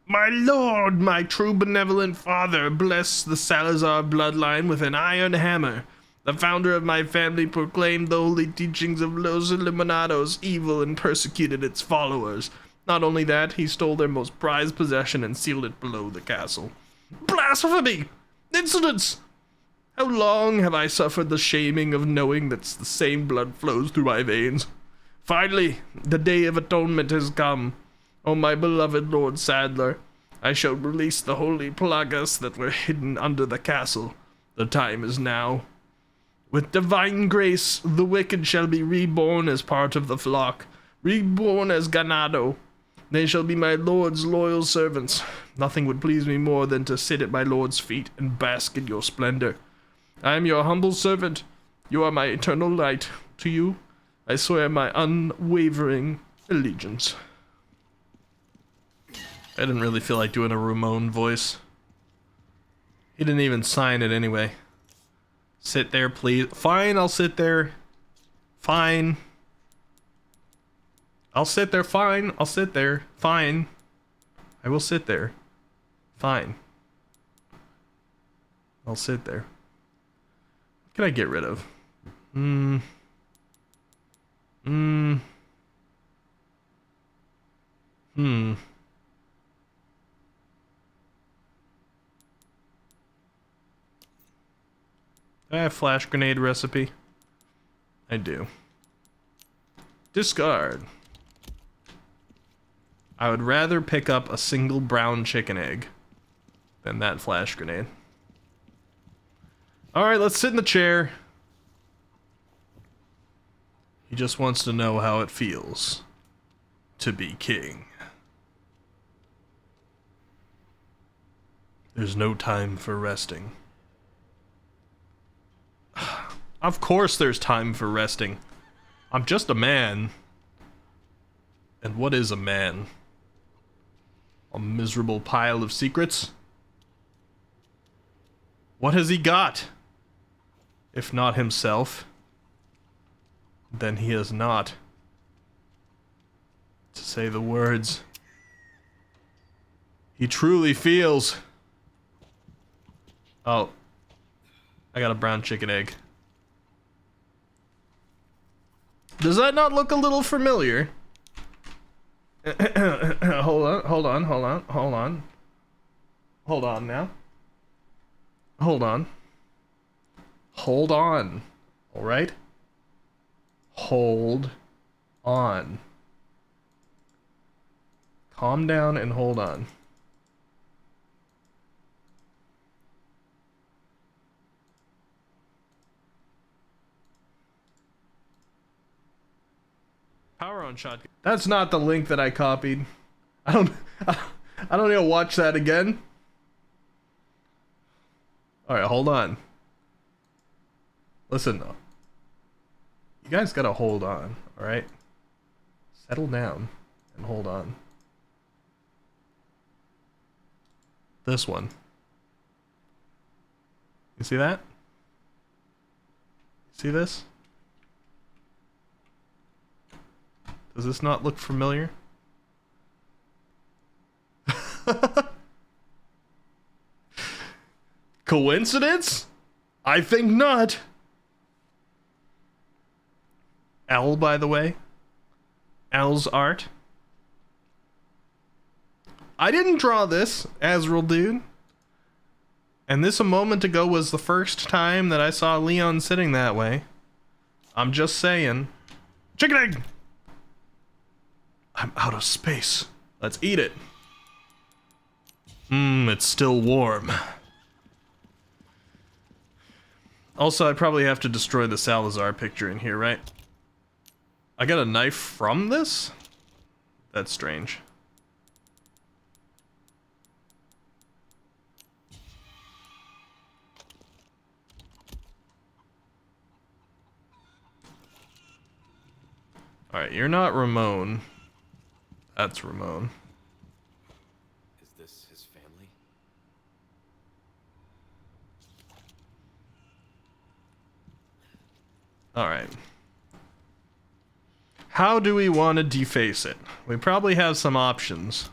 My lord, my true benevolent father, bless the Salazar bloodline with an iron hammer. The founder of my family proclaimed the holy teachings of Los Illuminados evil and persecuted its followers. Not only that, he stole their most prized possession and sealed it below the castle. Blasphemy! Insolence! How long have I suffered the shaming of knowing that the same blood flows through my veins? Finally, the day of atonement has come. O my beloved Lord Sadler, I shall release the holy plagas that were hidden under the castle. The time is now. With divine grace, the wicked shall be reborn as part of the flock, reborn as ganado. They shall be my lord's loyal servants. Nothing would please me more than to sit at my lord's feet and bask in your splendor. I am your humble servant. You are my eternal light. To you, I swear my unwavering allegiance. I didn't really feel like doing a Ramon voice. He didn't even sign it anyway. Sit there, please. Fine, I'll sit there. Fine. I'll sit there, fine. I'll sit there. Fine. I will sit there. Fine. I'll sit there. What can I get rid of? Do I have flash grenade recipe? I do. Discard. I would rather pick up a single brown chicken egg than that flash grenade. Alright, let's sit in the chair. He just wants to know how it feels to be king. There's no time for resting. Of course there's time for resting. I'm just a man. And what is a man? A miserable pile of secrets? What has he got? If not himself, then he has not. To say the words he truly feels. Oh, I got a brown chicken egg. Does that not look a little familiar? Hold on now. Hold on. Alright? Hold on. Calm down and hold on. Power on shotgun. That's not the link that I copied. I don't need to watch that again. Alright, hold on. Listen though. You guys gotta hold on, alright? Settle down and hold on. This one. You see that? See this? Does this not look familiar? Coincidence? I think not. L, by the way. L's art. I didn't draw this, Azrael dude. And this a moment ago was the first time that I saw Leon sitting that way. I'm just saying. Chicken egg! I'm out of space. Let's eat it. It's still warm. Also, I probably have to destroy the Salazar picture in here, right? I got a knife from this? That's strange. Alright, you're not Ramon. That's Ramon. Is this his family? Alright. How do we want to deface it? We probably have some options.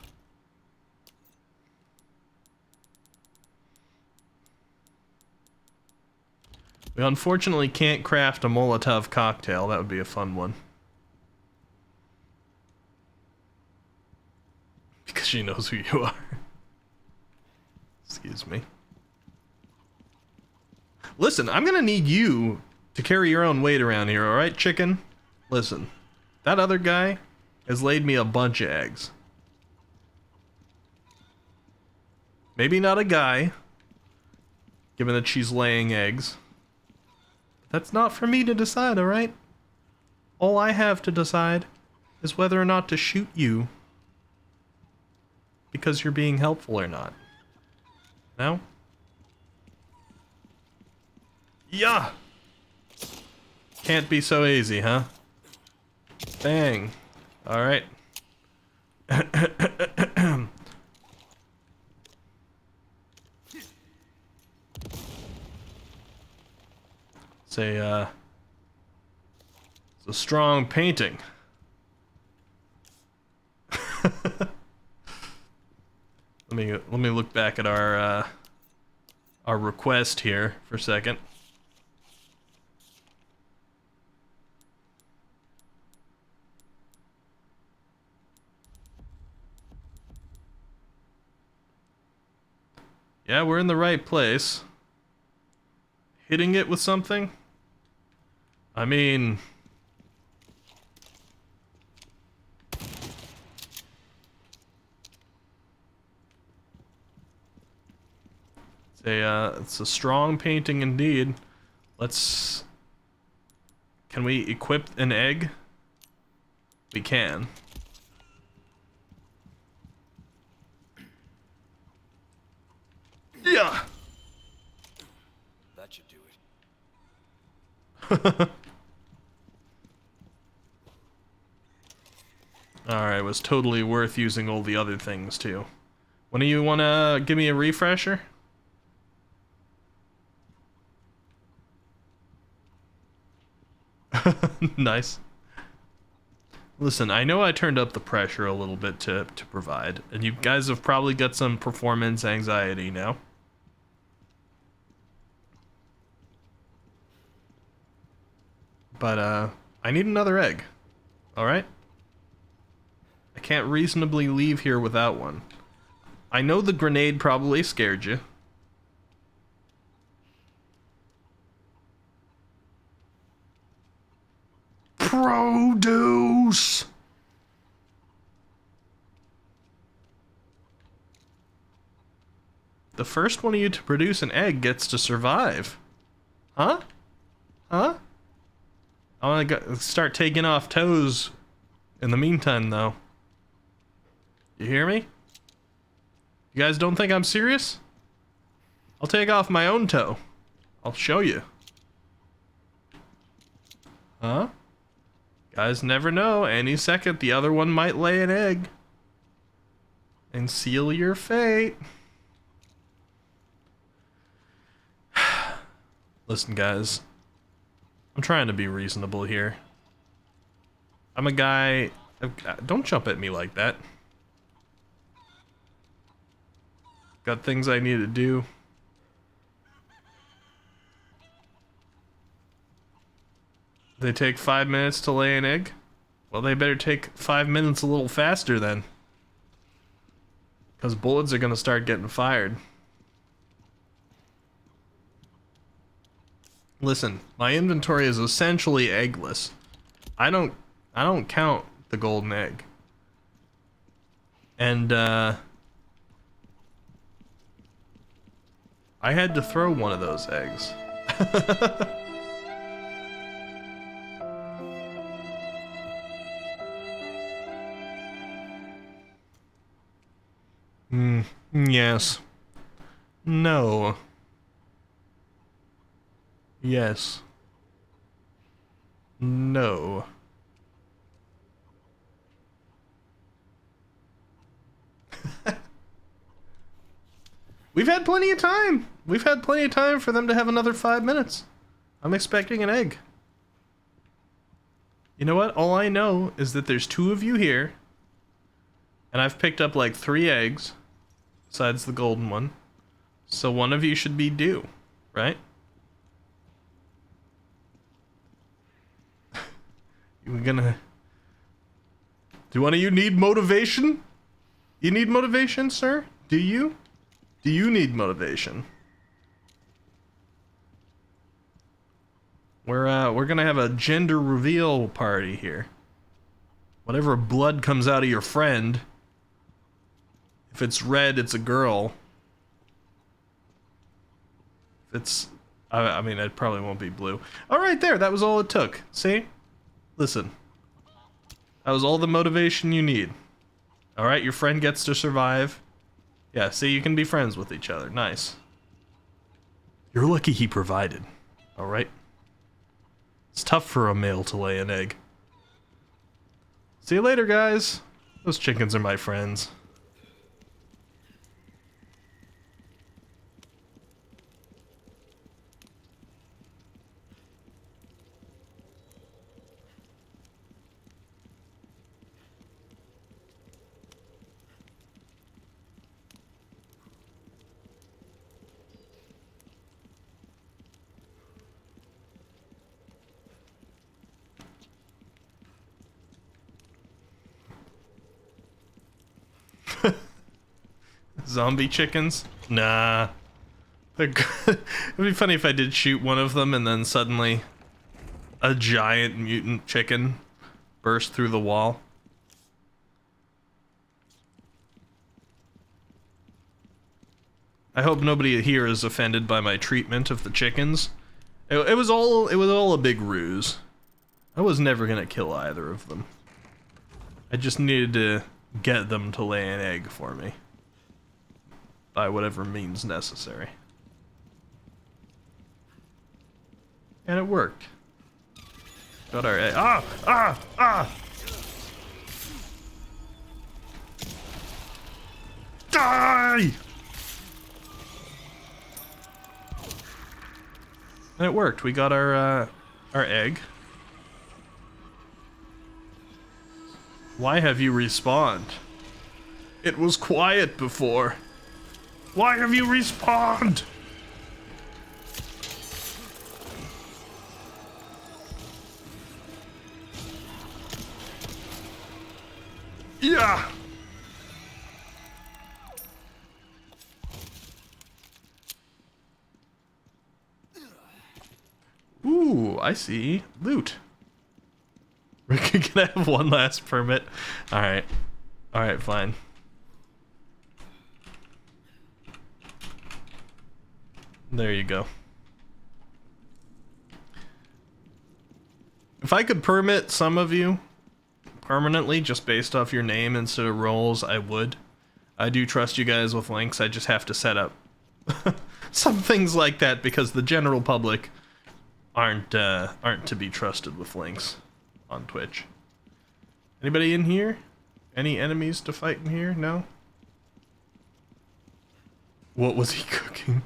We unfortunately can't craft a Molotov cocktail. That would be a fun one. Because she knows who you are. Excuse me. Listen, I'm gonna need you to carry your own weight around here, alright, chicken? Listen, that other guy has laid me a bunch of eggs. Maybe not a guy, given that she's laying eggs. That's not for me to decide, alright? All I have to decide is whether or not to shoot you because you're being helpful or not. No? Yeah! Can't be so easy, huh? Bang. Alright. It's a strong painting. Let me look back at our request here for a second. Yeah, we're in the right place. Hitting it with something? I mean... It's a strong painting indeed. Let's... Can we equip an egg? We can. Yeah! That should do it. Alright, was totally worth using all the other things too. When do you wanna give me a refresher? Nice. Listen, I know I turned up the pressure a little bit to provide, and you guys have probably got some performance anxiety now. But, I need another egg. Alright? I can't reasonably leave here without one. I know the grenade probably scared you. Produce! The first one of you to produce an egg gets to survive. Huh? Huh? I want to start taking off toes in the meantime, though. You hear me? You guys don't think I'm serious? I'll take off my own toe. I'll show you. Huh? Guys never know. Any second, the other one might lay an egg. And seal your fate. Listen, guys. I'm trying to be reasonable here. I'm a guy... Don't jump at me like that. Got things I need to do. They take 5 minutes to lay an egg? Well, they better take 5 minutes a little faster then. Because bullets are gonna start getting fired. Listen, my inventory is essentially eggless. I don't count the golden egg. And I had to throw one of those eggs. Yes. No. Yes. No. We've had plenty of time. We've had plenty of time for them to have another 5 minutes. I'm expecting an egg. You know what? All I know is that there's 2 of you here. And I've picked up like 3 eggs. Besides the golden one. So one of you should be due. Right? We're gonna... Do one of you need motivation? You need motivation, sir? Do you? Do you need motivation? We're gonna have a gender reveal party here. Whatever blood comes out of your friend, if it's red, it's a girl. If it's, I mean, it probably won't be blue. All right, there. That was all it took. See? Listen. That was all the motivation you need. All right, your friend gets to survive. Yeah, see, you can be friends with each other. Nice. You're lucky he provided. All right? It's tough for a male to lay an egg. See you later, guys. Those chickens are my friends. Zombie chickens? Nah. They're good. It'd be funny if I did shoot one of them and then suddenly a giant mutant chicken burst through the wall. I hope nobody here is offended by my treatment of the chickens. It was all a big ruse. I was never gonna kill either of them. I just needed to get them to lay an egg for me. By whatever means necessary. And it worked. Got our egg. Ah! Ah! Ah! Die! And it worked. We got our egg. Why have you respawned? It was quiet before. Why have you respawned? Yeah. Ooh, I see. Loot. Can I have one last permit? Alright. Alright, fine. There you go. If I could permit some of you permanently just based off your name instead of roles, I would. I do trust you guys with links. I just have to set up some things like that because the general public aren't to be trusted with links on Twitch. Anybody in here? Any enemies to fight in here? No? What was he cooking?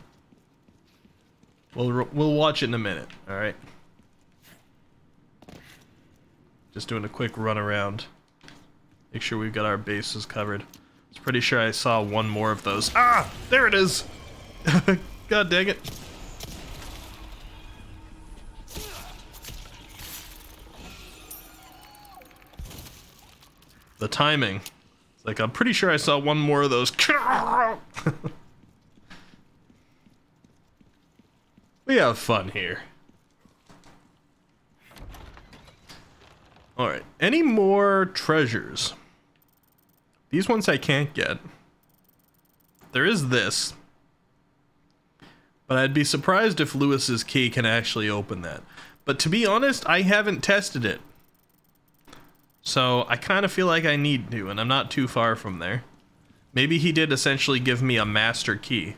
We'll watch it in a minute, alright? Just doing a quick run around. Make sure we've got our bases covered. I was pretty sure I saw one more of those. Ah! There it is! God dang it. The timing. It's like, I'm pretty sure I saw one more of those. We have fun here. Alright, any more treasures? These ones I can't get. There is this. But I'd be surprised if Lewis's key can actually open that. But to be honest, I haven't tested it. So I kind of feel like I need to, and I'm not too far from there. Maybe he did essentially give me a master key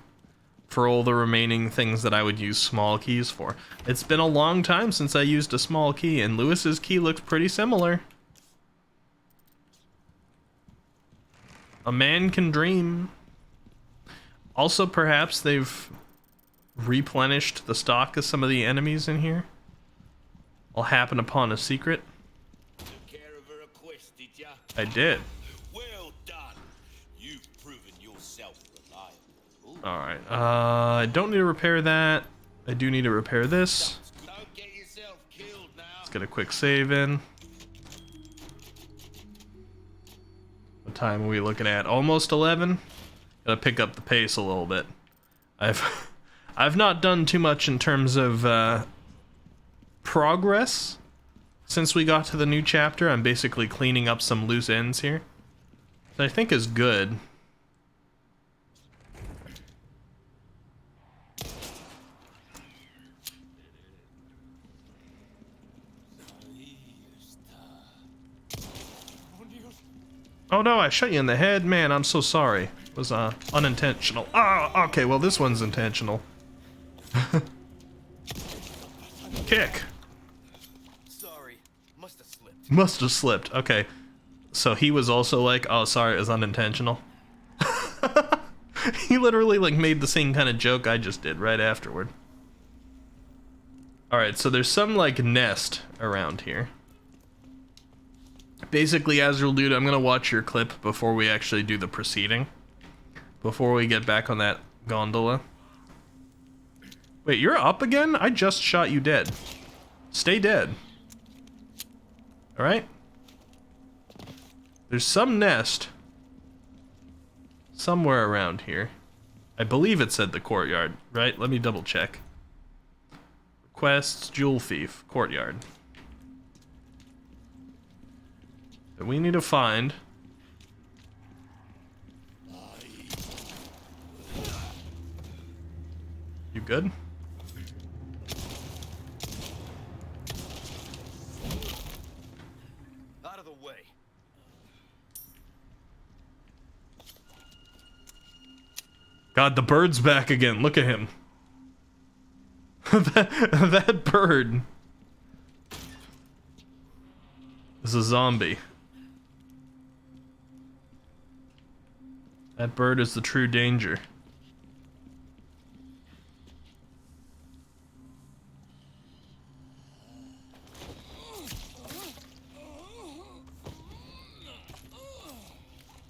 for all the remaining things that I would use small keys for. It's been a long time since I used a small key, and Lewis's key looks pretty similar. A man can dream. Also, perhaps they've replenished the stock of some of the enemies in here. I'll happen upon a secret. Took care of her request, did ya? I did. Well done. You've proven yourself reliable. Alright, I don't need to repair that. I do need to repair this. Don't get yourself killed now. Let's get a quick save in. What time are we looking at? Almost 11? Gotta pick up the pace a little bit. I've not done too much in terms of progress since we got to the new chapter. I'm basically cleaning up some loose ends here, that I think is good. Oh no, I shot you in the head? Man, I'm so sorry. It was unintentional. Oh, okay, well this one's intentional. Kick. Sorry, must have slipped. Must have slipped. Okay. So he was also like, oh sorry, it was unintentional. He literally like made the same kind of joke I just did right afterward. Alright, so there's some like nest around here. Basically, Azrael dude, I'm gonna watch your clip before we actually do the proceeding. Before we get back on that gondola. Wait, you're up again? I just shot you dead. Stay dead. Alright? There's some nest somewhere around here. I believe it said the courtyard, right? Let me double check. Requests, jewel thief, courtyard. That we need to find. You good? Out of the way. God, the bird's back again. Look at him. that bird is a zombie. That bird is the true danger.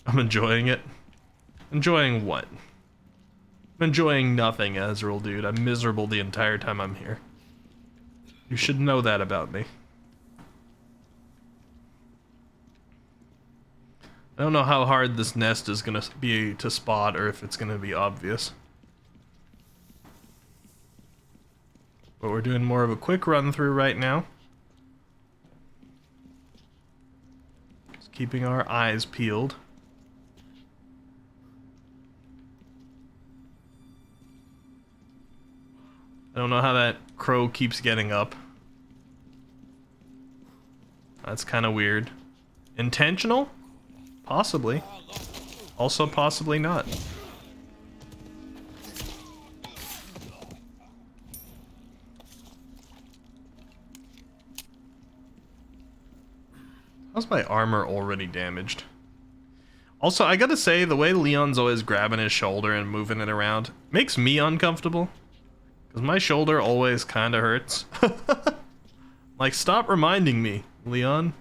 I'm enjoying it. Enjoying what? I'm enjoying nothing, Azrael, dude. I'm miserable the entire time I'm here. You should know that about me. I don't know how hard this nest is gonna be to spot or if it's gonna be obvious. But we're doing more of a quick run through right now. Just keeping our eyes peeled. I don't know how that crow keeps getting up. That's kind of weird. Intentional? Possibly. Also possibly not. How's my armor already damaged? Also, I gotta say, the way Leon's always grabbing his shoulder and moving it around makes me uncomfortable. Because my shoulder always kind of hurts. Like, stop reminding me, Leon.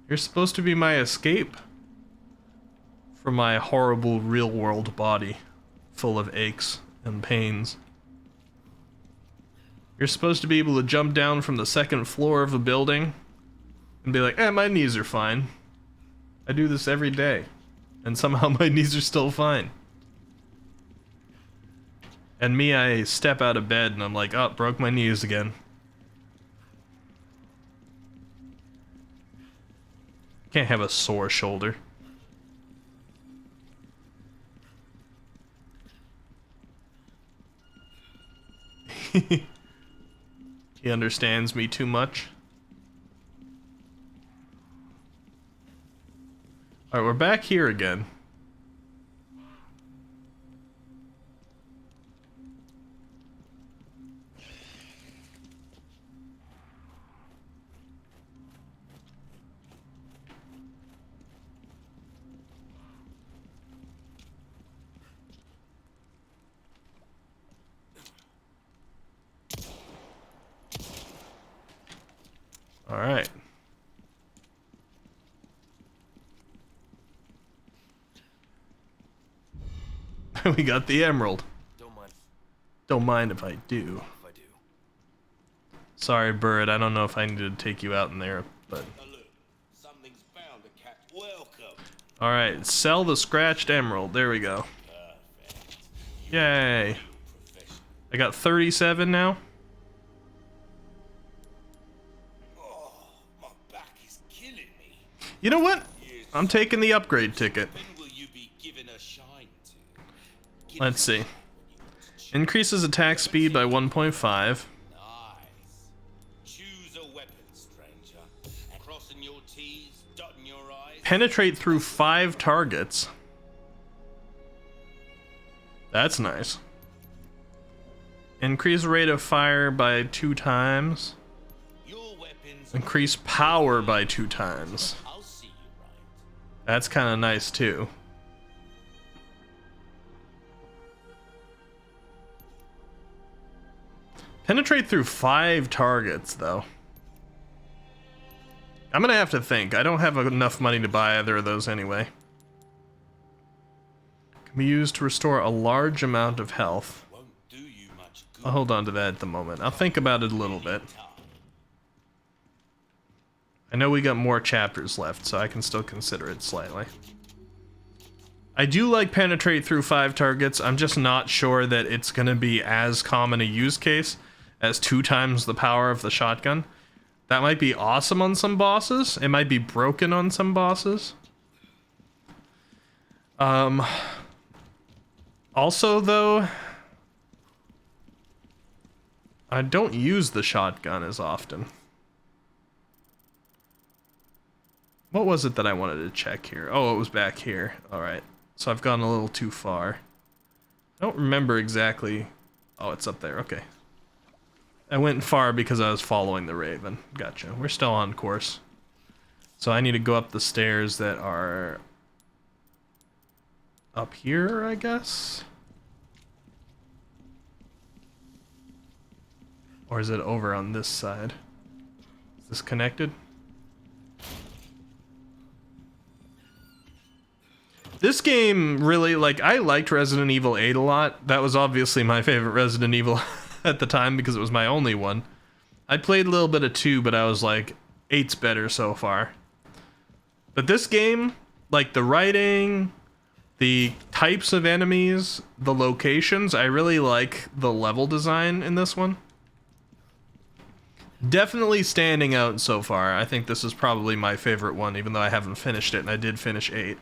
You're supposed to be my escape from my horrible real-world body full of aches and pains. You're supposed to be able to jump down from the second floor of a building and be like, my knees are fine. I do this every day. And somehow my knees are still fine. And me, I step out of bed and I'm like, oh, broke my knees again. Can't have a sore shoulder. He understands me too much. Alright, we're back here again. Alright. We got the emerald. Don't mind if I do. Sorry, bird. I don't know if I need to take you out in there, but. Something's bound to catch. Welcome. Alright, sell the scratched emerald. There we go. Yay. I got 37 now. Oh, my back is killing me. You know what? I'm taking the upgrade ticket. When will you be given a shine to? Let's see. Increases attack speed by 1.5. Nice. Choose a weapon, stranger. Crossing your T's, dotting your I's. Penetrate through 5 targets. That's nice. Increase rate of fire by 2 times. Your weapons. Increase power by 2 times. I'll see you right. That's kind of nice too. Penetrate through 5 targets, though. I'm gonna have to think. I don't have enough money to buy either of those anyway. Can be used to restore a large amount of health. Won't do you much good. I'll hold on to that at the moment. I'll think about it a little bit. I know we got more chapters left, so I can still consider it slightly. I do like penetrate through 5 targets. I'm just not sure that it's gonna be as common a use case as 2 times the power of the shotgun. That might be awesome on some bosses. It might be broken on some bosses. Also, though, I don't use the shotgun as often. What was it that I wanted to check here? Oh, it was back here. Alright. So I've gone a little too far. I don't remember exactly. Oh, it's up there. Okay. I went far because I was following the raven. Gotcha. We're still on course. So I need to go up the stairs that are up here, I guess? Or is it over on this side? Is this connected? This game really, like, I liked Resident Evil 8 a lot. That was obviously my favorite Resident Evil at the time because it was my only one. I played a little bit of 2, but I was like, 8's better so far. But this game, like the writing, the types of enemies, the locations, I really like the level design in this one. Definitely standing out so far. I think this is probably my favorite one, even though I haven't finished it, and I did finish 8.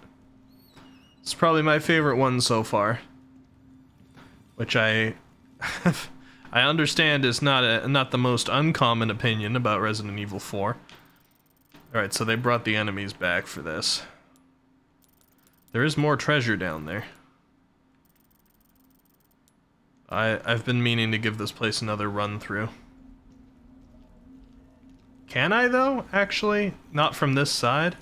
It's probably my favorite one so far, which I understand is not the most uncommon opinion about Resident Evil 4. All right, so they brought the enemies back for this. There is more treasure down there. I've been meaning to give this place another run through. Can I though? Actually, not from this side.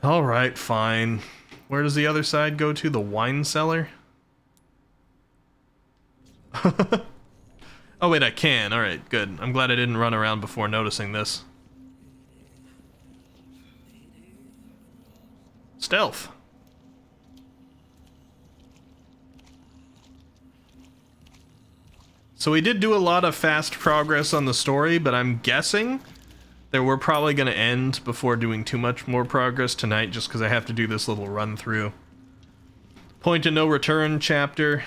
Alright, fine. Where does the other side go to? The wine cellar? Oh wait, I can. Alright, good. I'm glad I didn't run around before noticing this. Stealth. So we did do a lot of fast progress on the story, but I'm guessing that we're probably going to end before doing too much more progress tonight just because I have to do this little run through. Point of no return chapter.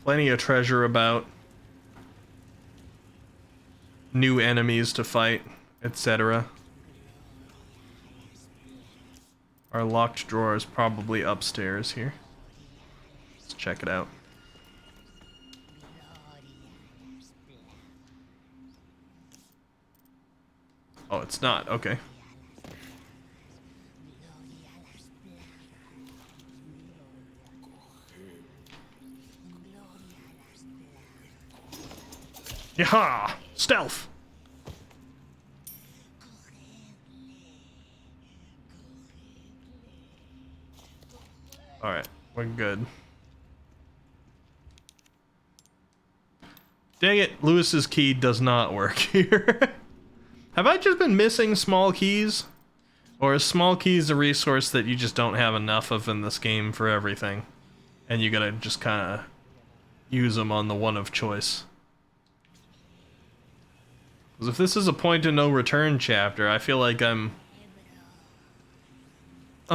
Plenty of treasure about. New enemies to fight, etc. Our locked drawer is probably upstairs here. Let's check it out. Oh, it's not. Okay. Yaha! Stealth! Alright, we're good. Dang it, Lewis's key does not work here. Have I just been missing small keys? Or is small keys a resource that you just don't have enough of in this game for everything? And you gotta just kinda use them on the one of choice? Because if this is a point of no return chapter, I feel like I'm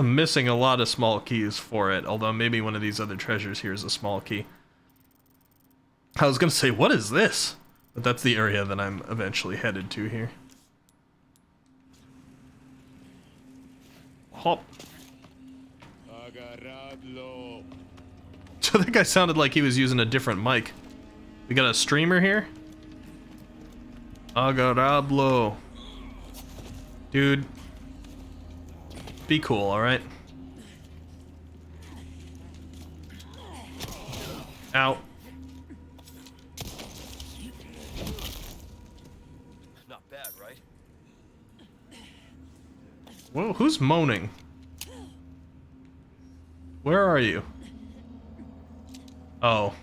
missing a lot of small keys for it, although maybe one of these other treasures here is a small key. I was gonna say, what is this? But that's the area that I'm eventually headed to here. Hop. So that guy sounded like he was using a different mic. We got a streamer here? Agarablo. Dude. Be cool, alright? Ow. Not bad, right? Whoa, who's moaning? Where are you? Oh.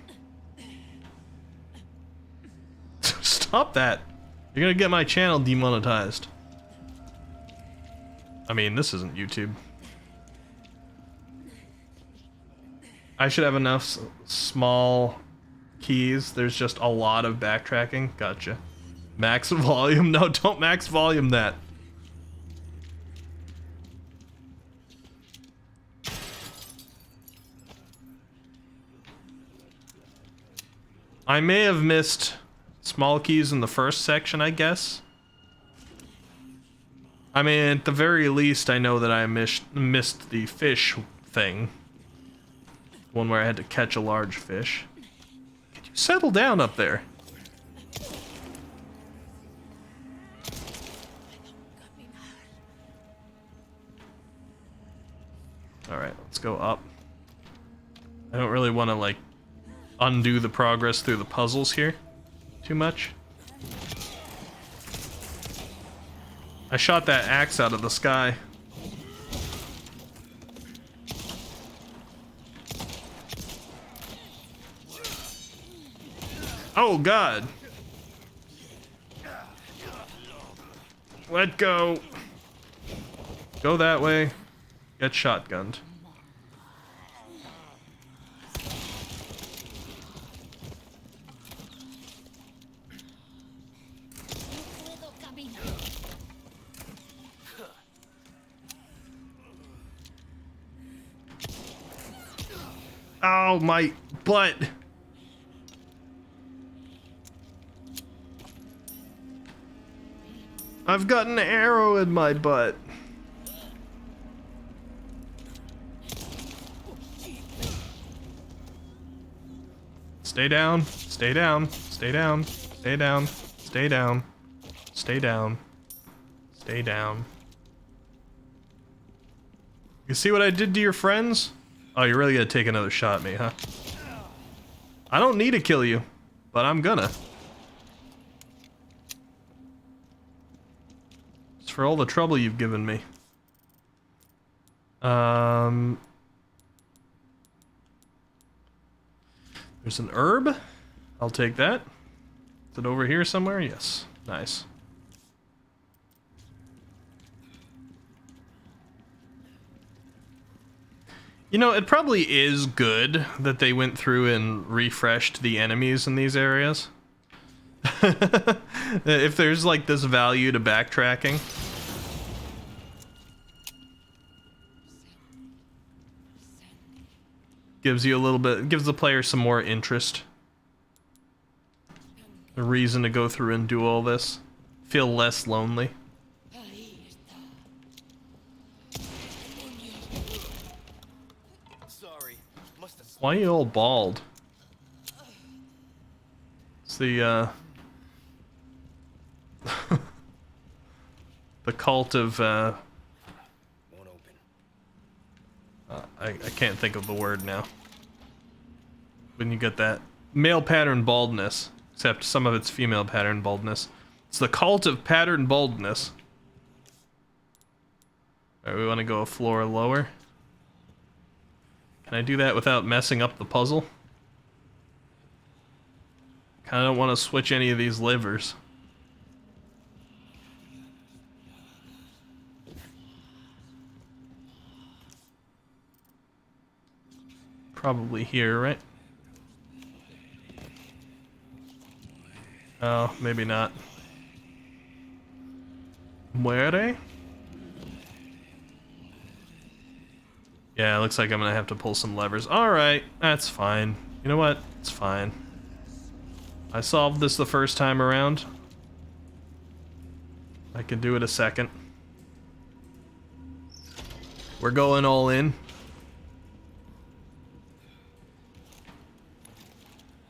Stop that. You're gonna get my channel demonetized. I mean, this isn't YouTube. I should have enough small keys. There's just a lot of backtracking. Gotcha. Max volume? No, don't max volume that. I may have missed small keys in the first section, I guess. I mean, at the very least, I know that I missed the fish thing. One where I had to catch a large fish. Could you settle down up there? Alright, let's go up. I don't really want to, like, undo the progress through the puzzles here too much. I shot that axe out of the sky. Oh god. Let go. Go that way. Get shotgunned. Oh, my butt. I've got an arrow in my butt. Stay down, stay down, stay down, stay down, stay down, stay down, stay down. You see what I did to your friends? Oh, you're really gonna take another shot at me, huh? I don't need to kill you, but I'm gonna. It's for all the trouble you've given me. There's an herb. I'll take that. Is it over here somewhere? Yes. Nice. You know, it probably is good that they went through and refreshed the enemies in these areas. If there's like this value to backtracking. Gives you a little bit, gives the player some more interest. A reason to go through and do all this. Feel less lonely. Why are you all bald? It's the, The cult of, Won't open. I can't think of the word now. When you get that male pattern baldness, except some of it's female pattern baldness. It's the cult of pattern baldness. Alright, we want to go a floor lower. Can I do that without messing up the puzzle? Kinda don't want to switch any of these livers. Probably here, right? Oh, maybe not. Muere? Yeah, it looks like I'm gonna have to pull some levers. Alright, that's fine. You know what? It's fine. I solved this the first time around. I can do it a second. We're going all in.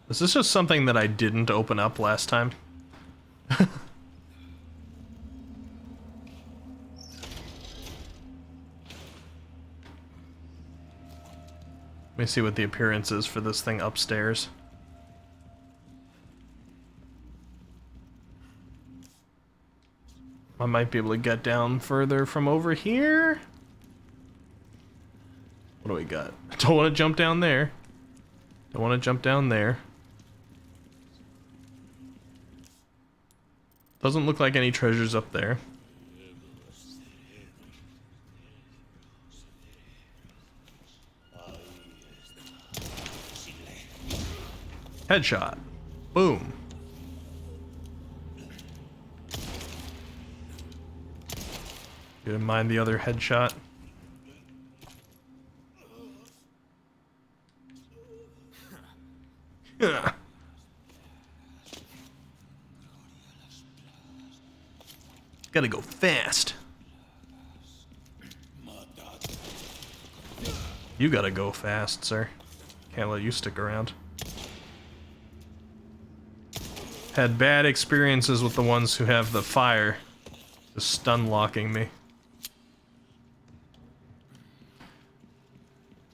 Is this just something that I didn't open up last time? Let me see what the appearance is for this thing upstairs. I might be able to get down further from over here. What do we got? I don't want to jump down there. Don't want to jump down there. Doesn't look like any treasures up there. Headshot. Boom. You didn't mind the other headshot? Yeah. Gotta go fast. You gotta go fast, sir. Can't let you stick around. Had bad experiences with the ones who have the fire. Just stun locking me.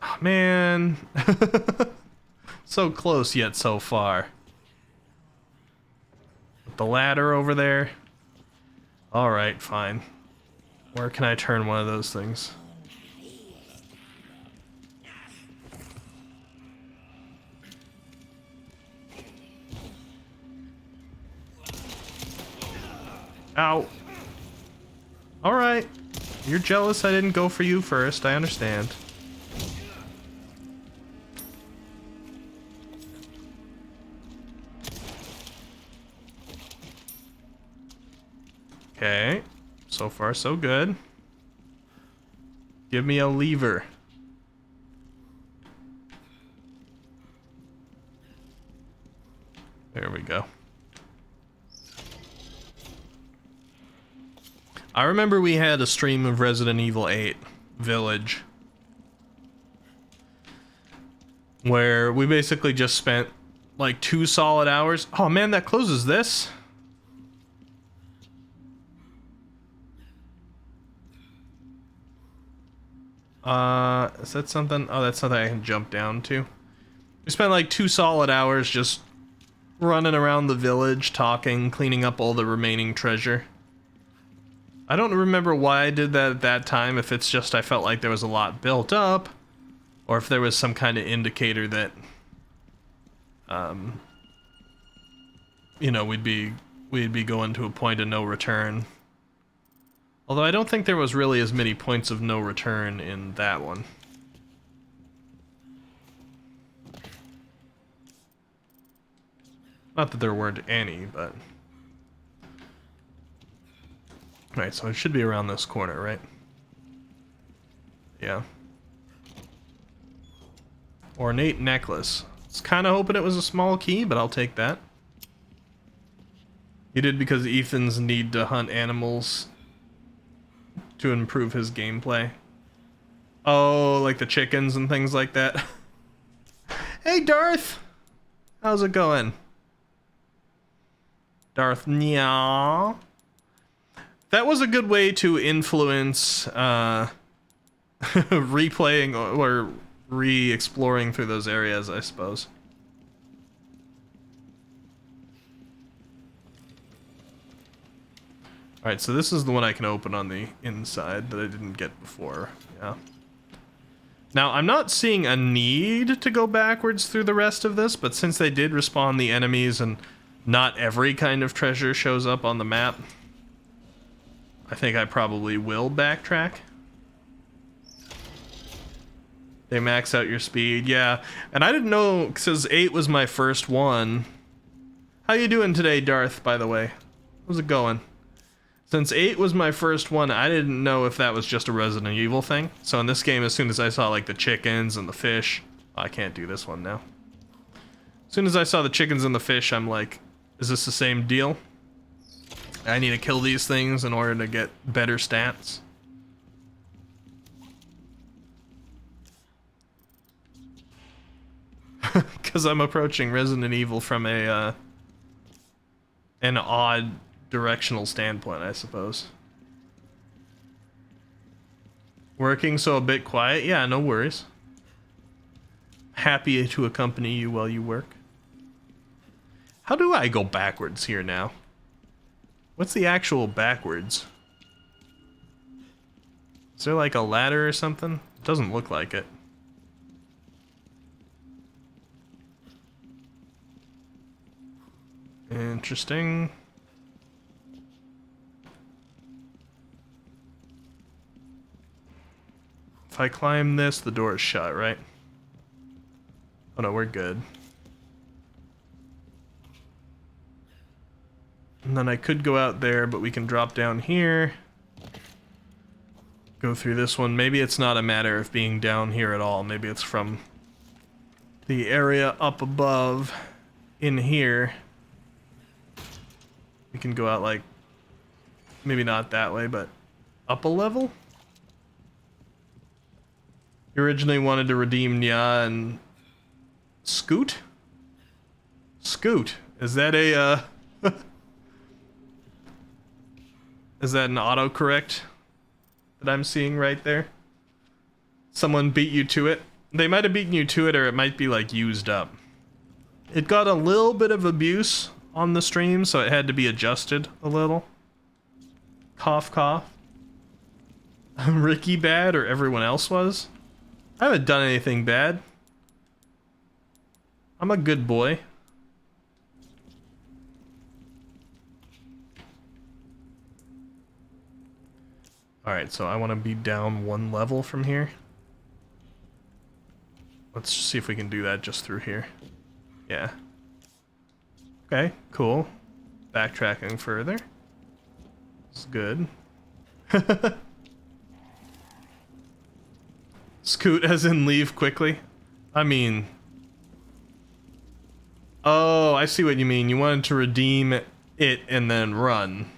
Oh, man. So close yet so far. With the ladder over there. Alright, fine. Where can I turn one of those things? Ow. Alright. You're jealous I didn't go for you first, I understand. Okay, so far so good. Give me a lever. There we go. I remember we had a stream of Resident Evil 8 Village where we basically just spent like 2 solid hours. Oh man, that closes this. Is that something? Oh, that's something I can jump down to. We spent like 2 solid hours just running around the village, talking, cleaning up all the remaining treasure. I don't remember why I did that at that time, if it's just I felt like there was a lot built up, or if there was some kind of indicator that, you know, we'd be going to a point of no return. Although I don't think there was really as many points of no return in that one. Not that there weren't any, but... Right, so it should be around this corner, right? Yeah. Ornate necklace. I was kind of hoping it was a small key, but I'll take that. He did because Ethan's need to hunt animals to improve his gameplay. Oh, like the chickens and things like that. Hey, Darth! How's it going? Darth, meow. that was a good way to influence replaying or re-exploring through those areas, I suppose. Alright, so this is the one I can open on the inside that I didn't get before. Yeah. Now, I'm not seeing a need to go backwards through the rest of this, but since they did respawn the enemies and not every kind of treasure shows up on the map, I think I probably will backtrack. They max out your speed, yeah. And I didn't know, because 8 was my first one. How you doing today, Darth, by the way? How's it going? Since 8 was my first one, I didn't know if that was just a Resident Evil thing. So in this game, as soon as I saw like the chickens and the fish, I can't do this one now. As soon as I saw the chickens and the fish, I'm like, is this the same deal? I need to kill these things in order to get better stats. Because I'm approaching Resident Evil from a an odd directional standpoint, I suppose. Working so a bit quiet? Yeah, no worries. Happy to accompany you while you work. How do I go backwards here now? What's the actual backwards? Is there like a ladder or something? Doesn't look like it. Interesting. If I climb this, the door is shut, right? Oh no, we're good. And then I could go out there, but we can drop down here. Go through this one. Maybe it's not a matter of being down here at all. Maybe it's from the area up above in here. We can go out like, maybe not that way, but up a level? You originally wanted to redeem Nya and Scoot? Scoot. Is that a, is that an autocorrect that I'm seeing right there? Someone beat you to it? They might have beaten you to it, or it might be like used up. It got a little bit of abuse on the stream, so it had to be adjusted a little. Cough, cough. Ricky bad, or everyone else was? I haven't done anything bad. I'm a good boy. Alright, so I want to be down one level from here. Let's see if we can do that just through here. Yeah. Okay, cool. Backtracking further. It's good. Scoot as in leave quickly? I mean... Oh, I see what you mean. You wanted to redeem it and then run.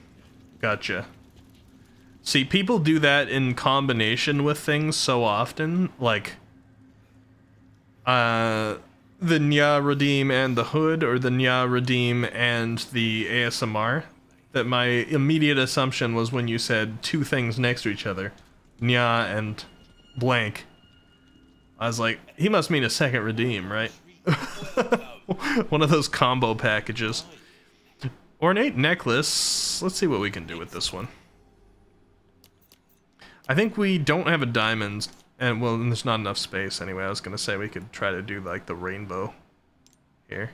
Gotcha. See, people do that in combination with things so often. Like... the Nya redeem and the hood, or the Nya redeem and the ASMR. That my immediate assumption was when you said two things next to each other. Nya and blank. I was like, he must mean a second redeem, right? One of those combo packages. Ornate necklace. Let's see what we can do with this one. I think we don't have a diamond, and well, there's not enough space anyway. I was gonna say we could try to do like the rainbow here.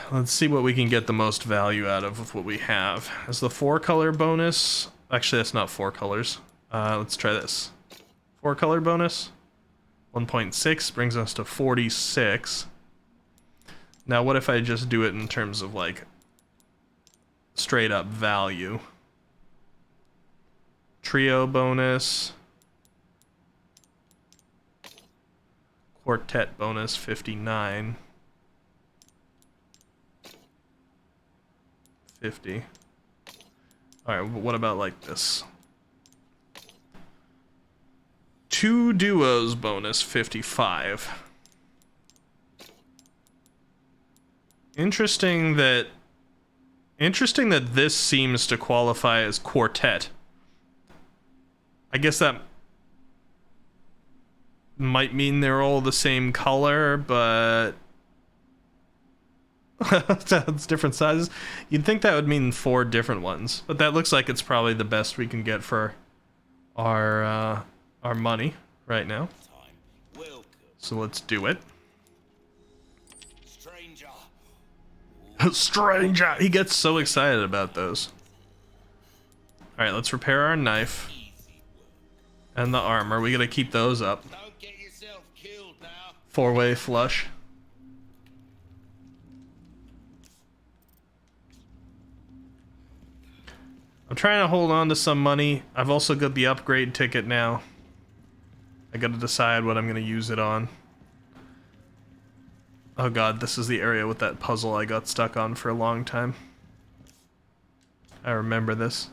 Let's see what we can get the most value out of with what we have. As the 4-color bonus, actually that's not 4 colors. Let's try this. 4-color bonus. 1.6 brings us to 46. Now what if I just do it in terms of like straight up value? Trio bonus. Quartet bonus 59. 50. Alright, what about like this? 2 duos bonus 55. Interesting that Interesting that this seems to qualify as quartet. I guess that might mean they're all the same color, but that's different sizes. You'd think that would mean 4 different ones, but that looks like it's probably the best we can get for our money right now. So let's do it. Stranger! He gets so excited about those. Alright, let's repair our knife. And the armor. We gotta keep those up. 4-way flush. I'm trying to hold on to some money. I've also got the upgrade ticket now. I gotta decide what I'm gonna use it on. Oh god, this is the area with that puzzle I got stuck on for a long time. I remember this.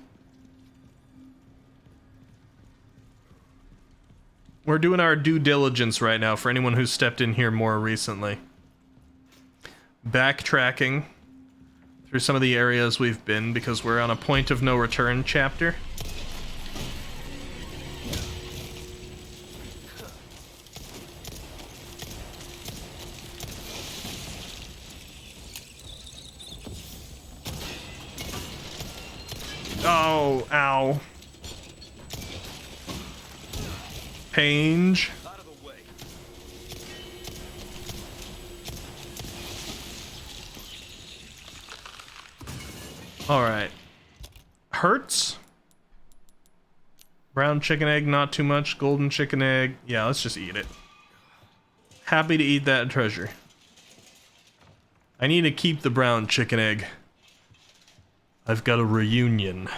We're doing our due diligence right now for anyone who's stepped in here more recently. Backtracking through some of the areas we've been because we're on a point of no return chapter. Oh, ow. Page. Alright. Hurts? Brown chicken egg, not too much. Golden chicken egg. Yeah, let's just eat it. Happy to eat that treasure. I need to keep the brown chicken egg. I've got a reunion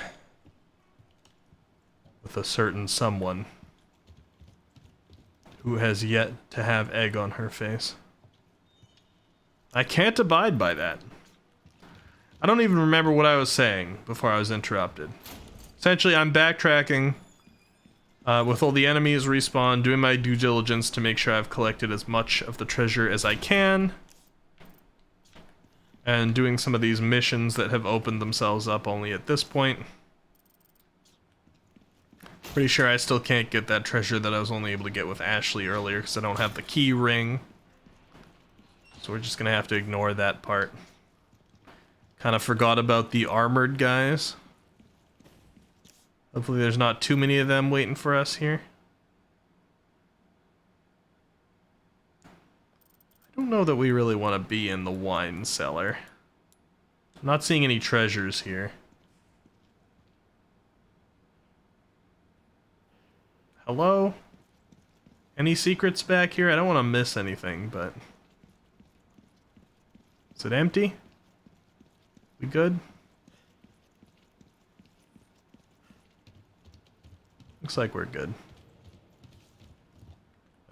with a certain someone who has yet to have egg on her face. I can't abide by that. I don't even remember what I was saying before I was interrupted. Essentially, I'm backtracking with all the enemies respawn, doing my due diligence to make sure I've collected as much of the treasure as I can, and doing some of these missions that have opened themselves up only at this point. Pretty sure I still can't get that treasure that I was only able to get with Ashley earlier because I don't have the key ring. So we're just gonna have to ignore that part. Kind of forgot about the armored guys. Hopefully there's not too many of them waiting for us here. I don't know that we really want to be in the wine cellar. I'm not seeing any treasures here. Hello? Any secrets back here? I don't want to miss anything, but... Is it empty? We good? Looks like we're good.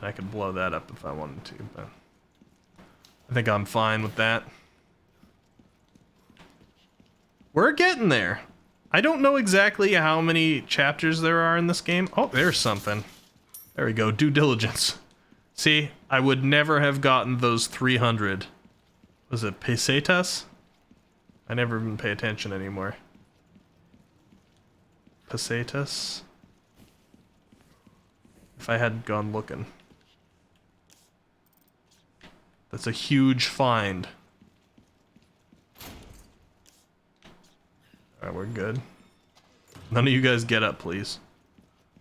I could blow that up if I wanted to, but... I think I'm fine with that. We're getting there. I don't know exactly how many chapters there are in this game. Oh, there's something. There we go, due diligence. See, I would never have gotten those 300. Was it pesetas? I never even pay attention anymore. Pesetas? If I had gone looking. That's a huge find. Alright, we're good. None of you guys get up, please.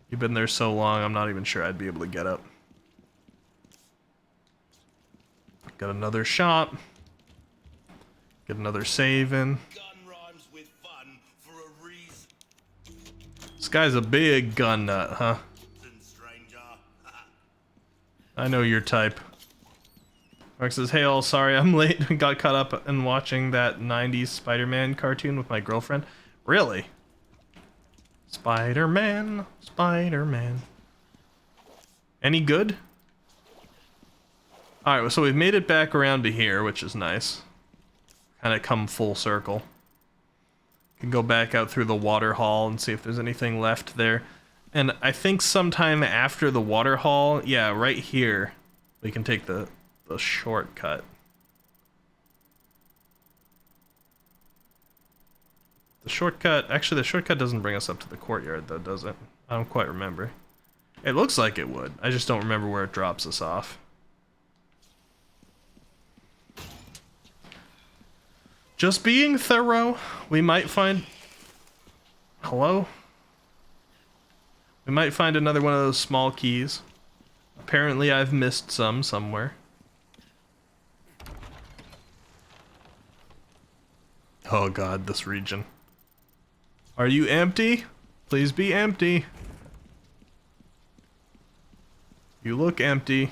You've been there so long, I'm not even sure I'd be able to get up. Got another shop. Get another save in. This guy's a big gun nut, huh? I know your type. Mark says, hey all, sorry I'm late. Got caught up in watching that 90s Spider-Man cartoon with my girlfriend. Really? Spider-Man, Spider-Man. Any good? Alright, so we've made it back around to here, which is nice. Kind of come full circle. Can go back out through the water hall and see if there's anything left there. And I think sometime after the water hall, yeah, right here, we can take the the shortcut. The shortcut, actually the shortcut doesn't bring us up to the courtyard though, does it? I don't quite remember. It looks like it would. I just don't remember where it drops us off. Just being thorough, we might find... Hello? We might find another one of those small keys. Apparently I've missed some somewhere. Oh god, this region. Are you empty? Please be empty. You look empty.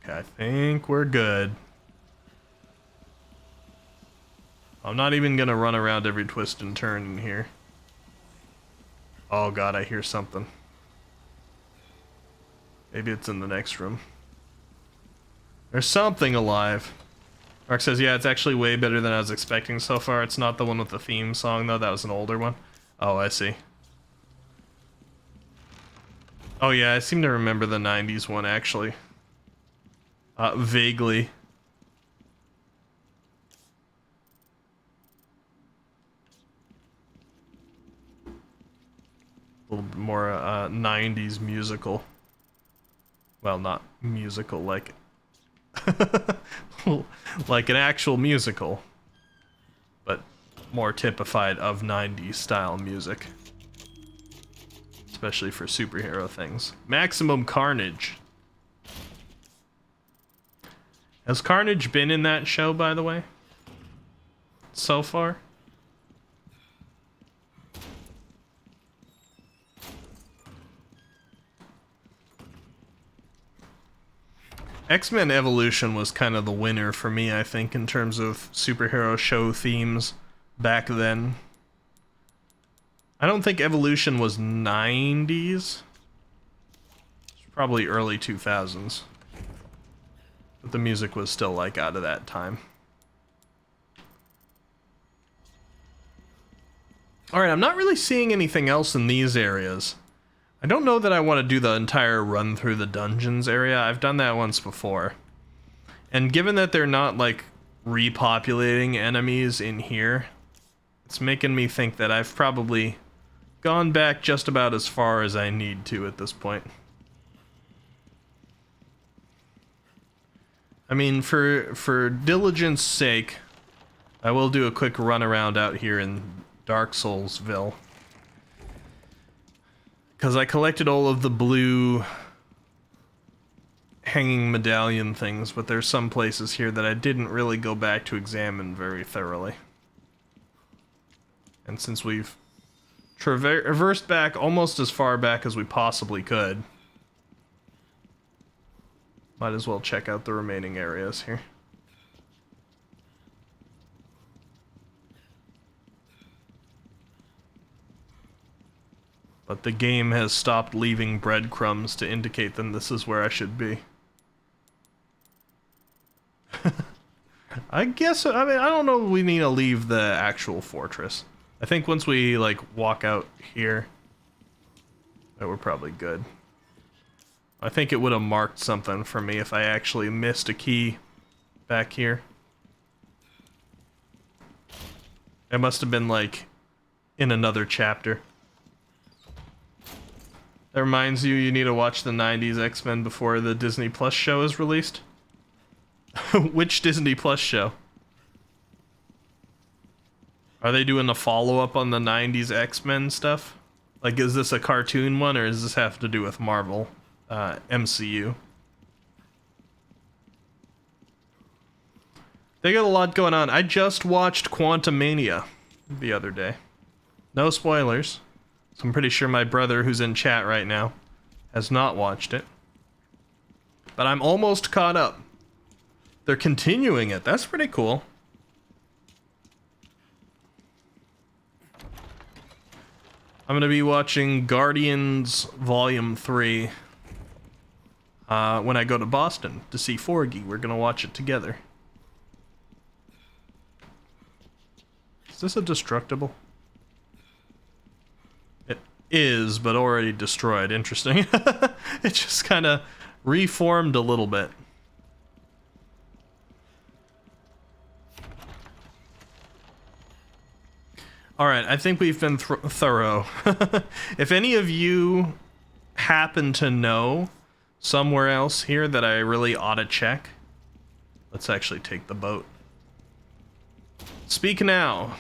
Okay, I think we're good. I'm not even gonna run around every twist and turn in here. Oh god, I hear something. Maybe it's in the next room. There's something alive. Mark says, yeah, it's actually way better than I was expecting so far. It's not the one with the theme song, though. That was an older one. Oh, I see. Oh, yeah, I seem to remember the 90s one, actually. Vaguely. A little bit more 90s musical. Well, not musical, like... like an actual musical, but more typified of 90s style music, especially for superhero things. Maximum Carnage. Has Carnage been in that show, by the way, so far? X-Men Evolution was kind of the winner for me, I think, in terms of superhero show themes back then. I don't think Evolution was 90s. It's probably early 2000s. But the music was still, like, out of that time. Alright, I'm not really seeing anything else in these areas. I don't know that I want to do the entire run through the dungeons area. I've done that once before. And given that they're not, like, repopulating enemies in here, it's making me think that I've probably gone back just about as far as I need to at this point. I mean, for diligence sake, I will do a quick run around out here in Dark Soulsville. Because I collected all of the blue hanging medallion things, but there's some places here that I didn't really go back to examine very thoroughly. And since we've traversed back almost as far back as we possibly could, might as well check out the remaining areas here. But the game has stopped leaving breadcrumbs to indicate that this is where I should be. I guess, I mean, I don't know if we need to leave the actual fortress. I think once we, like, walk out here, that we're probably good. I think it would have marked something for me if I actually missed a key back here. It must have been, like, in another chapter. That reminds you, you need to watch the 90s X-Men before the Disney Plus show is released. Which Disney Plus show? Are they doing a follow-up on the 90s X-Men stuff? Like, is this a cartoon one, or does this have to do with Marvel, MCU? They got a lot going on. I just watched Quantumania the other day. No spoilers. So I'm pretty sure my brother, who's in chat right now, has not watched it. But I'm almost caught up. They're continuing it. That's pretty cool. I'm going to be watching Guardians Volume 3 when I go to Boston to see Forgy. We're going to watch it together. Is this a destructible? It is, but already destroyed. Interesting. It just kind of reformed a little bit. Alright, I think we've been thorough. If any of you happen to know somewhere else here that I really ought to check, let's actually take the boat. Speak now.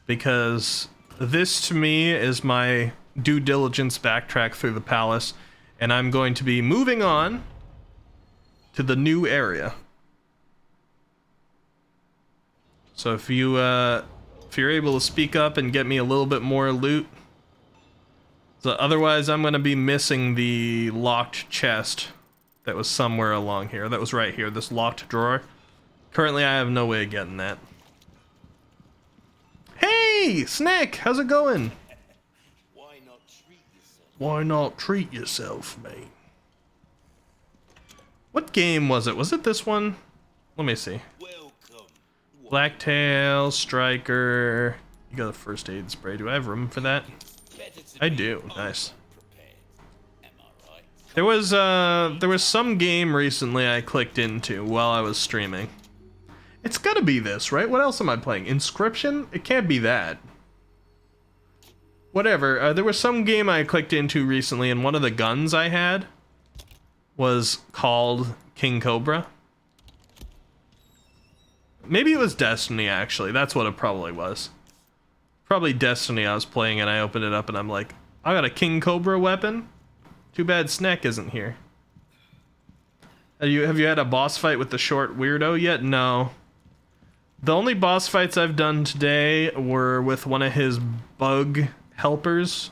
Because this to me is my due diligence backtrack through the palace, and I'm going to be moving on to the new area. So if you're able to speak up and get me a little bit more loot. So otherwise I'm going to be missing the locked chest that was somewhere along here. That was right here, this locked drawer. Currently I have no way of getting that. Hey, Snack, how's it going? Why not treat yourself? Why not treat yourself, mate? What game was it? Was it this one? Let me see. Welcome. Blacktail, Striker. You got a first aid spray. Do I have room for that? I do. Nice. Am I right? There was some game recently I clicked into while I was streaming. It's gotta be this, right? What else am I playing? Inscription? It can't be that. Whatever. There was some game I clicked into recently, and one of the guns I had was called King Cobra. Maybe it was Destiny, actually. That's what it probably was. Probably Destiny I was playing, and I opened it up, and I'm like, I got a King Cobra weapon? Too bad Snack isn't here. Have you had a boss fight with the short weirdo yet? No. The only boss fights I've done today were with one of his bug helpers,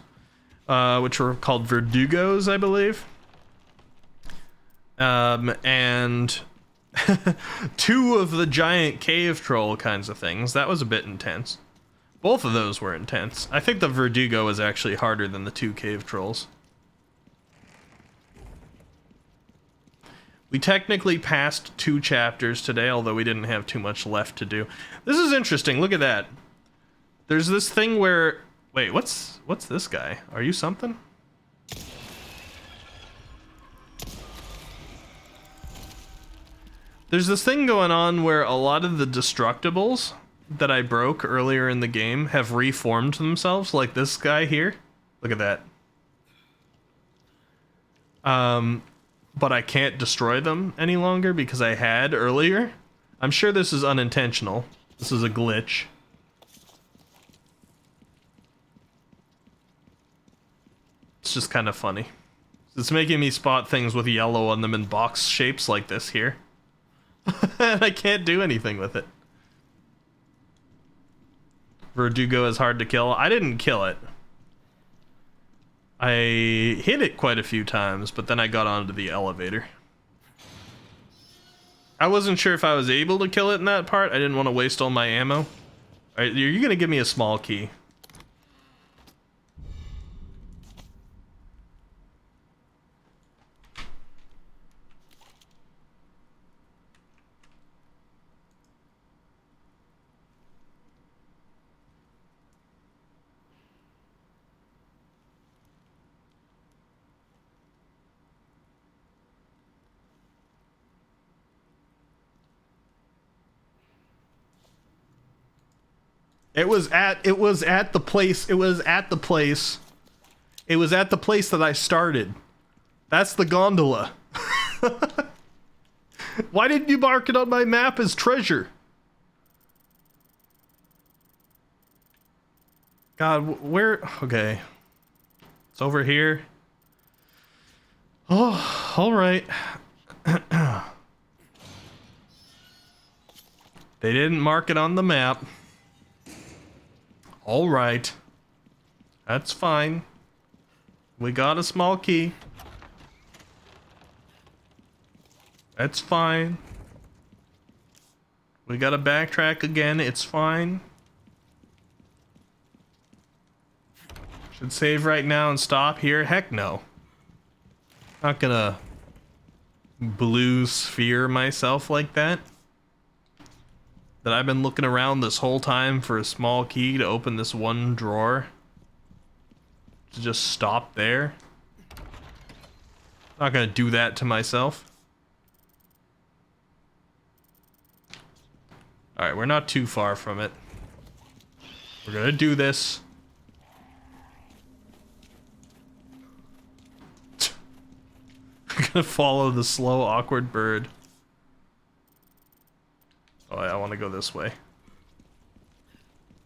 which were called Verdugos, I believe. And two of the giant cave troll kinds of things. That was a bit intense. Both of those were intense. I think the Verdugo was actually harder than the two cave trolls. We technically passed 2 chapters today, although we didn't have too much left to do. This is interesting. Look at that. There's this thing where... Wait, what's this guy? Are you something? There's this thing going on where a lot of the destructibles that I broke earlier in the game have reformed themselves, like this guy here. Look at that. But I can't destroy them any longer because I had earlier. I'm sure this is unintentional. This is a glitch. It's just kind of funny. It's making me spot things with yellow on them in box shapes like this here. And I can't do anything with it. Verdugo is hard to kill. I didn't kill it. I hit it quite a few times, but then I got onto the elevator. I wasn't sure if I was able to kill it in that part. I didn't want to waste all my ammo. Alright, you're gonna give me a small key. It was at the place that I started. That's the gondola. Why didn't you mark it on my map as treasure? God, where? Okay. It's over here. Oh, all right. They didn't mark it on the map. All right. That's fine. We got a small key. That's fine. We gotta backtrack again. It's fine. Should save right now and stop here. Heck no. Not gonna blue sphere myself like that. That I've been looking around this whole time for a small key to open this one drawer. To just stop there. Not gonna do that to myself. Alright, we're not too far from it. We're gonna do this. We're gonna follow the slow, awkward bird. Oh, yeah, I want to go this way.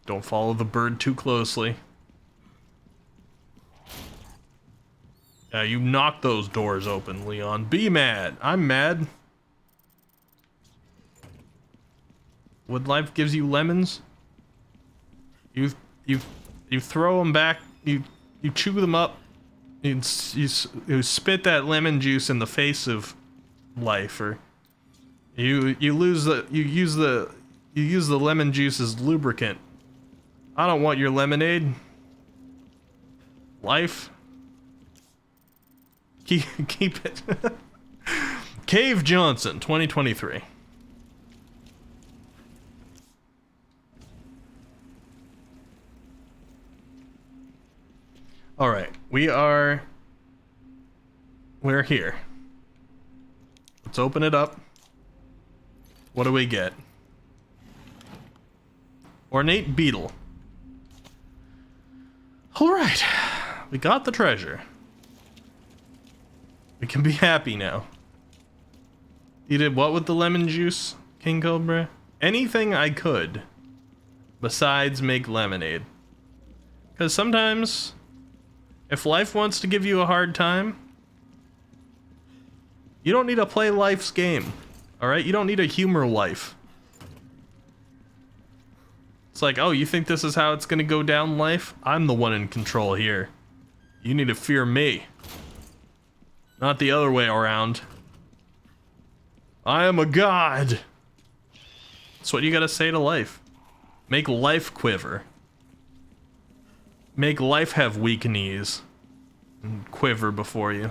Don't follow the bird too closely. Yeah, you knock those doors open, Leon. Be mad. I'm mad. Wood life gives you lemons. You throw them back. You chew them up. You spit that lemon juice in the face of life, or you use the lemon juice as lubricant. I don't want your lemonade. Life. Keep it. Cave Johnson, 2023. All right, we're here. Let's open it up. What do we get? Ornate beetle. All right, we got the treasure. We can be happy now. You did what with the lemon juice, King Cobra? Anything I could besides make lemonade. Because sometimes, if life wants to give you a hard time, you don't need to play life's game. Alright? You don't need to humor life. It's like, oh, you think this is how it's gonna go down, life? I'm the one in control here. You need to fear me. Not the other way around. I am a god. That's what you gotta say to life. Make life quiver. Make life have weak knees. And quiver before you.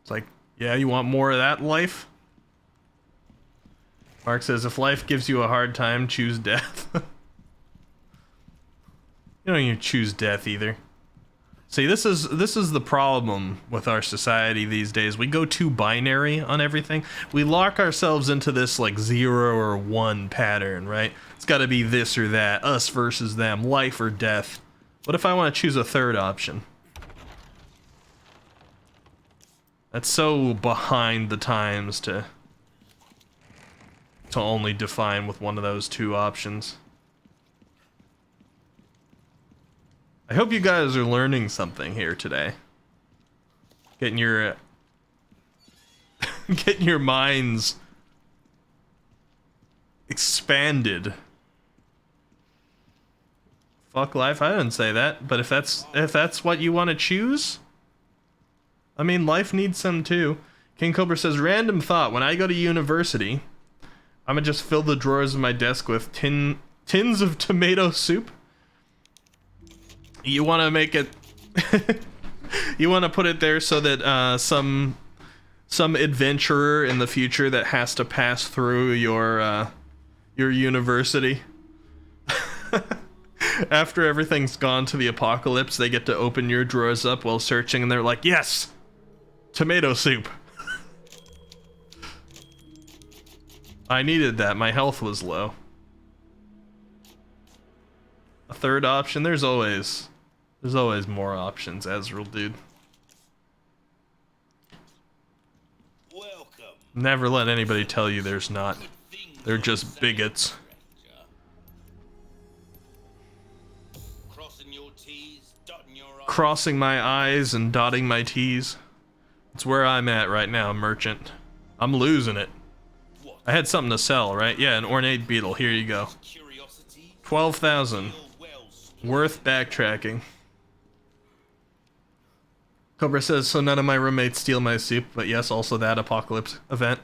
It's like, yeah, you want more of that, life? Mark says, if life gives you a hard time, choose death. You don't even choose death either. See, this is the problem with our society these days. We go too binary on everything. We lock ourselves into this like 0 or 1 pattern, right? It's got to be this or that, us versus them, life or death. What if I want to choose a third option? That's so behind the times to only define with one of those two options. I hope you guys are learning something here today. Getting your getting your minds expanded. Fuck life, I didn't say that, but if that's what you want to choose, I mean, life needs some too. King Cobra says, random thought, when I go to university, I'm gonna just fill the drawers of my desk with tins of tomato soup. You want to make it you want to put it there so that some adventurer in the future that has to pass through your university after everything's gone to the apocalypse, they get to open your drawers up while searching and they're like, yes, tomato soup. I needed that, my health was low. A third option, there's always more options, Ezreal, dude. Welcome. Never let anybody tell you there's not. They're just bigots. Crossing your T's, dotting your I's. Crossing my I's and dotting my T's. It's where I'm at right now, merchant. I'm losing it. I had something to sell, right? Yeah, an ornate beetle. Here you go. 12,000. Worth backtracking. Cobra says, so none of my roommates steal my soup, but yes, also that apocalypse event.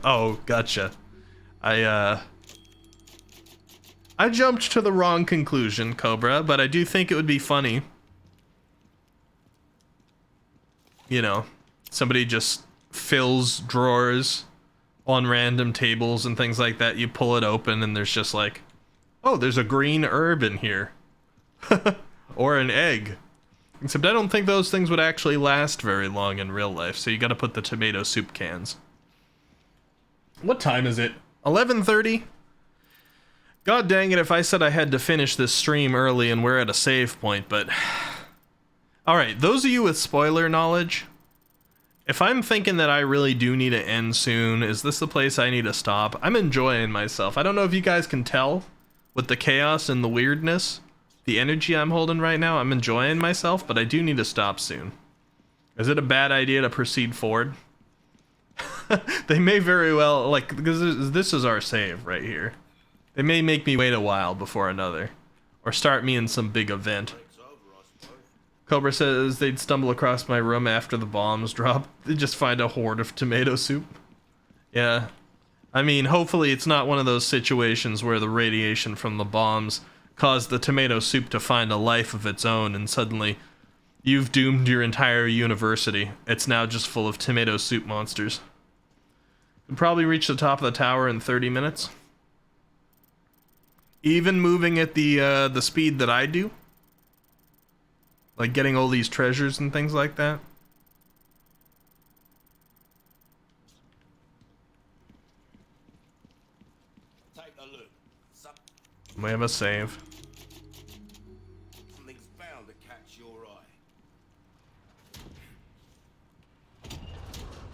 Oh, gotcha. I jumped to the wrong conclusion, Cobra, but I do think it would be funny. You know, somebody just fills drawers on random tables and things like that. You pull it open and there's just like, oh, there's a green herb in here. Or an egg. Except I don't think those things would actually last very long in real life, so you gotta put the tomato soup cans. What time is it? 11:30? God dang it if I said I had to finish this stream early and we're at a save point, but... Alright, those of you with spoiler knowledge, if I'm thinking that I really do need to end soon, is this the place I need to stop? I'm enjoying myself. I don't know if you guys can tell with the chaos and the weirdness, the energy I'm holding right now. I'm enjoying myself, but I do need to stop soon. Is it a bad idea to proceed forward? They may very well, like, because this is our save right here. They may make me wait a while before another, or start me in some big event. Cobra says they'd stumble across my room after the bombs drop. They'd just find a hoard of tomato soup. Yeah. I mean, hopefully it's not one of those situations where the radiation from the bombs caused the tomato soup to find a life of its own and suddenly you've doomed your entire university. It's now just full of tomato soup monsters. We'll probably reach the top of the tower in 30 minutes. Even moving at the speed that I do. Like getting all these treasures and things like that. Take a look. We have a save. Something's bound to catch your eye.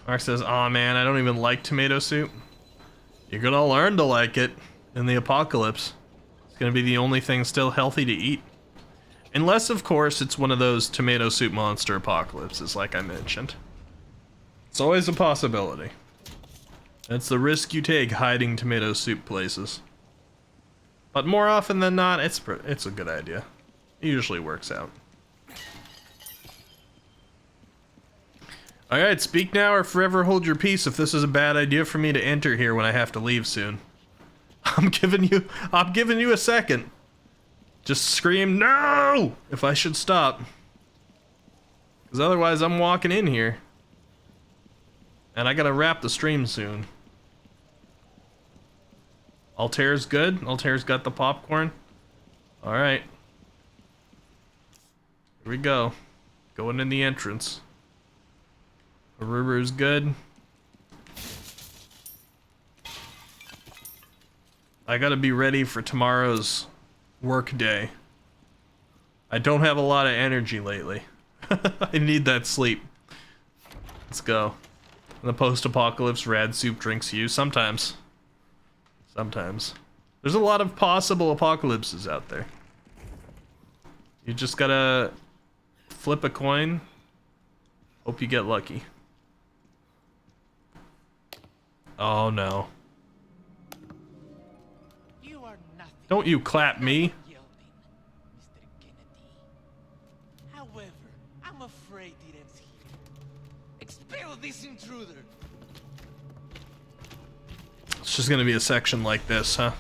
Mark says, aw man, I don't even like tomato soup. You're gonna learn to like it in the apocalypse. It's gonna be the only thing still healthy to eat. Unless, of course, it's one of those tomato soup monster apocalypses, like I mentioned. It's always a possibility. That's the risk you take hiding tomato soup places. But more often than not, it's a good idea. It usually works out. Alright, speak now or forever hold your peace if this is a bad idea for me to enter here when I have to leave soon. I'm giving you a second. Just scream no if I should stop. Because otherwise I'm walking in here. And I gotta wrap the stream soon. Altair's good. Altair's got the popcorn. Alright. Here we go. Going in the entrance. Aruru's good. I gotta be ready for tomorrow's work day. I don't have a lot of energy lately. I need that sleep. Let's go. In the post-apocalypse, rad soup drinks you. Sometimes. Sometimes. There's a lot of possible apocalypses out there. You just gotta flip a coin. Hope you get lucky. Oh no. Don't you clap me. However, I'm afraid it ends here. Expel this intruder. It's just gonna be a section like this, huh?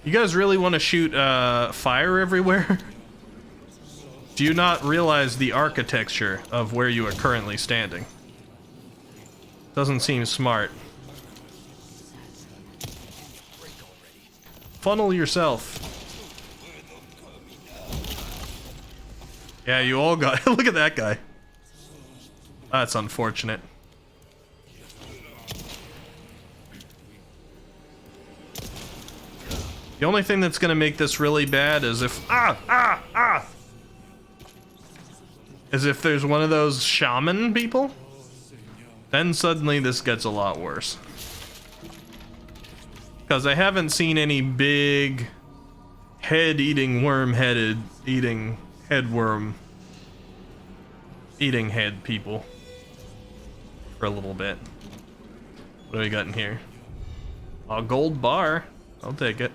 You guys really want to shoot fire everywhere? Do you not realize the architecture of where you are currently standing? Doesn't seem smart. Funnel yourself. Yeah, you all got... Look at that guy. That's unfortunate. The only thing that's gonna make this really bad is if... Is if there's one of those shaman people. Then suddenly this gets a lot worse. Because I haven't seen any big head-eating worm-headed eating headworm eating head people for a little bit. What do we got in here? A gold bar. I'll take it.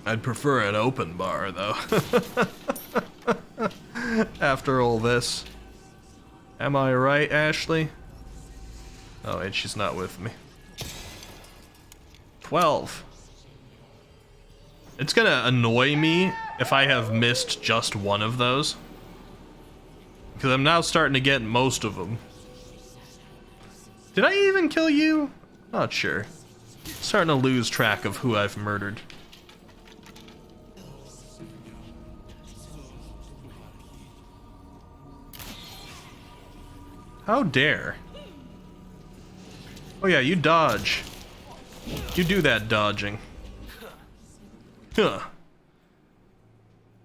I'd prefer an open bar though. After all this. Am I right, Ashley? Oh wait, she's not with me. 12. It's gonna annoy me if I have missed just one of those. Because I'm now starting to get most of them. Did I even kill you? Not sure. Starting to lose track of who I've murdered. How dare? Oh yeah, you dodge. You do that dodging. Huh.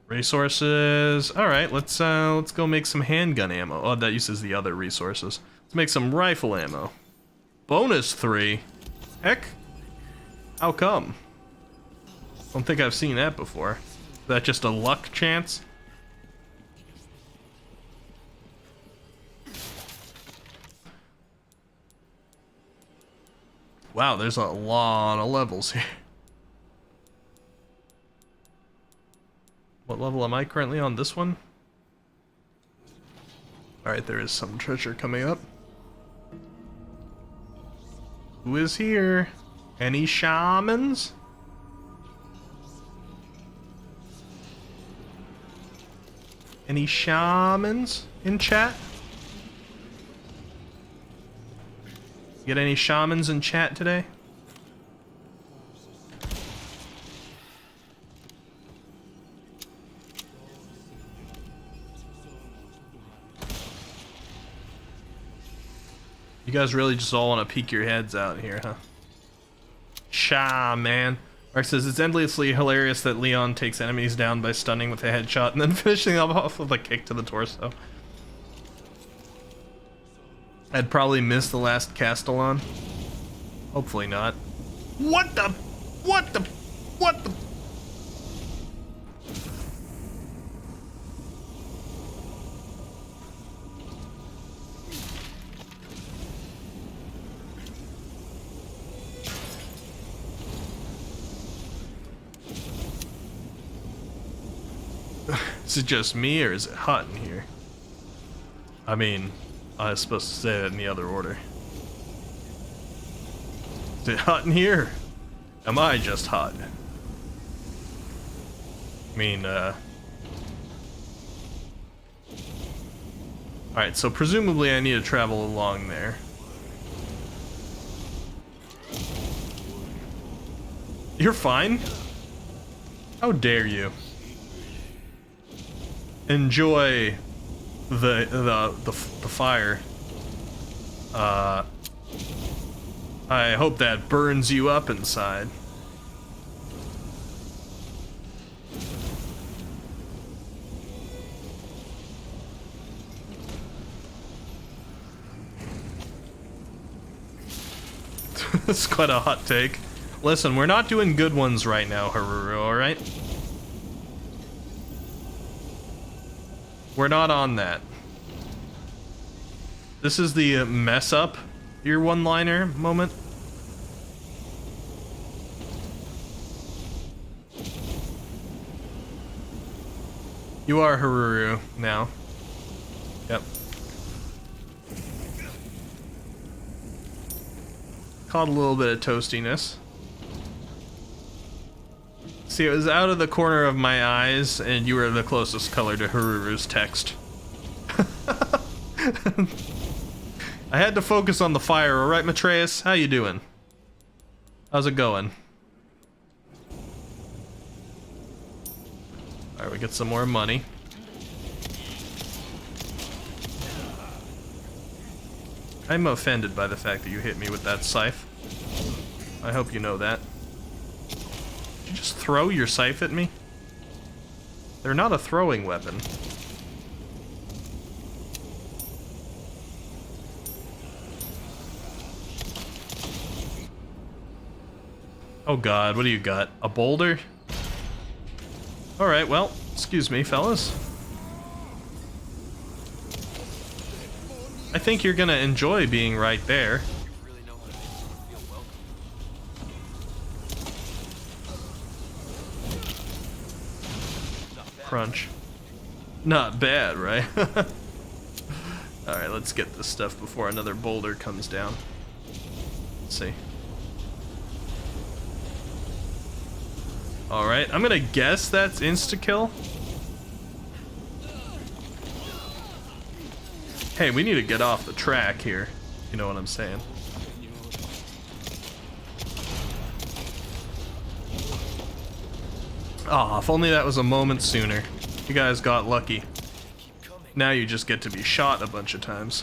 Resources. All right, let's go make some handgun ammo. Oh, that uses the other resources. Let's make some rifle ammo. Bonus 3. Heck. How come? Don't think I've seen that before. Is that just a luck chance? Wow, there's a lot of levels here. What level am I currently on? This one? Alright, there is some treasure coming up. Who is here? Any shamans? Any shamans in chat? Get any shamans in chat today? You guys really just all want to peek your heads out here, huh? Shaman. Mark says, it's endlessly hilarious that Leon takes enemies down by stunning with a headshot and then finishing them off with a kick to the torso. I'd probably miss the last Castellan. Hopefully not. What the? What the? What the? Is it just me or is it hot in here? I mean, I was supposed to say that in the other order. Is it hot in here? Am I just hot? I mean, alright, so presumably I need to travel along there. You're fine? How dare you? Enjoy the fire. I hope that burns you up inside. That's quite a hot take. Listen, we're not doing good ones right now, Haruru, alright? We're not on that. This is the mess up your one-liner moment. You are Haruru now. Yep. Caught a little bit of toastiness. See, it was out of the corner of my eyes, and you were the closest color to Haruru's text. I had to focus on the fire, alright, Matreus? How you doing? How's it going? Alright, we get some more money. I'm offended by the fact that you hit me with that scythe. I hope you know that. Did you just throw your scythe at me? They're not a throwing weapon. Oh god, what do you got? A boulder? Alright, well, excuse me, fellas. I think you're gonna enjoy being right there. Crunch. Not bad, right? Alright, let's get this stuff before another boulder comes down. Let's see. Alright, I'm gonna guess that's insta-kill. Hey, we need to get off the track here. You know what I'm saying? Aw, if only that was a moment sooner. You guys got lucky. Now you just get to be shot a bunch of times.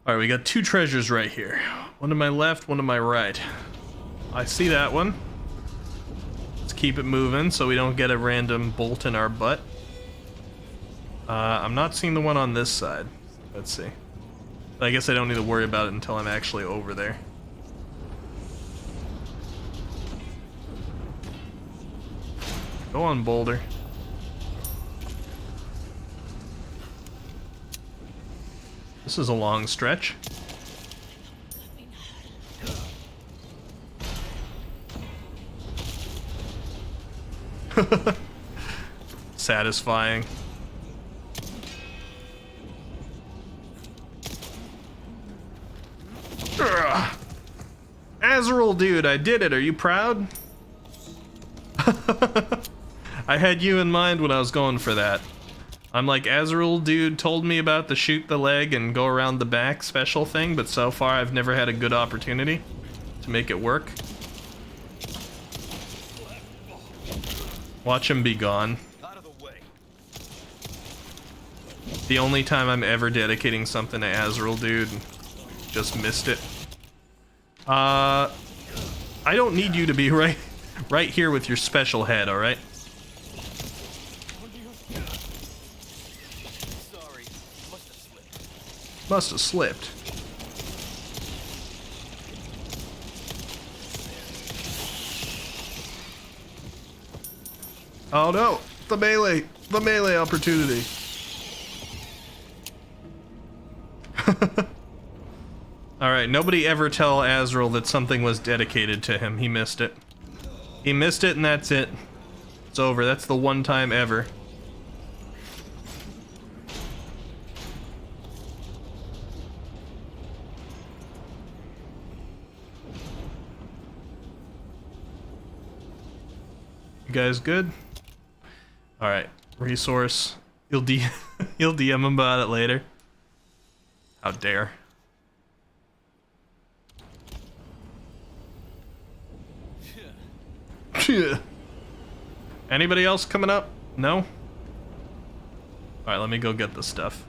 Alright, we got two treasures right here. One to my left, one to my right. I see that one. Let's keep it moving so we don't get a random bolt in our butt. I'm not seeing the one on this side. Let's see. But I guess I don't need to worry about it until I'm actually over there. Go on, boulder. This is a long stretch. Satisfying. Ugh. Azrael, dude, I did it. Are you proud? I had you in mind when I was going for that. I'm like, Azrael, dude, told me about the shoot the leg and go around the back special thing, but so far I've never had a good opportunity to make it work. Watch him be gone. The only time I'm ever dedicating something to Azrael, dude, just missed it. I don't need you to be right here with your special head, alright? Must have slipped. Oh no! The melee opportunity. Alright, nobody ever tell Azrael that something was dedicated to him. He missed it. He missed it and that's it. It's over. That's the one time ever. You guys good? Alright, resource. You'll you'll DM him about it later. How dare. Anybody else coming up? No? Alright, let me go get the stuff.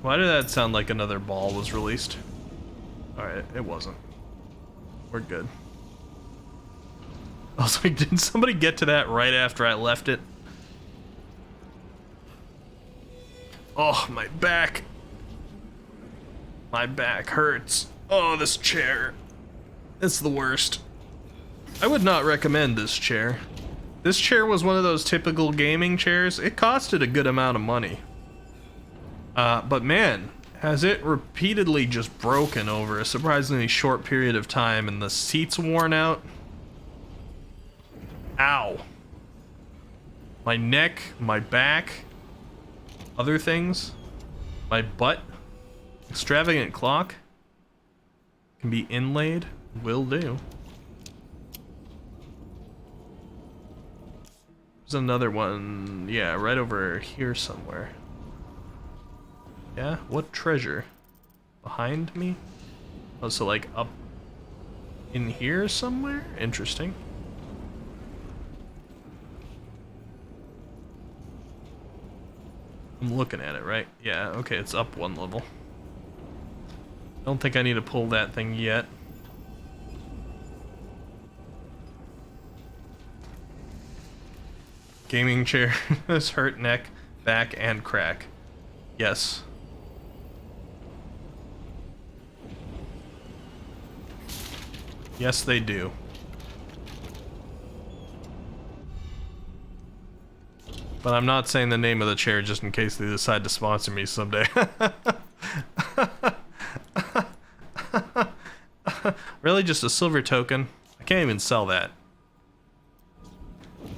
Why did that sound like another ball was released? Alright, it wasn't. We're good. I was like, did somebody get to that right after I left it? Oh, my back. My back hurts. Oh, this chair. It's the worst. I would not recommend this chair. This chair was one of those typical gaming chairs. It costed a good amount of money. But man, has it repeatedly just broken over a surprisingly short period of time and the seat's worn out. Ow. My neck, my back, other things, my butt. Extravagant clock. Can be inlaid. Will do. There's another one. Yeah, right over here somewhere. Yeah? What treasure? Behind me? Oh, so like up in here somewhere? Interesting. I'm looking at it, right? Yeah, okay, it's up one level. Don't think I need to pull that thing yet. Gaming chair has hurt neck, back, and crack. Yes. Yes, they do. But I'm not saying the name of the chair just in case they decide to sponsor me someday. Really, just a silver token? I can't even sell that.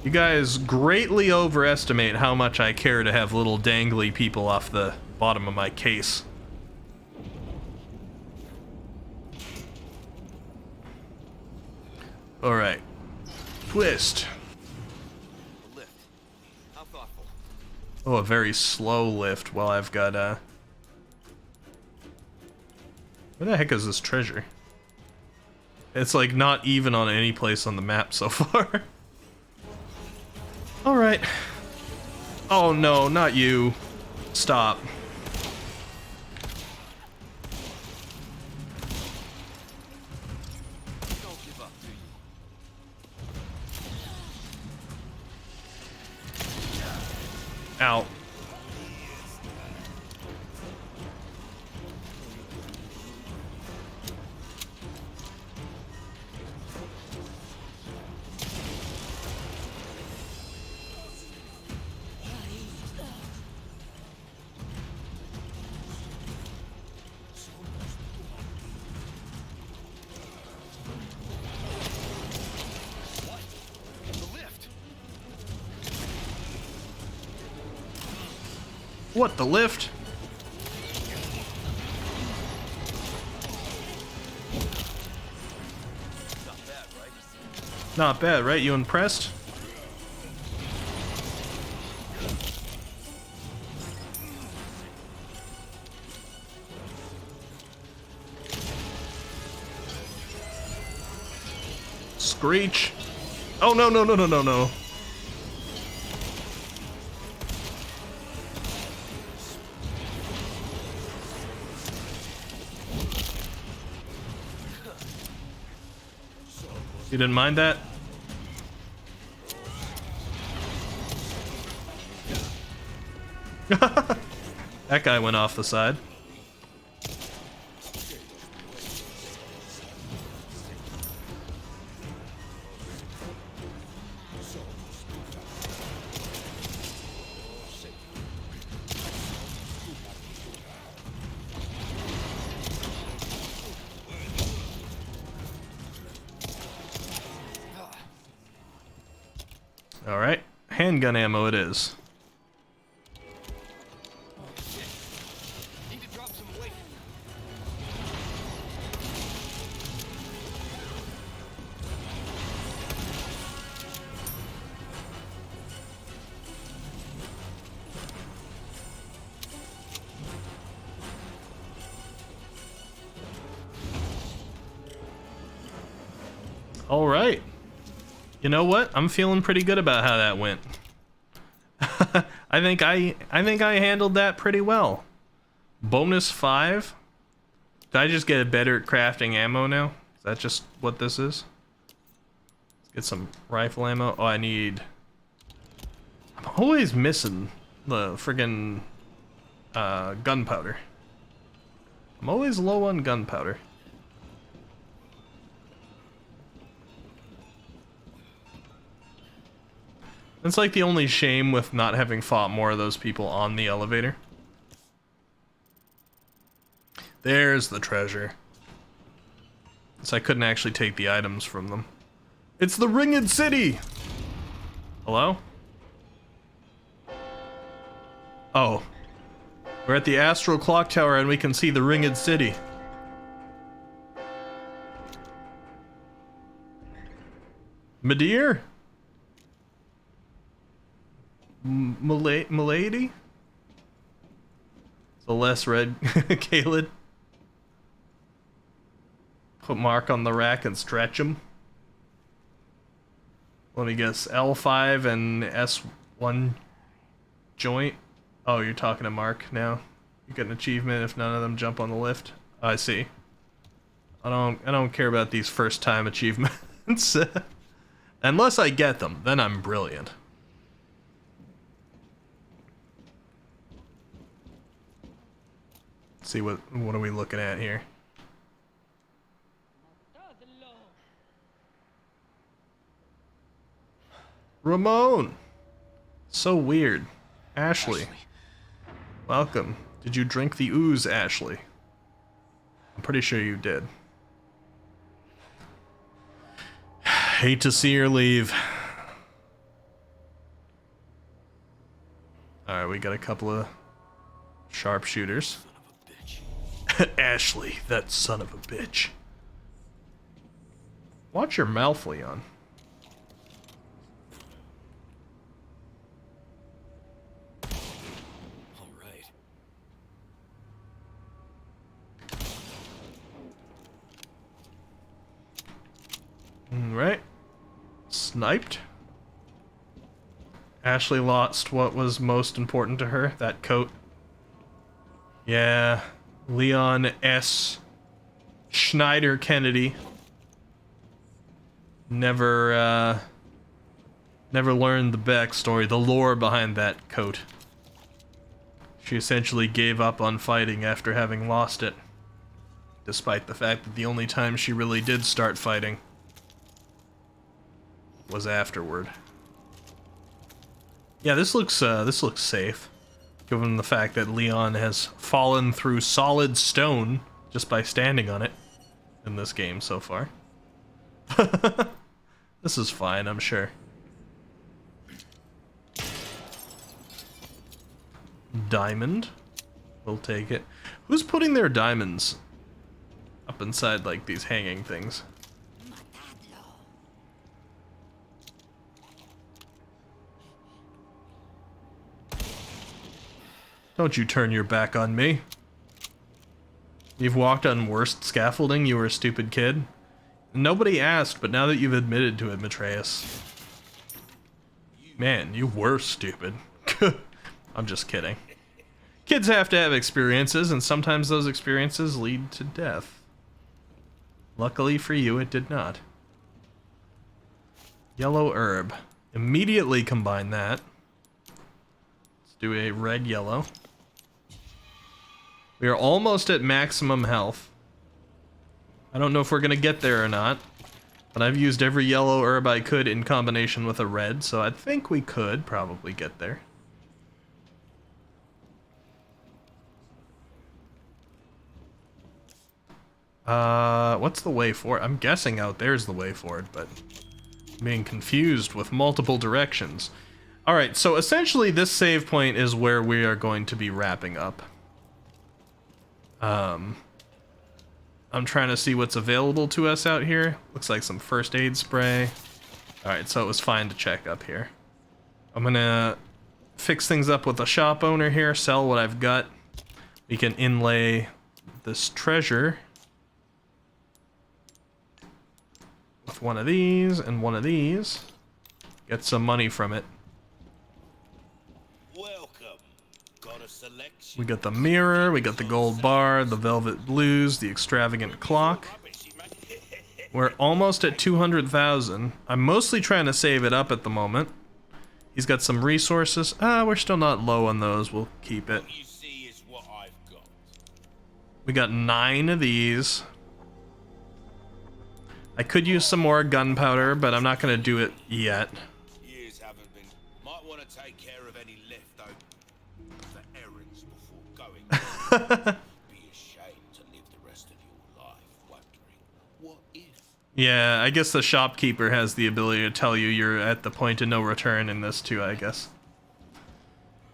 You guys greatly overestimate how much I care to have little dangly people off the bottom of my case. Alright. Twist. Lift. How thoughtful. Oh, a very slow lift while I've got, where the heck is this treasure? It's like not even on any place on the map so far. Alright. Oh no, not you. Stop. Don't give up, do you? Ow. What, the lift? Not bad, right? You impressed? Screech. Oh no, no, no, no, no, no. You didn't mind that? That guy went off the side. Alright, handgun ammo it is. Need to drop some weight. Alright. You know what? I'm feeling pretty good about how that went. I think I handled that pretty well. Bonus 5? Did I just get better at crafting ammo now? Is that just what this is? Let's get some rifle ammo. Oh, I'm always missing the friggin' gunpowder. I'm always low on gunpowder. It's like the only shame with not having fought more of those people on the elevator. There's the treasure. So I couldn't actually take the items from them. It's the Ringed City! Hello? Oh. We're at the Astral Clock Tower and we can see the Ringed City. Midir? Milady? The less red Caled. Put Mark on the rack and stretch him. Let me guess, L5 and S1 joint. Oh, you're talking to Mark now. You get an achievement if none of them jump on the lift. I see. I don't care about these first time achievements. Unless I get them, then I'm brilliant. See what are we looking at here? Ramon! So weird. Ashley. Welcome. Did you drink the ooze, Ashley? I'm pretty sure you did. Hate to see her leave. Alright, we got a couple of sharpshooters. Ashley, that son of a bitch. Watch your mouth, Leon. Alright. Sniped. Ashley lost what was most important to her, that coat. Yeah, Leon S. Schneider Kennedy never learned the backstory, the lore behind that coat. She essentially gave up on fighting after having lost it, despite the fact that the only time she really did start fighting was afterward. Yeah, this looks safe, given the fact that Leon has fallen through solid stone just by standing on it in this game so far. This is fine, I'm sure. Diamond. We'll take it. Who's putting their diamonds up inside, like, these hanging things? Don't you turn your back on me. You've walked on worst scaffolding, you were a stupid kid. Nobody asked, but now that you've admitted to it, Matreus. Man, you were stupid. I'm just kidding. Kids have to have experiences, and sometimes those experiences lead to death. Luckily for you, it did not. Yellow herb. Immediately combine that. Let's do a red-yellow. We are almost at maximum health. I don't know if we're gonna get there or not, but I've used every yellow herb I could in combination with a red, so I think we could probably get there. What's the way forward? I'm guessing out there's the way forward, but I'm being confused with multiple directions. Alright, so essentially this save point is where we are going to be wrapping up. I'm trying to see what's available to us out here. Looks like some first aid spray. Alright, so it was fine to check up here. I'm gonna fix things up with the shop owner here, sell what I've got. We can inlay this treasure with one of these and one of these. Get some money from it. We got the mirror, we got the gold bar, the velvet blues, the extravagant clock. We're almost at 200,000. I'm mostly trying to save it up at the moment. He's got some resources. We're still not low on those. We'll keep it. We got 9 of these. I could use some more gunpowder, but I'm not going to do it yet. Years haven't been. Might want to take care of any leftover errands before going. Be ashamed to live the rest of your life wondering what if. Yeah, I guess the shopkeeper has the ability to tell you you're at the point of no return in this too, I guess.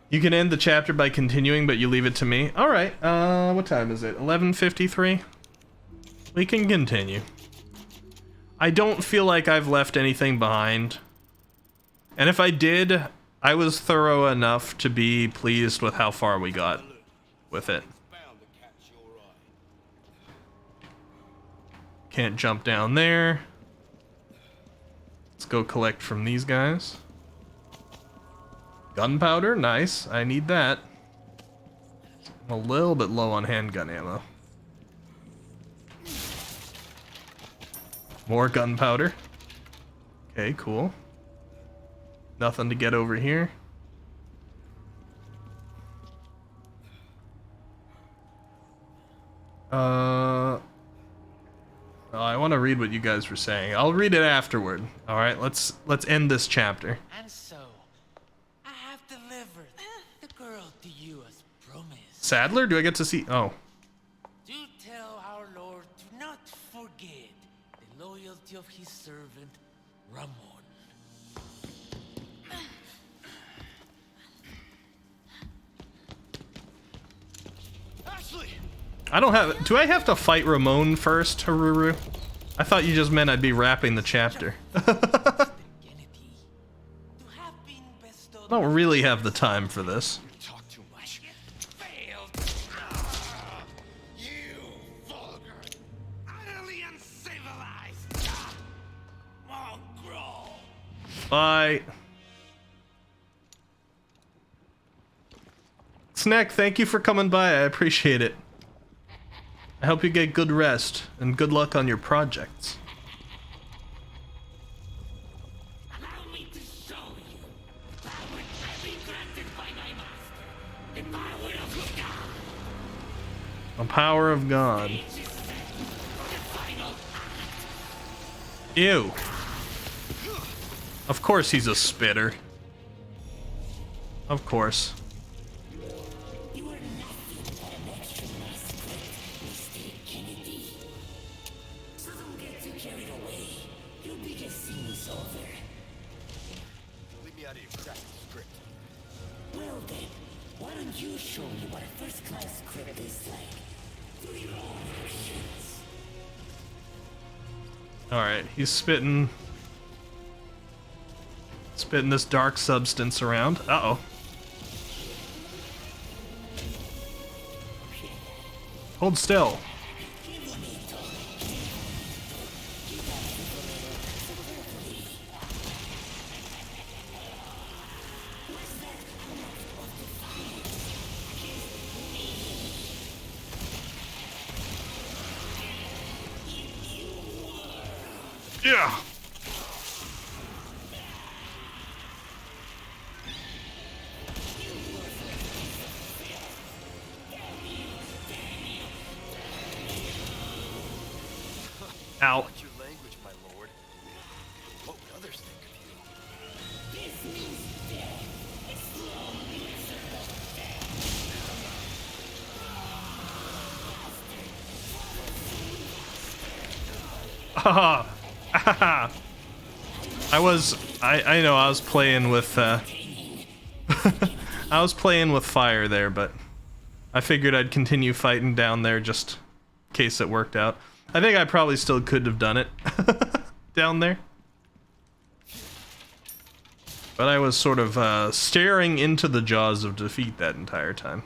You can end the chapter by continuing, but you leave it to me. Alright, what time is it? 11:53? We can continue. I don't feel like I've left anything behind. And if I did, I was thorough enough to be pleased with how far we got with it. Can't jump down there. Let's go collect from these guys. Gunpowder, nice. I need that. I'm a little bit low on handgun ammo. More gunpowder. Okay, cool. Nothing to get over here. I want to read what you guys were saying. I'll read it afterward. All right, let's end this chapter. And so, I have delivered the girl to you as promised. Sadler, do I get to see? Oh. Do tell our Lord to not forget the loyalty of his servant, Ramon. Ashley! I don't have. Do I have to fight Ramon first, Haruru? I thought you just meant I'd be wrapping the chapter. I don't really have the time for this. Talk too much. Failed. You vulgar, utterly uncivilized mongrel. Bye. Snack, thank you for coming by. I appreciate it. I hope you get good rest and good luck on your projects. Allow me to show you the power I've been granted by my master. The power of God. The power of God. Ew. Of course he's a spitter. Of course. You are nothing but an extra mistake, Kennedy. So don't get too carried away. You'll be just seeing this over. Leave me out of your crappy script. Well then, why don't you show me what a first-class script is like? Through your own actions. Alright, he's spitting this dark substance around. Uh-oh. Hold still. Yeah. Ow. Watch your language, my lord. What would others think of you? This means death. It's long Haha. I know I was playing with I was playing with fire there, but I figured I'd continue fighting down there just in case it worked out. I think I probably still could have done it down there. But I was sort of staring into the jaws of defeat that entire time.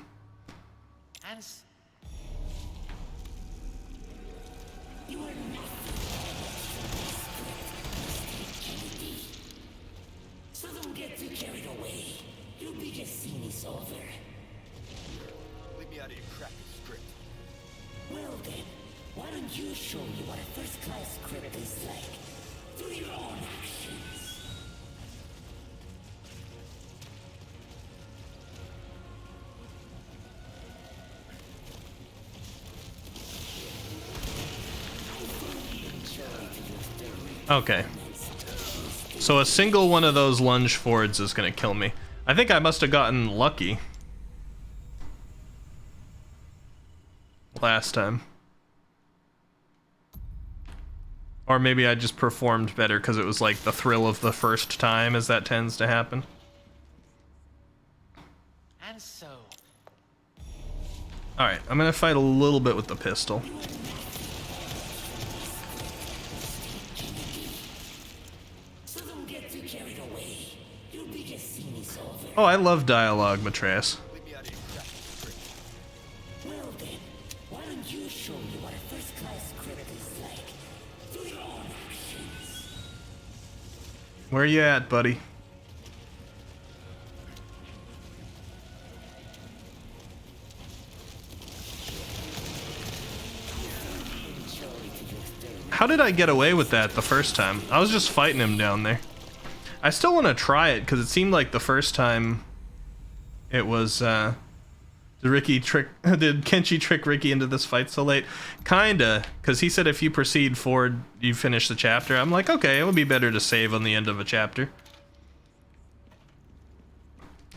So don't get too carried away. You'll be just seeing this over. Leave me out of your crappy script. Well then, why don't you show me what a first-class script is like? Through your own actions. Okay. So a single one of those lunge forwards is gonna kill me. I think I must have gotten lucky last time. Or maybe I just performed better because it was like the thrill of the first time, as that tends to happen. And so, Alright, I'm gonna fight a little bit with the pistol. So don't get too carried away. You'll be just seeing this over. Oh, I love dialogue, Matreas. Leave me out of your crappy script. Well then, why don't you show me what a first-class script is like? Through your own actions. Where you at, buddy? How did I get away with that the first time? I was just fighting him down there. I still want to try it because it seemed like the first time it was did Kenshi trick Ricky into this fight so late? Kinda, because he said if you proceed forward, you finish the chapter. I'm like, okay, it would be better to save on the end of a chapter. It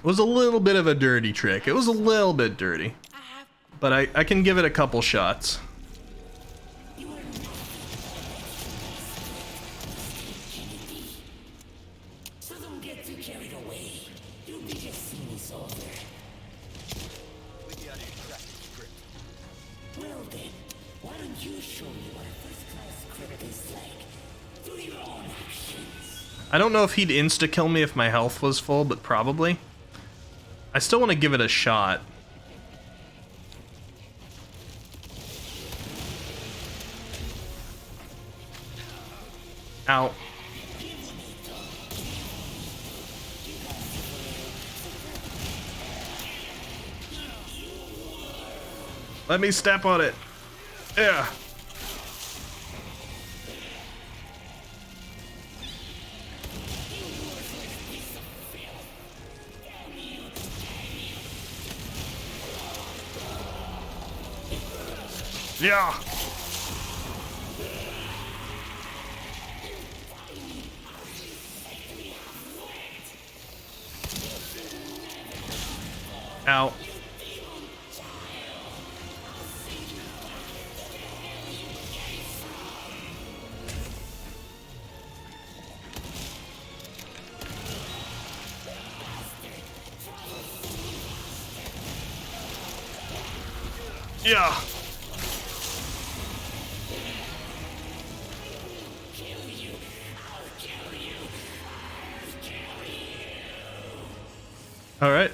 was a little bit of a dirty trick. It was a little bit dirty. But I can give it a couple shots. So don't get too carried away. You'll be just seeing this over. Leave me out of your crappy script. Well then, why don't you show me what a first-class script is like? Through your own actions. I don't know if he'd insta-kill me if my health was full, but probably. I still want to give it a shot. Ow. Let me step on it. Yeah. Yeah. Ow. Yeah. All right.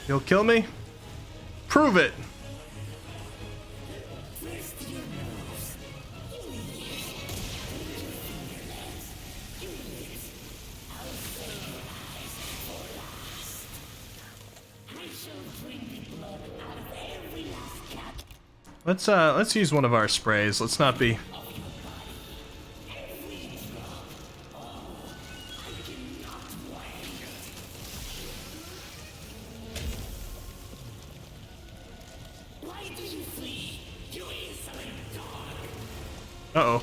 You'll kill me? Prove it. Let's use one of our sprays. Let's not be. Uh-oh.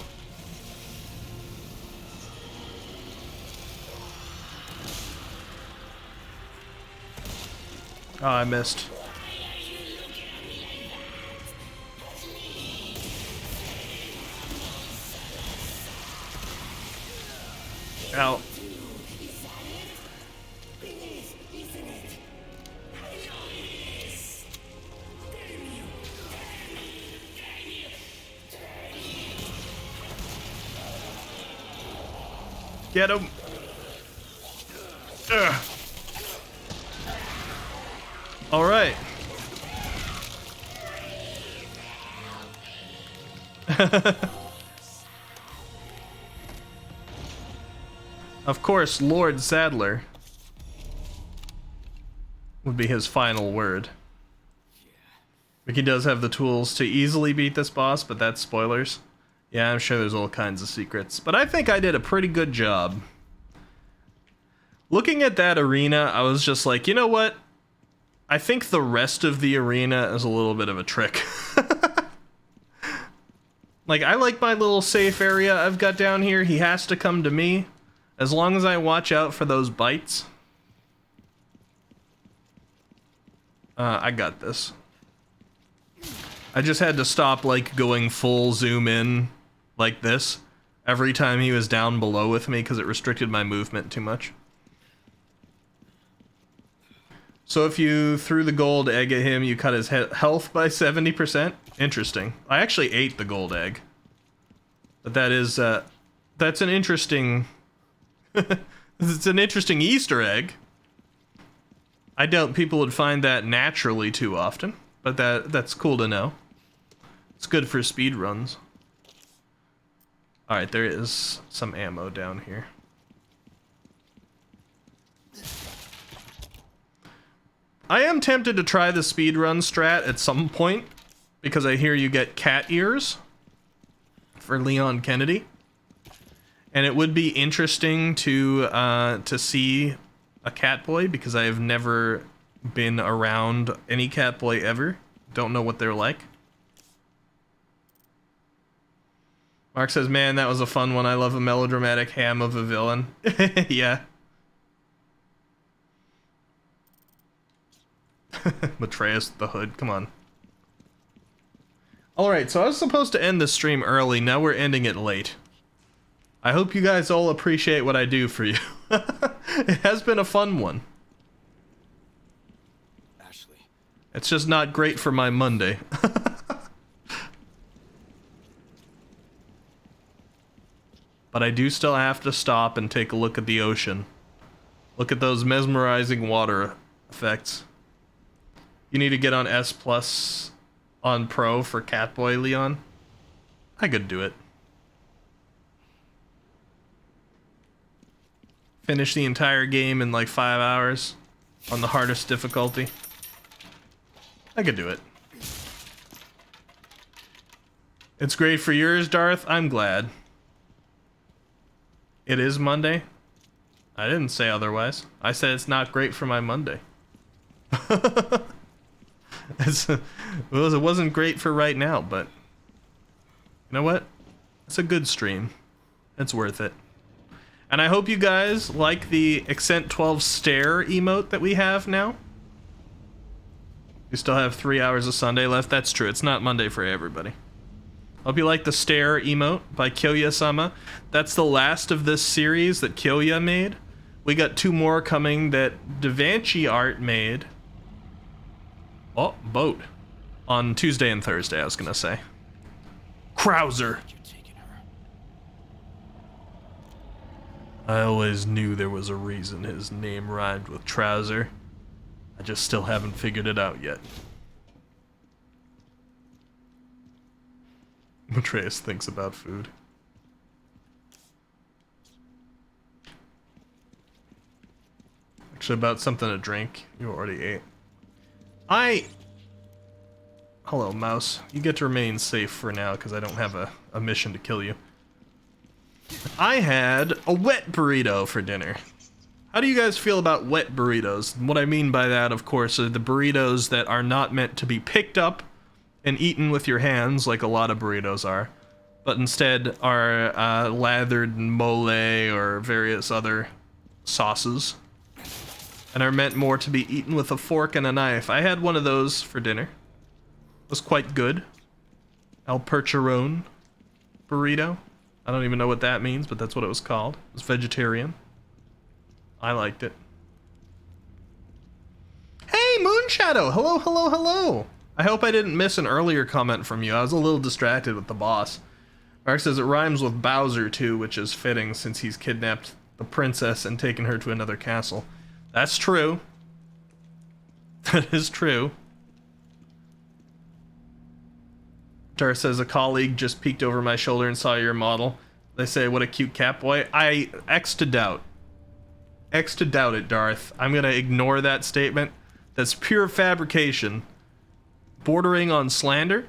Oh, I missed. Ow. Get him. Ugh. All right. Of course, Lord Sadler would be his final word. Ricky does have the tools to easily beat this boss, but that's spoilers. Yeah, I'm sure there's all kinds of secrets, but I think I did a pretty good job. Looking at that arena, I was just like, you know what? I think the rest of the arena is a little bit of a trick. Like, I like my little safe area I've got down here. He has to come to me. As long as I watch out for those bites. I got this. I just had to stop, like, going full zoom in like this every time he was down below with me because it restricted my movement too much. So if you threw the gold egg at him, you cut his health by 70%? Interesting. I actually ate the gold egg. But that is, that's an interesting... It's an interesting Easter egg. I doubt people would find that naturally too often, but that's cool to know. It's good for speed runs. Alright, there is some ammo down here. I am tempted to try the speedrun strat at some point, because I hear you get cat ears for Leon Kennedy. And it would be interesting to see a Catboy, because I have never been around any Catboy ever. Don't know what they're like. Mark says, man, that was a fun one. I love a melodramatic ham of a villain. Yeah. Matreus the Hood, come on. Alright, so I was supposed to end this stream early. Now we're ending it late. I hope you guys all appreciate what I do for you. It has been a fun one. Ashley. It's just not great for my Monday. But I do still have to stop and take a look at the ocean. Look at those mesmerizing water effects. You need to get on S Plus on Pro for Catboy, Leon. I could do it. Finish the entire game in like 5 hours on the hardest difficulty. I could do it. It's great for yours, Darth. I'm glad. It is Monday. I didn't say otherwise. I said it's not great for my Monday. It wasn't great for right now, but you know what? It's a good stream. It's worth it. And I hope you guys like the Eccent12 stare emote that we have now. We still have 3 hours of Sunday left. That's true. It's not Monday for everybody. Hope you like the stare emote by Kyoya-sama. That's the last of this series that Kyoya made. We got 2 more coming that Devanchi Art made. Oh, boat. On Tuesday and Thursday, I was gonna say. Krauser. I always knew there was a reason his name rhymed with trouser. I just still haven't figured it out yet. Matreus thinks about food. Actually, about something to drink. You already ate. Hello, mouse. You get to remain safe for now because I don't have a mission to kill you. I had a wet burrito for dinner. How do you guys feel about wet burritos? What I mean by that, of course, are the burritos that are not meant to be picked up and eaten with your hands like a lot of burritos are, but instead are lathered in mole or various other sauces and are meant more to be eaten with a fork and a knife. I had one of those for dinner. It was quite good. El Percheron burrito. I don't even know what that means, but that's what it was called. It was vegetarian. I liked it. Hey, Moonshadow! Hello, hello, hello! I hope I didn't miss an earlier comment from you. I was a little distracted with the boss. Mark says it rhymes with Bowser too, which is fitting since he's kidnapped the princess and taken her to another castle. That's true. That is true. Tar says a colleague just peeked over my shoulder and saw your model. They say, what a cute cat boy. I X to doubt. X to doubt it, Darth. I'm gonna ignore that statement. That's pure fabrication. Bordering on slander.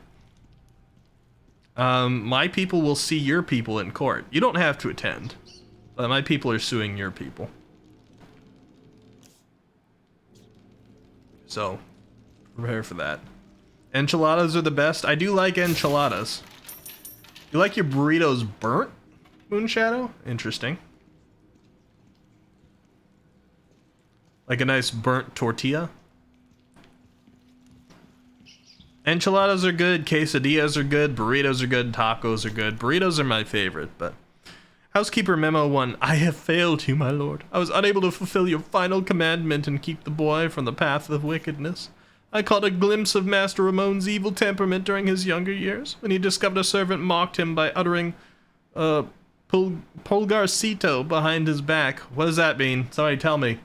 My people will see your people in court. You don't have to attend, but my people are suing your people. So, prepare for that. Enchiladas are the best. I do like enchiladas. You like your burritos burnt, Moonshadow? Interesting. Like a nice burnt tortilla? Enchiladas are good, quesadillas are good, burritos are good, tacos are good. Burritos are my favorite, but... Housekeeper Memo 1. I have failed you, my lord. I was unable to fulfill your final commandment and keep the boy from the path of wickedness. I caught a glimpse of Master Ramon's evil temperament during his younger years, when he discovered a servant mocked him by uttering, Pulgarcito behind his back. What does that mean? Somebody tell me.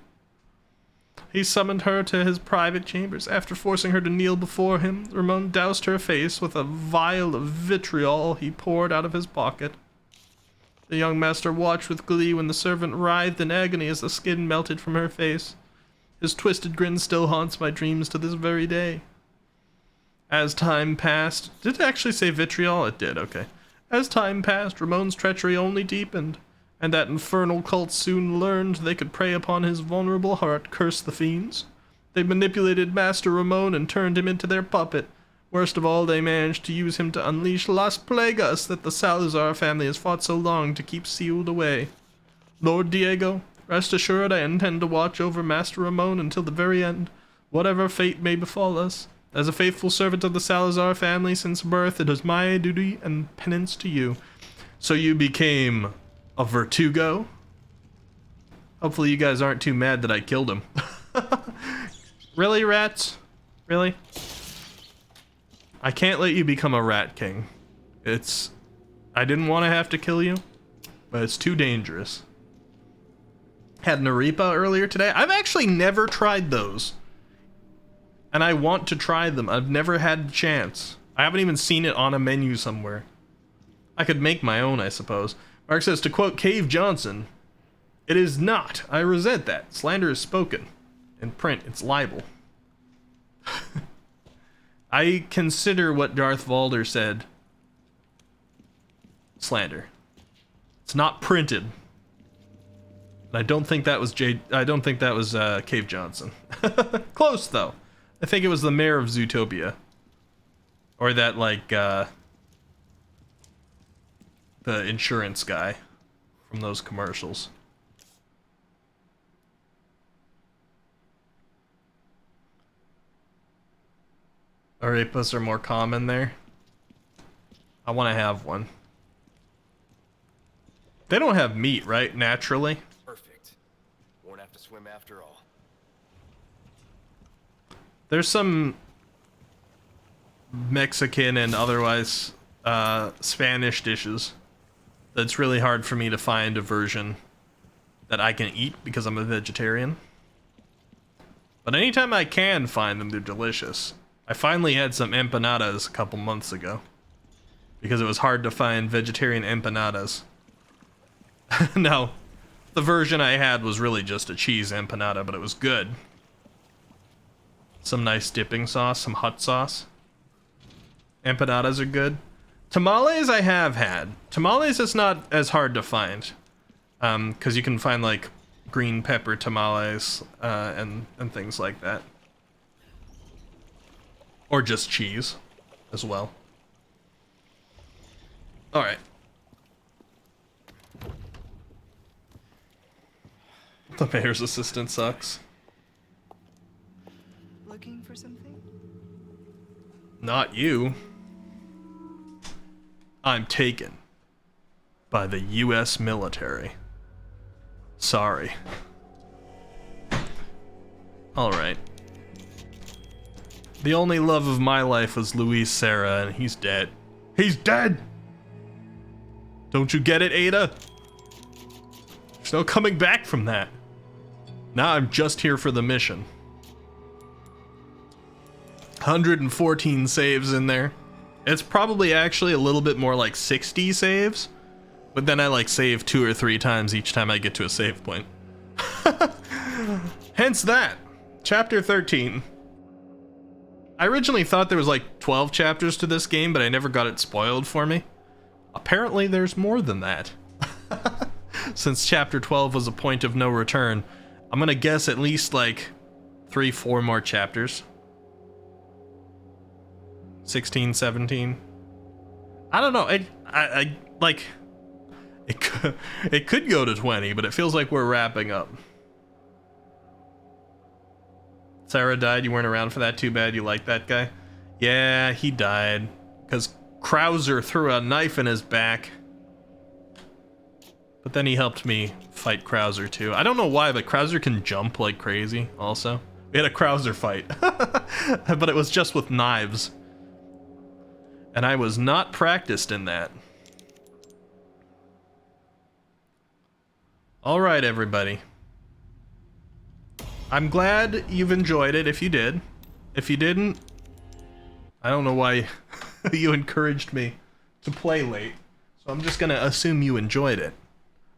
He summoned her to his private chambers. After forcing her to kneel before him, Ramon doused her face with a vial of vitriol he poured out of his pocket. The young master watched with glee when the servant writhed in agony as the skin melted from her face. His twisted grin still haunts my dreams to this very day. As time passed... Did it actually say vitriol? It did, okay. As time passed, Ramon's treachery only deepened, and that infernal cult soon learned they could prey upon his vulnerable heart, curse the fiends. They manipulated Master Ramon and turned him into their puppet. Worst of all, they managed to use him to unleash Las Plagas that the Salazar family has fought so long to keep sealed away. Lord Diego, rest assured I intend to watch over Master Ramon until the very end, whatever fate may befall us. As a faithful servant of the Salazar family since birth, it is my duty and penance to you. So you became a Vertugo? Hopefully you guys aren't too mad that I killed him. Really, rats? Really? I can't let you become a rat king. I didn't want to have to kill you, but it's too dangerous. Had Naripa earlier today. I've actually never tried those. And I want to try them. I've never had the chance. I haven't even seen it on a menu somewhere. I could make my own, I suppose. Mark says, to quote Cave Johnson, "It is not. I resent that. Slander is spoken. In print, it's libel." I consider what Darth Vader said slander. It's not printed. And I don't think that was Cave Johnson. Close though. I think it was the mayor of Zootopia. Or that like the insurance guy from those commercials. Arepas are more common there. I want to have one. They don't have meat, right? Naturally. Perfect. Won't have to swim after all. There's some Mexican and otherwise Spanish dishes that's really hard for me to find a version that I can eat because I'm a vegetarian. But anytime I can find them, they're delicious. I finally had some empanadas a couple months ago because it was hard to find vegetarian empanadas. No, the version I had was really just a cheese empanada, but it was good. Some nice dipping sauce, some hot sauce. Empanadas are good. Tamales I have had. Tamales is not as hard to find. Because you can find like green pepper tamales and things like that. Or just cheese as well. Alright. The mayor's assistant sucks. Looking for something? Not you. I'm taken by the US military. Sorry. Alright. The only love of my life was Luis Serra, and he's dead. He's dead! Don't you get it, Ada? There's no coming back from that. Now I'm just here for the mission. 114 saves in there. It's probably actually a little bit more like 60 saves, but then I like save 2 or 3 times each time I get to a save point. Hence that. Chapter 13. I originally thought there was like 12 chapters to this game, but I never got it spoiled for me. Apparently there's more than that. Since chapter 12 was a point of no return, I'm gonna guess at least like 3-4 more chapters. 16, 17. I don't know. I like it could go to 20, but it feels like we're wrapping up. Sarah died. You weren't around for that. Too bad. You like that guy. Yeah, he died because Krauser threw a knife in his back. But then he helped me fight Krauser too. I don't know why, but Krauser can jump like crazy also. We had a Krauser fight. But it was just with knives. And I was not practiced in that. Alright, everybody. I'm glad you've enjoyed it if you did. If you didn't, I don't know why you encouraged me to play late. So I'm just gonna assume you enjoyed it.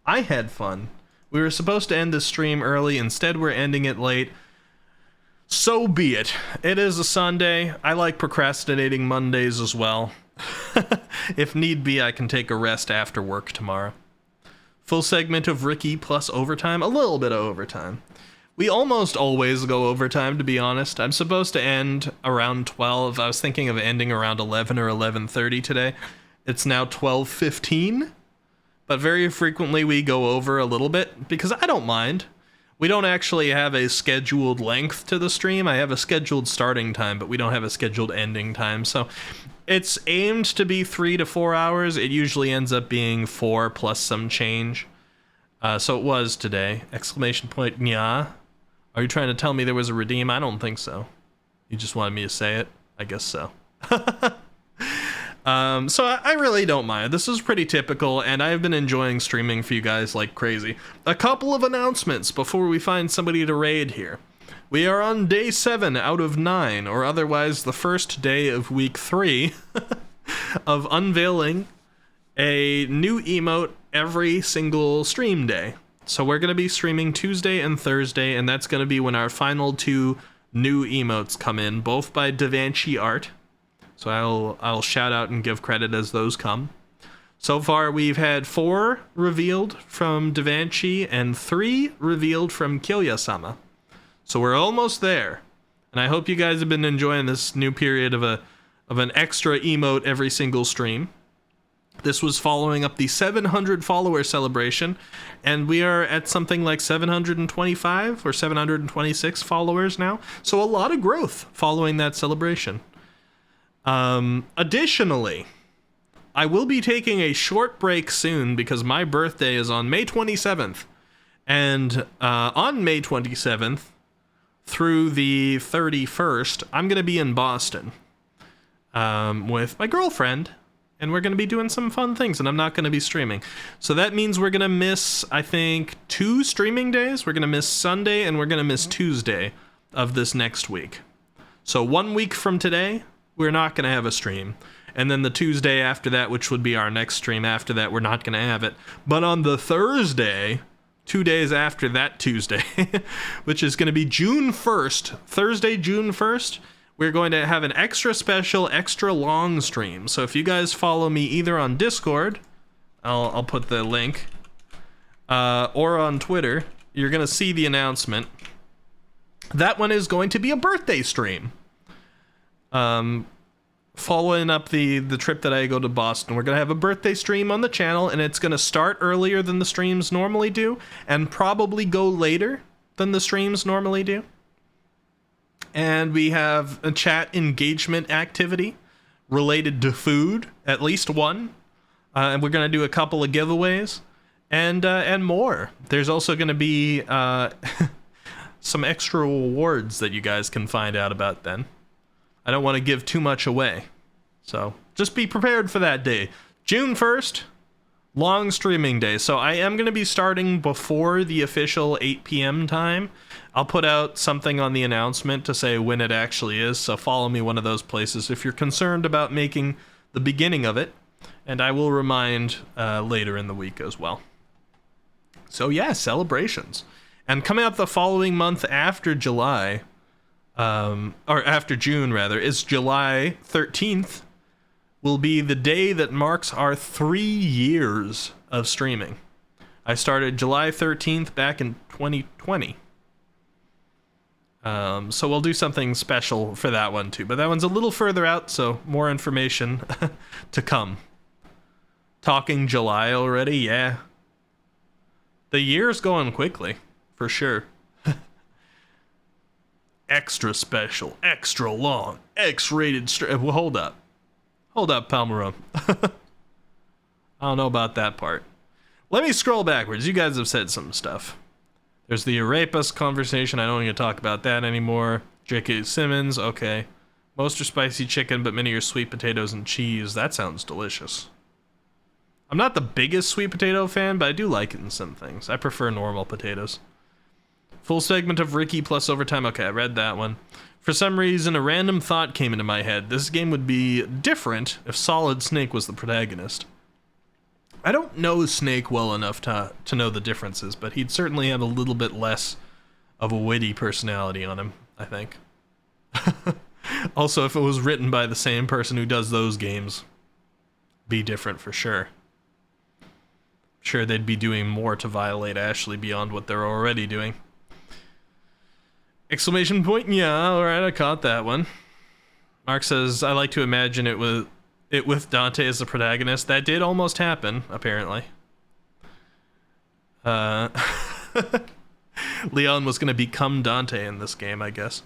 I had fun. We were supposed to end the stream early, instead we're ending it late. So be it. It is a Sunday. I like procrastinating Mondays as well. If need be, I can take a rest after work tomorrow. Full segment of Ricky plus overtime, a little bit of overtime. We almost always go overtime, to be honest. I'm supposed to end around 12. I was thinking of ending around 11 or 11:30 today. It's now 12:15. But very frequently we go over a little bit, because I don't mind. We don't actually have a scheduled length to the stream. I have a scheduled starting time, but we don't have a scheduled ending time. So it's aimed to be 3 to 4 hours. It usually ends up being 4 plus some change. So it was today. Exclamation point, nya. Are you trying to tell me there was a redeem? I don't think so. You just wanted me to say it? I guess so. So I really don't mind. This is pretty typical, and I've been enjoying streaming for you guys like crazy. A couple of announcements before we find somebody to raid here. We are on day 7 out of 9, or otherwise the first day of week 3 of unveiling a new emote every single stream day. So we're going to be streaming Tuesday and Thursday, and that's going to be when our final 2 new emotes come in, both by DaVinci Art. So I'll shout out and give credit as those come. So far, we've had 4 revealed from Da Vinci and 3 revealed from Kyoya-sama. So we're almost there. And I hope you guys have been enjoying this new period of an extra emote every single stream. This was following up the 700 follower celebration, and we are at something like 725 or 726 followers now. So a lot of growth following that celebration. Additionally, I will be taking a short break soon because my birthday is on May 27th. And on May 27th through the 31st, I'm going to be in Boston with my girlfriend. And we're going to be doing some fun things, and I'm not going to be streaming. So that means we're going to miss, I think, 2 streaming days. We're going to miss Sunday, and we're going to miss Tuesday of this next week. So 1 week from today, we're not going to have a stream. And then the Tuesday after that, which would be our next stream after that, we're not going to have it. But on the Thursday, 2 days after that Tuesday, which is going to be June 1st, Thursday, June 1st, we're going to have an extra special, extra long stream. So if you guys follow me either on Discord, I'll put the link, or on Twitter, you're going to see the announcement. That one is going to be a birthday stream. Following up the trip that I go to Boston, we're going to have a birthday stream on the channel, and it's going to start earlier than the streams normally do, and probably go later than the streams normally do. And we have a chat engagement activity related to food, at least one. And we're going to do a couple of giveaways and more. There's also going to be some extra rewards that you guys can find out about then. I don't want to give too much away. So just be prepared for that day. June 1st, long streaming day. So I am going to be starting before the official 8 p.m. time. I'll put out something on the announcement to say when it actually is, so follow me one of those places if you're concerned about making the beginning of it, and I will remind later in the week as well. So yeah, celebrations. And coming up the following month after July, or after June rather, is July 13th, will be the day that marks our 3 years of streaming. I started July 13th back in 2020. So we'll do something special for that one too, but that one's a little further out, so more information to come. Talking July already, yeah. The year's going quickly, for sure. Extra special, extra long, X-rated well, hold up, Palmerum. I don't know about that part. Let me scroll backwards. You guys have said some stuff. There's the Arepas conversation. I don't need to talk about that anymore. J.K. Simmons, okay. Most are spicy chicken, but many are sweet potatoes and cheese. That sounds delicious. I'm not the biggest sweet potato fan, but I do like it in some things. I prefer normal potatoes. Full segment of Ricky plus overtime. Okay, I read that one. For some reason, a random thought came into my head. This game would be different if Solid Snake was the protagonist. I don't know Snake well enough to know the differences, but he'd certainly have a little bit less of a witty personality on him, I think. Also, if it was written by the same person who does those games, be different for sure. Sure, they'd be doing more to violate Ashley beyond what they're already doing. Exclamation point, yeah, alright, I caught that one. Mark says, I like to imagine it with Dante as the protagonist. That did almost happen, apparently. Leon was going to become Dante in this game, I guess.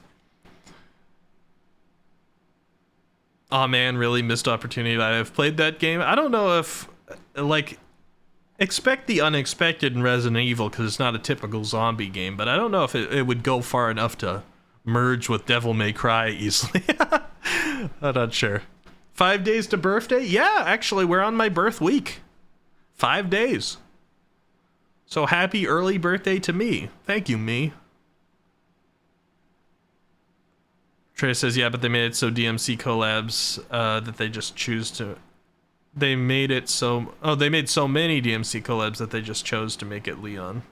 Aw man, really missed opportunity that I've played that game. I don't know if, like, expect the unexpected in Resident Evil because it's not a typical zombie game, but I don't know if it would go far enough to merge with Devil May Cry easily. I'm not sure. 5 days to birthday? Yeah, actually, we're on my birth week. 5 days. So happy early birthday to me. Thank you, me. Trey says, yeah, but they made it so DMC collabs that they just choose to... They made it so... Oh, they made so many DMC collabs that they just chose to make it Leon.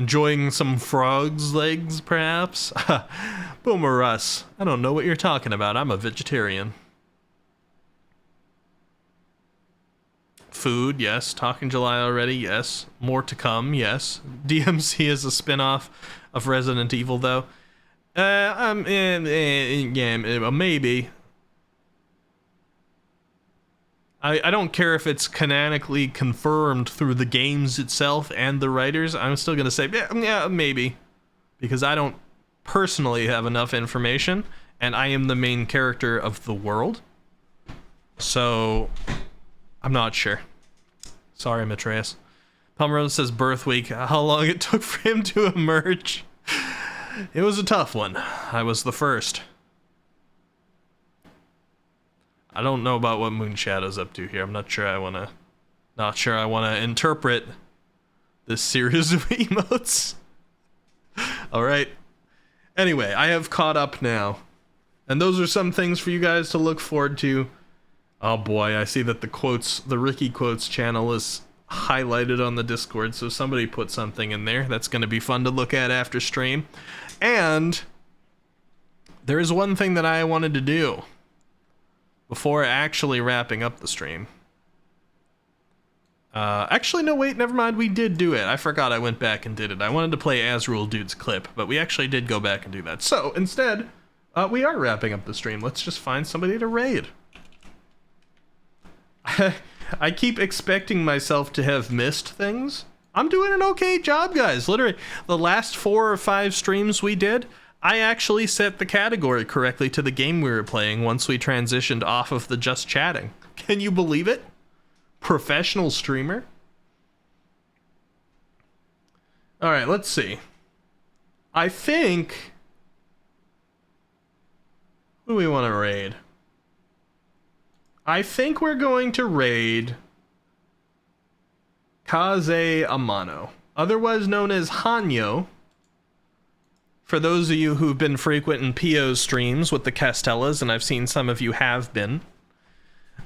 Enjoying some frog's legs, perhaps? Boomer Russ, I don't know what you're talking about. I'm a vegetarian. Food, yes. Talking July already, yes. More to come, yes. DMC is a spin-off of Resident Evil, though. Yeah, maybe. I don't care if it's canonically confirmed through the games itself and the writers. I'm still gonna say, yeah, maybe. Because I don't personally have enough information, and I am the main character of the world. So, I'm not sure. Sorry, Matreus. Pomerode says birth week. How long it took for him to emerge? It was a tough one. I was the first. I don't know about what Moonshadow's up to here. I'm not sure I wanna interpret this series of emotes. Alright. Anyway, I have caught up now. And those are some things for you guys to look forward to. Oh boy, I see that the Ricky Quotes channel is highlighted on the Discord, so somebody put something in there. That's gonna be fun to look at after stream. And there is one thing that I wanted to do before actually wrapping up the stream. Actually, no, wait, never mind. We did do it. I forgot I went back and did it. I wanted to play Azrael Dude's clip, but we actually did go back and do that. So, instead, we are wrapping up the stream. Let's just find somebody to raid. I keep expecting myself to have missed things. I'm doing an okay job, guys. Literally, the last 4 or 5 streams we did, I actually set the category correctly to the game we were playing once we transitioned off of the just chatting. Can you believe it? Professional streamer? Alright, let's see. I think... who do we want to raid? I think we're going to raid Kaze Amano, otherwise known as Hanyo. For those of you who've been frequent in Pio's streams with the Castellas, and I've seen some of you have been,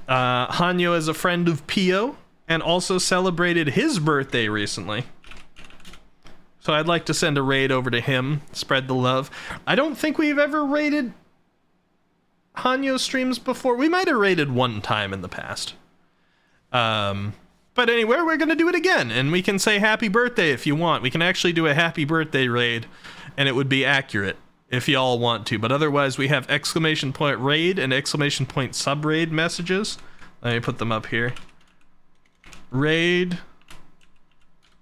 Hanyo is a friend of Pio, and also celebrated his birthday recently. So I'd like to send a raid over to him, spread the love. I don't think we've ever raided Hanyo streams before. We might have raided one time in the past. But anyway, we're going to do it again, and we can say happy birthday if you want. We can actually do a happy birthday raid, and it would be accurate if y'all want to. But otherwise, we have exclamation point raid and exclamation point sub raid messages. Let me put them up here. Raid,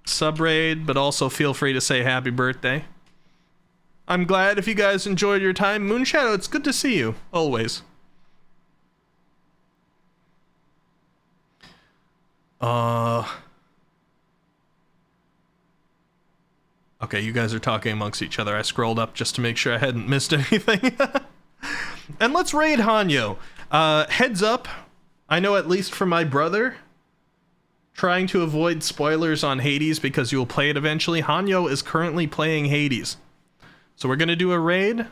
sub raid, but also feel free to say happy birthday. I'm glad if you guys enjoyed your time. Moonshadow, it's good to see you, always. Okay, you guys are talking amongst each other. I scrolled up just to make sure I hadn't missed anything. And let's raid Hanyo. Heads up, I know at least for my brother, trying to avoid spoilers on Hades because you'll play it eventually, Hanyo is currently playing Hades. So we're gonna do a raid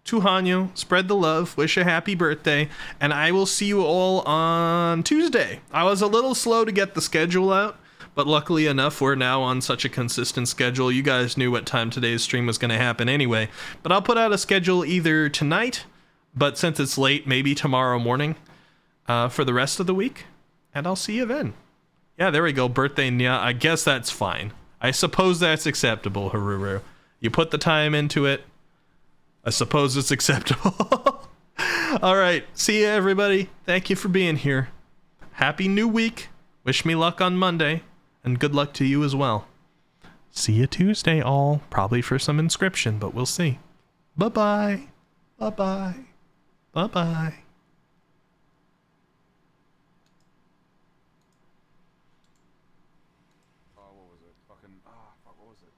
to Hanyo, spread the love, wish a happy birthday, and I will see you all on Tuesday. I was a little slow to get the schedule out, but luckily enough, we're now on such a consistent schedule. You guys knew what time today's stream was going to happen anyway, but I'll put out a schedule either tonight, but since it's late, maybe tomorrow morning for the rest of the week, and I'll see you then. Yeah, there we go, birthday Nya. I guess that's fine. I suppose that's acceptable, Haruru. You put the time into it. I suppose it's acceptable. All right, see you, everybody. Thank you for being here. Happy new week. Wish me luck on Monday, and good luck to you as well. See you Tuesday, all. Probably for some inscription, but we'll see. Bye-bye. Bye-bye. Bye-bye. What was it? Fucking, fuck, what was it?